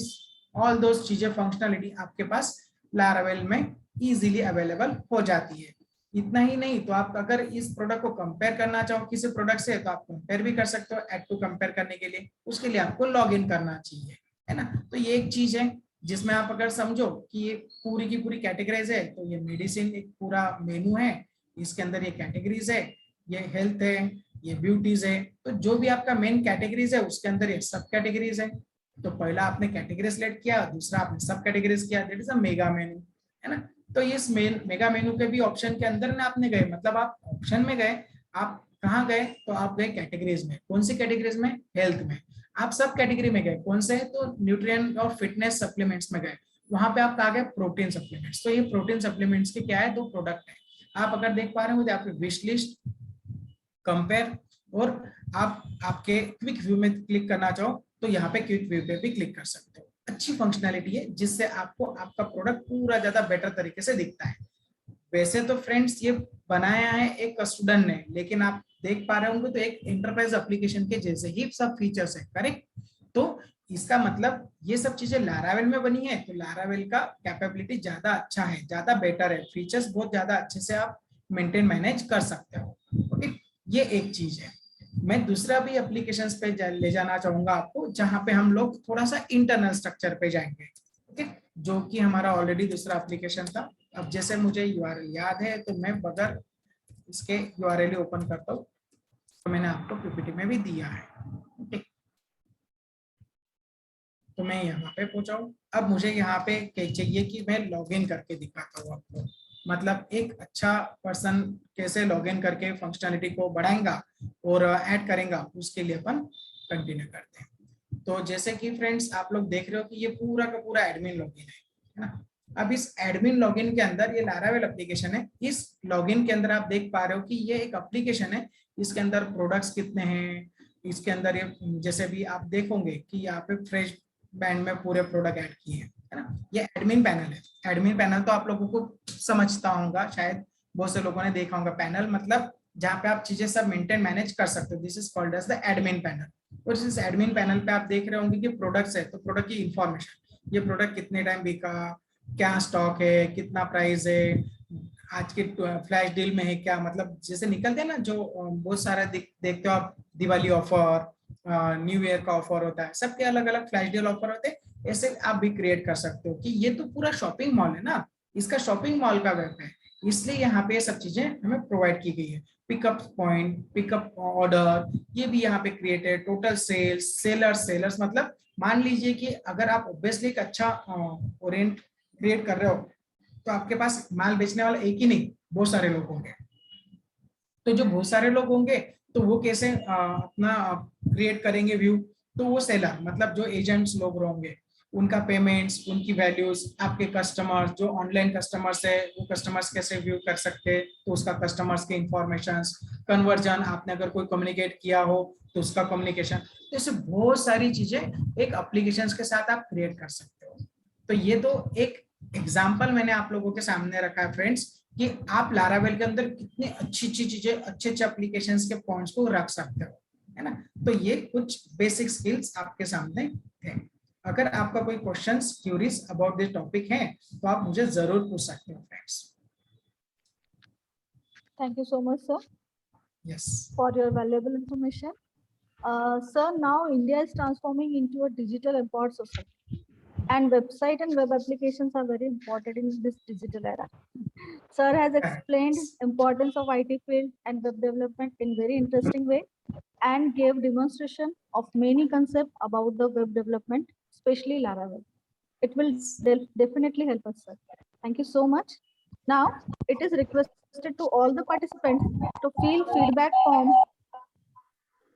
ऑल दोस चीजें फंक्शनलिटी आपके पास laravel में इजीली अवेलेबल हो जाती है। इतना ही नहीं, तो आप अगर इस प्रोडक्ट को कंपेयर करना चाहो किसी प्रोडक्ट से तो आप कंपेयर भी कर सकते हो। ऐड टू कंपेयर करने के लिए उसके लिए आपको लॉग इन करना चाहिए, है ना। तो ये एक चीज है जिसमें आप अगर समझो कि ये पूरी की पूरी कैटेगरीज है, तो ये मेडिसिन एक पूरा मेनू है, इसके अंदर ये कैटेगरीज है, ये हेल्थ है, ये ब्यूटीज है। तो जो भी आपका मेन कैटेगरीज है उसके अंदर ये सब कैटेगरीज है। तो पहला आपने कैटेगरी सिलेक्ट किया, दूसरा आपने सब कैटेगरीज किया, दैट इज अ मेगा मेनू, है ना। तो इस मेगा मेनू के भी ऑप्शन के अंदर ना आपने गए, मतलब आप ऑप्शन में गए, आप कहाँ गए, तो आप गए कैटेगरीज में। कौन सी कैटेगरीज में? हेल्थ में। आप सब कैटेगरी में गए, कौन से? तो न्यूट्रिएंट और फिटनेस सप्लीमेंट्स में गए, वहां पे आप कहा गए प्रोटीन सप्लीमेंट्स। तो ये प्रोटीन सप्लीमेंट्स के क्या है, दो प्रोडक्ट है। आप अगर देख पा रहे हो आप विश लिस्ट, कंपेयर, और आप आपके क्विक व्यू में क्लिक करना चाहो तो यहाँ पे क्विक व्यू पे भी क्लिक कर सकते हो। अच्छी फंक्शनैलिटी है जिससे आपको आपका प्रोडक्ट पूरा ज्यादा बेटर तरीके से दिखता है। वैसे तो फ्रेंड्स ये बनाया है एक स्टूडेंट ने, लेकिन आप देख पा रहे होंगे तो एक एंटरप्राइज एप्लीकेशन के जैसे ही सब फीचर्स है, करेक्ट। तो इसका मतलब ये सब चीजें लारावेल में बनी है, तो लारावेल का कैपेबिलिटी ज्यादा अच्छा है, ज्यादा बेटर है, फीचर्स बहुत ज्यादा अच्छे से आप मेंटेन मैनेज कर सकते हो। ओके, ये एक चीज है। मैं दूसरा भी एप्लीकेशंस पे ले जाना चाहूंगा आपको, जहां पे हम लोग थोड़ा सा इंटरनल स्ट्रक्चर पे जाएंगे। ओके, जो कि हमारा ऑलरेडी दूसरा एप्लीकेशन था। अब जैसे मुझे यूआरएल याद है तो मैं बगैर इसके यूआरएल ओपन करता हूँ, तो मैंने आपको पीपीटी में भी दिया है। ओके, तो मैं यहाँ पे पहुंचा हूँ। अब मुझे यहाँ पे चाहिए कि मैं लॉगिन करके दिखाता हूँ आपको, मतलब एक अच्छा पर्सन कैसे लॉगिन करके फंक्शनलिटी को बढ़ाएगा और ऐड करेगा, उसके लिए अपन कंटिन्यू करते हैं। तो जैसे कि फ्रेंड्स आप लोग देख रहे हो कि ये पूरा का पूरा एडमिन लॉगिन है ना। अब इस एडमिन लॉगिन के अंदर ये लारावेल एप्लीकेशन है। इस लॉगिन के अंदर आप देख पा रहे हो कि ये एक एप्लीकेशन है, इसके अंदर प्रोडक्ट्स कितने हैं, इसके अंदर ये जैसे भी आप देखोगे कि यहाँ पे फ्रेश बैंड में पूरे प्रोडक्ट ऐड किए हैं, है ना। ये एडमिन पैनल है। एडमिन पैनल तो आप लोगों को समझता होगा, शायद बहुत से लोगों ने देखा होगा। पैनल मतलब जहाँ पे आप चीजें सब मेंटेन मैनेज कर सकते हो, this is called as the admin panel. और इस एडमिन पैनल पे आप देख रहे होंगे कि प्रोडक्ट्स है, तो प्रोडक्ट की इंफॉर्मेशन, ये प्रोडक्ट कितने टाइम बिका, क्या स्टॉक है, कितना प्राइस है, आज के फ्लैश डील में है क्या, मतलब जैसे निकलते हैं ना जो बहुत सारा देखते हो आप, दिवाली ऑफर, न्यू ईयर का ऑफर होता है, सबके अलग अलग फ्लैश डील ऑफर होते हैं। ऐसे आप भी क्रिएट कर सकते हो कि ये तो पूरा शॉपिंग मॉल है ना, इसका शॉपिंग मॉल का वेब है, इसलिए यहाँ पे ये सब चीजें हमें प्रोवाइड की गई है। पिकअप पॉइंट, पिकअप ऑर्डर, ये भी यहाँ पे क्रिएट है। टोटल सेल्स, सेलर्स मतलब मान लीजिए कि अगर आप ऑब्वियसली एक अच्छा ओरिएंट क्रिएट कर रहे हो तो आपके पास माल बेचने वाला एक ही नहीं, बहुत सारे लोग होंगे। तो जो बहुत सारे लोग होंगे तो वो कैसे अपना क्रिएट करेंगे व्यू, तो वो सेलर मतलब जो एजेंट्स लोग होंगे, उनका पेमेंट्स, उनकी वैल्यूज, आपके कस्टमर्स जो ऑनलाइन कस्टमर्स है वो कस्टमर्स कैसे व्यू कर सकते हैं, तो उसका कस्टमर्स के इंफॉर्मेशंस, कन्वर्जन, आपने अगर कोई कम्युनिकेट किया हो तो उसका कम्युनिकेशन, तो ऐसे बहुत सारी चीजें एक एप्लीकेशंस के साथ आप क्रिएट कर सकते हो। तो ये तो एक एग्जाम्पल मैंने आप लोगों के सामने रखा है फ्रेंड्स, कि आप लारावेल के अंदर कितनी अच्छी अच्छी चीजें, अच्छे अच्छे एप्लीकेशंस के पॉइंट्स को रख सकते हो, है ना। तो ये कुछ बेसिक स्किल्स आपके सामने थे। अगर आपका कोई questions, queries about this topic है तो आप मुझे जरूर पूछ सकते हो friends. Thank you so much, sir, yes for your valuable information. Sir, now India is transforming into a digital empowered society, and website and web applications are very important in this digital era. Sir has explained importance of IT field and web development in very interesting way, and gave demonstration of many concepts about the web development, especially Laravel. It will definitely help us, sir. Thank you so much. Now, it is requested to all the participants to fill feedback form.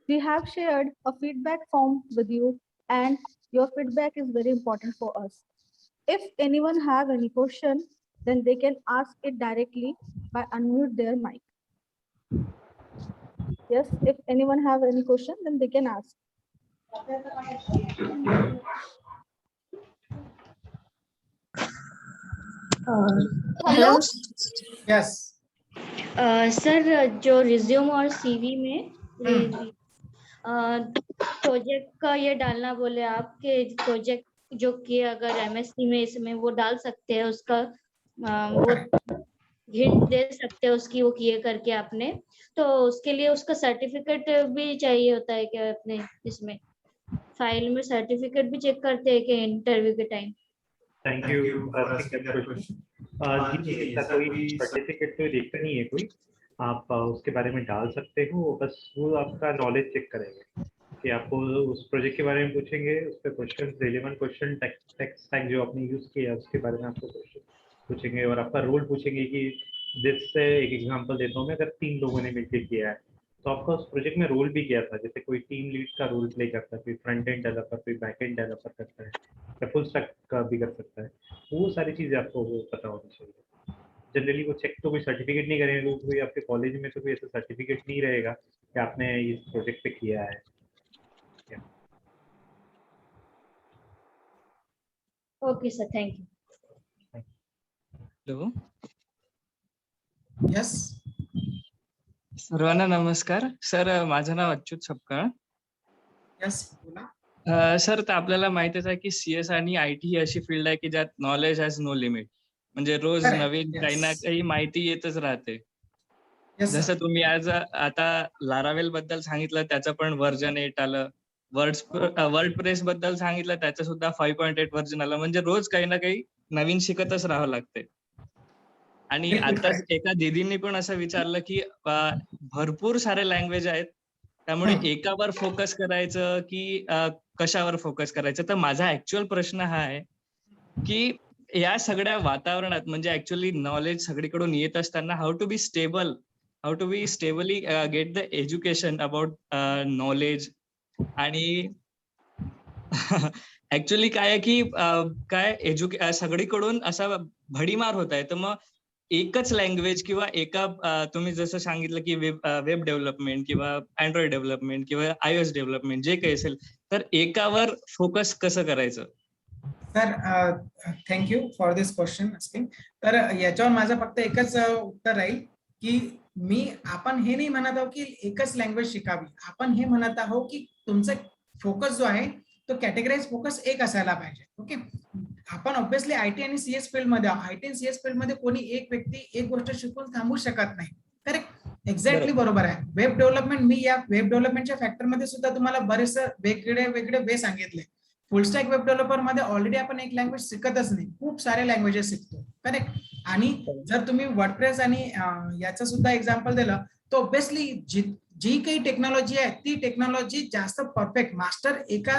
We have shared a feedback form with you, and your feedback is very important for us. If anyone have any question, then they can ask it directly by unmute their mic. Yes, if anyone have any question, then they can ask. Hello yes sir, जो resume और CV में project का ये डालना बोले आप, के project जो किए अगर एमएससी में इसमें वो डाल सकते हैं, उसका वो हिंट दे सकते हैं उसकी, वो किए करके आपने, तो उसके लिए उसका सर्टिफिकेट भी चाहिए होता है क्या? अपने इसमें फाइल में सर्टिफिकेट भी चेक करते हैं कि इंटरव्यू के time? Thank you for asking that question. जी, ऐसा कोई सर्टिफिकेट तो देखता नहीं है कोई, आप उसके बारे में डाल सकते हो, बस वो आपका नॉलेज चेक करेंगे कि आपको उस प्रोजेक्ट के बारे में पूछेंगे, उस पर question, relevant question, text stack जो आपने यूज किया है उसके बारे में आपको क्वेश्चन पूछेंगे, और आपका रोल पूछेंगे कि जिससे एक एग्जांपल देता हूँ मैं, अगर 3 लोगों ने मिलकर किया है तो आपका उस प्रोजेक्ट में रोल भी किया था, जैसे कोई टीम लीड का रोल प्ले करता है, कोई फ्रंट एंड डेवलपर, कोई बैक एंड डेवलपर करता है, या फुल स्टैक का भी कर सकता है, वो सारी चीज़ें आपको वो पता होनी चाहिए। जनरली वो चेक तो कोई सर्टिफिकेट नहीं करेंगे, कोई आपके कॉलेज में तो कोई ऐसा सर्टिफिकेट नहीं रहेगा कि आपने इस प्रोजेक्ट पे किया है। Okay, sir. Thank you. Hello, Yes. सर्वांना नमस्कार. सर, माझं नाव अच्युत सपकाळ. Yes. बोला. सर, तर आपल्याला माहितीच आहे की CS आणि IT ही अशी फील्ड आहे की ज्यात नॉलेज हॅज नो लिमिट. म्हणजे रोज Correct. नवीन काही ना Yes. काही माहिती येतच राहते. Yes, sir. जसं तुम्ही आज आता लारावेल बद्दल सांगितलं, त्याचं पण व्हर्जन 8 आलं. वर्ड प्रेस बद्दल सांगितलं, त्याचं सुद्धा 5.8 व्हर्जन आलं. म्हणजे रोज काही ना काही नवीन शिकतच राहावं लागते. आणि बिलकुल आताच correct. एका दीदींनी पण असं विचारलं की भरपूर सारे लँग्वेज आहेत, त्यामुळे हम्म. एकावर फोकस करायचं की कशावर फोकस करायचं. तर माझा ऍक्च्युअल प्रश्न हा आहे की या सगळ्या वातावरणात म्हणजे ऍक्च्युअली नॉलेज सगळीकडून येत असताना how to be stably get the education about knowledge. आणि ऍक्च्युअली काय आहे की काय सगळीकडून असा भडीमार होत आहे. तर मग एकच लँग्वेज किंवा तुम्ही जसं सांगितलं की वेब डेव्हलपमेंट किंवा अँड्रॉइड डेव्हलपमेंट किंवा iOS डेव्हलपमेंट जे काही असेल, तर एकावर फोकस कसं करायचं? Sir, thank you for this question asking. तर याच्यावर माझं फक्त एकच उत्तर राहील की आपण हे नाही म्हणत आहोत की एकच लँग्वेज शिकावी. आपण हे म्हणत आहोत की तुमचा फोकस जो आहे तो कॅटेगराइज फोकस एक असायला पाहिजे. ओके. आपण ऑब्व्हियसली IT आणि CS फील्ड मध्ये आहोत. IT आणि CS फील्ड मध्ये कोणी एक व्यक्ती एक गोष्ट शिकून थांबू शकत नाही. करेक्ट. एक्झॅक्टली बरोबर आहे. वेब डेव्हलपमेंट, मी या वेब डेव्हलपमेंटच्या फॅक्टर मध्ये सुद्धा तुम्हाला बरेचसे वेगळे वे सांगितले. फुल स्टॅक वेब डेव्हलपर मध्ये ऑलरेडी आपण एक लँग्वेज शिकतच नाही, खूप सारे लँग्वेजेस शिकतो. करेक्ट. आणि जर तुम्ही वर्डप्रेस आणि याचं सुद्धा एक्झाम्पल दिलं, तर ऑब्व्हियसली जी काही टेक्नॉलॉजी आहे ती टेक्नॉलॉजी जास्त परफेक्ट मास्टर एक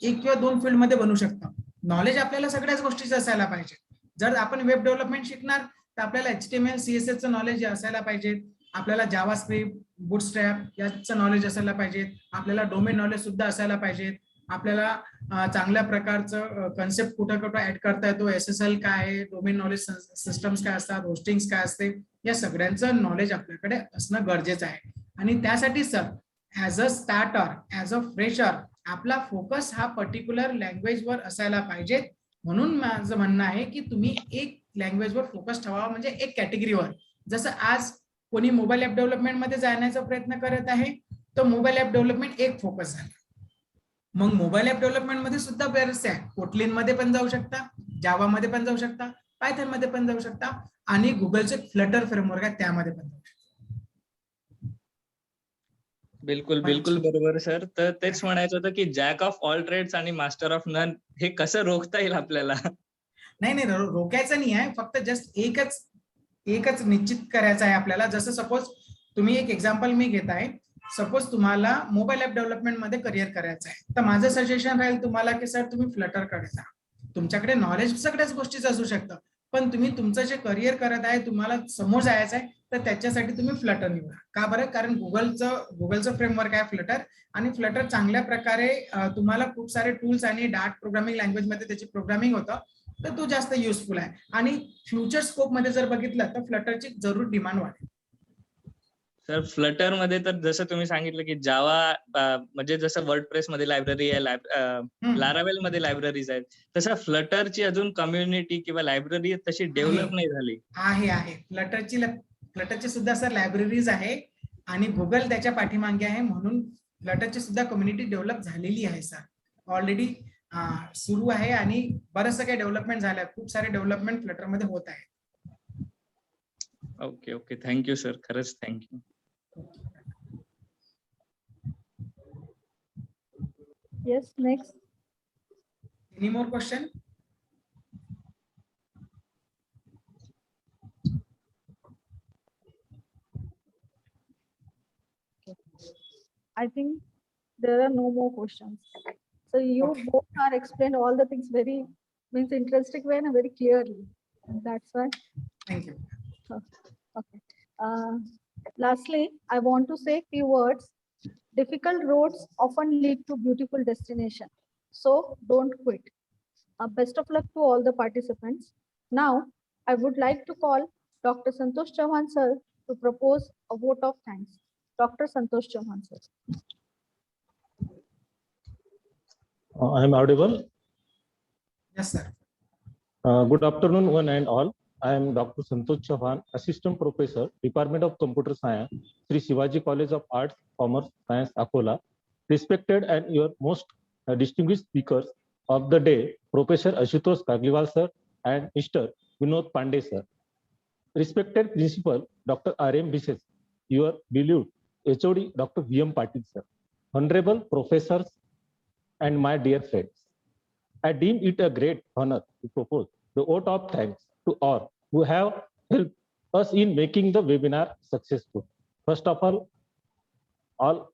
किंवा दोन फील्ड मध्ये बनू शकतं. नॉलेज आपल्याला सगळ्याच गोष्टीचं असायला पाहिजे. जर आपण वेब डेव्हलपमेंट शिकणार तर आपल्याला HTML CSS चं नॉलेज असायला पाहिजे, आपल्याला जावास्क्रिप्ट, बूटस्ट्रॅप याचं नॉलेज असायला पाहिजे, आपल्याला डोमेन नॉलेज सुद्धा असायला पाहिजे, आपल्याला चांगल्या प्रकारचं कन्सेप्ट कुठं ऍड करता येतो, SSL काय आहे, डोमेन नॉलेज सिस्टम्स काय असतात, होस्टिंग्स काय असते, या सगळ्यांचं नॉलेज आपल्याकडे असणं गरजेचं आहे. आणि त्यासाठी sir, as a starter, as a fresher, आपला फोकस हा पर्टिक्युलर लँग्वेजवर असायला पाहिजे. म्हणून माझं म्हणणं आहे की तुम्ही एक लँग्वेजवर फोकस ठेवावा, म्हणजे एक कॅटेगरीवर. जसं आज कोणी मोबाईल ऍप डेव्हलपमेंट मध्ये जाण्याचा प्रयत्न करत आहे, तर मोबाईल ऍप डेव्हलपमेंट एक फोकस झाला. मग मोबाईल ऍप डेव्हलपमेंट मध्ये सुद्धा बरेचसे आहे. कोटलिन मध्ये पण जाऊ शकता, जावा मध्ये पण जाऊ शकता, पायथन मध्ये पण जाऊ शकता, आणि गुगलचे फ्लटर फ्रेमवर्क आहे त्यामध्ये पण जाऊ शकता. बिलकुल बरोबर सर. तर तेच म्हणायचं होतं की जॅक ऑफ ऑल ट्रेड्स आणि मास्टर ऑफ नन हे कसं रोखता येईल आपल्याला? नाही, रोकायचं नाही आहे, फक्त जस्ट एकच निश्चित करायचं आहे आपल्याला. जसं सपोज तुम्ही एक एक्झाम्पल मी घेत आहे, सपोज तुम्हाला मोबाईल ऍप डेव्हलपमेंट मध्ये करिअर करायचं आहे, तर माझं सजेशन राहील तुम्हाला की सर तुम्ही फ्लटर कडे जा. तुमच्याकडे नॉलेज सगळ्याच गोष्टीचं असू शकतं, पण तुम्ही तुमचं जे करिअर करत आहे, तुम्हाला समोर जायचं आहे, तर त्याच्यासाठी तुम्ही फ्लटर निवडा. का बरं? कारण गुगलचं फ्रेमवर्क आहे फ्लटर, आणि फ्लटर चांगल्या प्रकारे तुम्हाला खूप सारे टूल्स आणि डार्ट प्रोग्रामिंग लँग्वेज मध्ये त्याची प्रोग्रामिंग होतं, तर तो जास्त युजफुल आहे. आणि फ्युचर स्कोप मध्ये जर बघितलं तर फ्लटरची जरूर डिमांड वाढेल. सर, फ्लटर मध्ये तर जसं तुम्ही सांगितलं की जावा म्हणजे जसं वर्डप्रेस मध्ये लायब्ररी आहे, लारावेल मध्ये लायब्ररीज आहेत, तसं फ्लटरची अजून कम्युनिटी किंवा लायब्ररी तशी डेव्हलप नाही झाली. आहे फ्लटरची सुद्धा सर लायब्ररीज आहे, आणि गुगल त्याच्या पाठीमागे आहे, म्हणून फ्लटरची सुद्धा कम्युनिटी डेव्हलप झालेली आहे सर. ऑलरेडी सुरू आहे, आणि बरंचसं काही डेव्हलपमेंट झालं, खूप सारे डेव्हलपमेंट फ्लटर मध्ये होत आहे. ओके, थँक्यू सर, खरंच thank you. Yes, next. Any more question? I think there are no more questions. So you both are explained all the things very interesting way and very clearly. That's why. Thank you. Okay. Lastly, I want to say few words. Difficult roads often lead to beautiful destination. So don't quit. Best of luck to all the participants. Now, I would like to call Dr. Santosh Chauhan sir to propose a vote of thanks. Dr. Santosh Chauhan sir. I am audible? Yes, sir. Good afternoon, one and all. I am Dr. Santosh Chauhan, Assistant Professor, Department of Computer Science, Sri Shivaji College of Arts, Commerce, Science, Akola. Respected and your most distinguished speakers of the day, Professor Ashutosh Kagliwal sir and Mr. Vinod Pandey sir. Respected Principal Dr. R.M. Bishes, your beloved HOD Dr. V.M. Patil sir, Honorable Professors and my dear friends. I deem it a great honor to propose the vote of thanks to all who have helped us in making the webinar successful. First of all,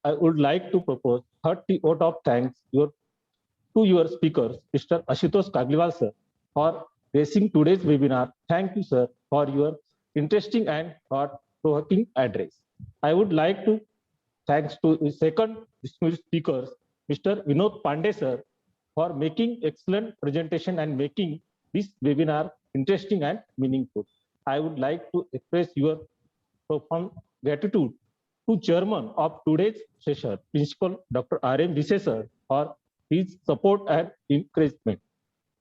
I would like to propose 30 vote of thanks to your speakers, Mr. Ashutosh Kagliwal sir, for raising today's webinar. Thank you, sir, for your interesting and thought-provoking address. I would like to thanks to the second distinguished speakers, Mr. Vinod Pandey sir, for making excellent presentation and making this webinar interesting and meaningful. I would like to express your profound gratitude to chairman of today's session, Principal Dr. R.M. Bishes sir, for his support and encouragement.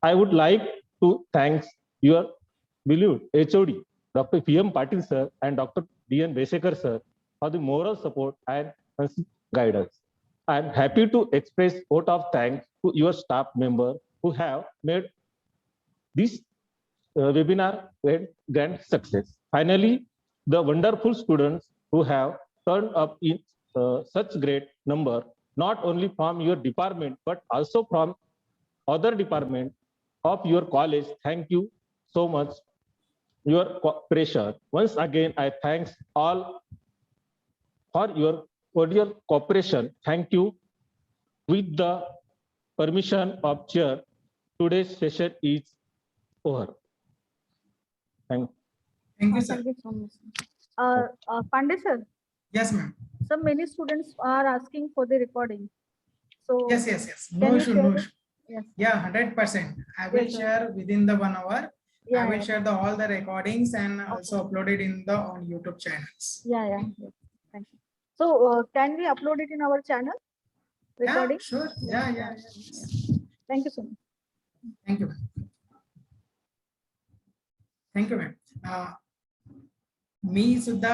I would like to thank your beloved HOD, Dr. V.M. Patil sir and Dr. D.N. Besekar sir for the moral support and guidance. I am happy to express vote of thanks to your staff member who have made this webinar grand success. Finally, the wonderful students who have turned up in such great number, not only from your department, but also from other department of your college. Thank you so much your cooperation. Once again, I thanks all for your cordial cooperation. Thank you. With the permission of chair, today's session is over. Thank you, sir. Thank you so much. Pandey sir. Yes, ma'am. So many students are asking for the recording. So Yes. No issue, no issue. Yes. Yeah, 100%. I will share within the 1 hour. I will share all the recordings and also upload it in the on YouTube channels. Yeah. Thank you. So can we upload it in our channel? Recording? Yeah, sure. Yeah. Thank you so much. Thank you. Thank you, ma'am. मी सुद्धा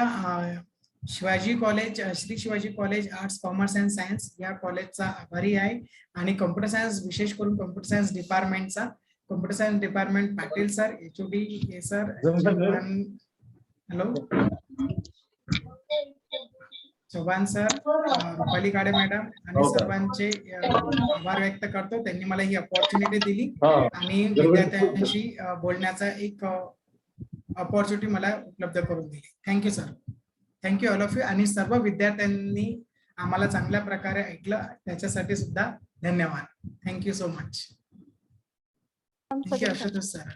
Shivaji college Shri Shivaji college arts commerce and science या कॉलेजचा आभारी आहे आणि computer science विशेष करून computer science डिपार्टमेंटचा computer science department Patil sir HOD sir hello Chavan sir Rupali Kale madam आणि सर्वांचे आभार व्यक्त करतो. त्यांनी मला ही अपॉर्च्युनिटी दिली आणि विद्यार्थ्यांशी बोलण्याचा एक अपॉर्च्युनिटी मला उपलब्ध करून दिली. Thank you sir. Thank you all of you. आणि सर्व विद्यार्थ्यांनी आम्हाला चांगल्या प्रकारे ऐकलं त्याच्यासाठी सुद्धा धन्यवाद. Thank you so much. Thank you Ashutosh sir.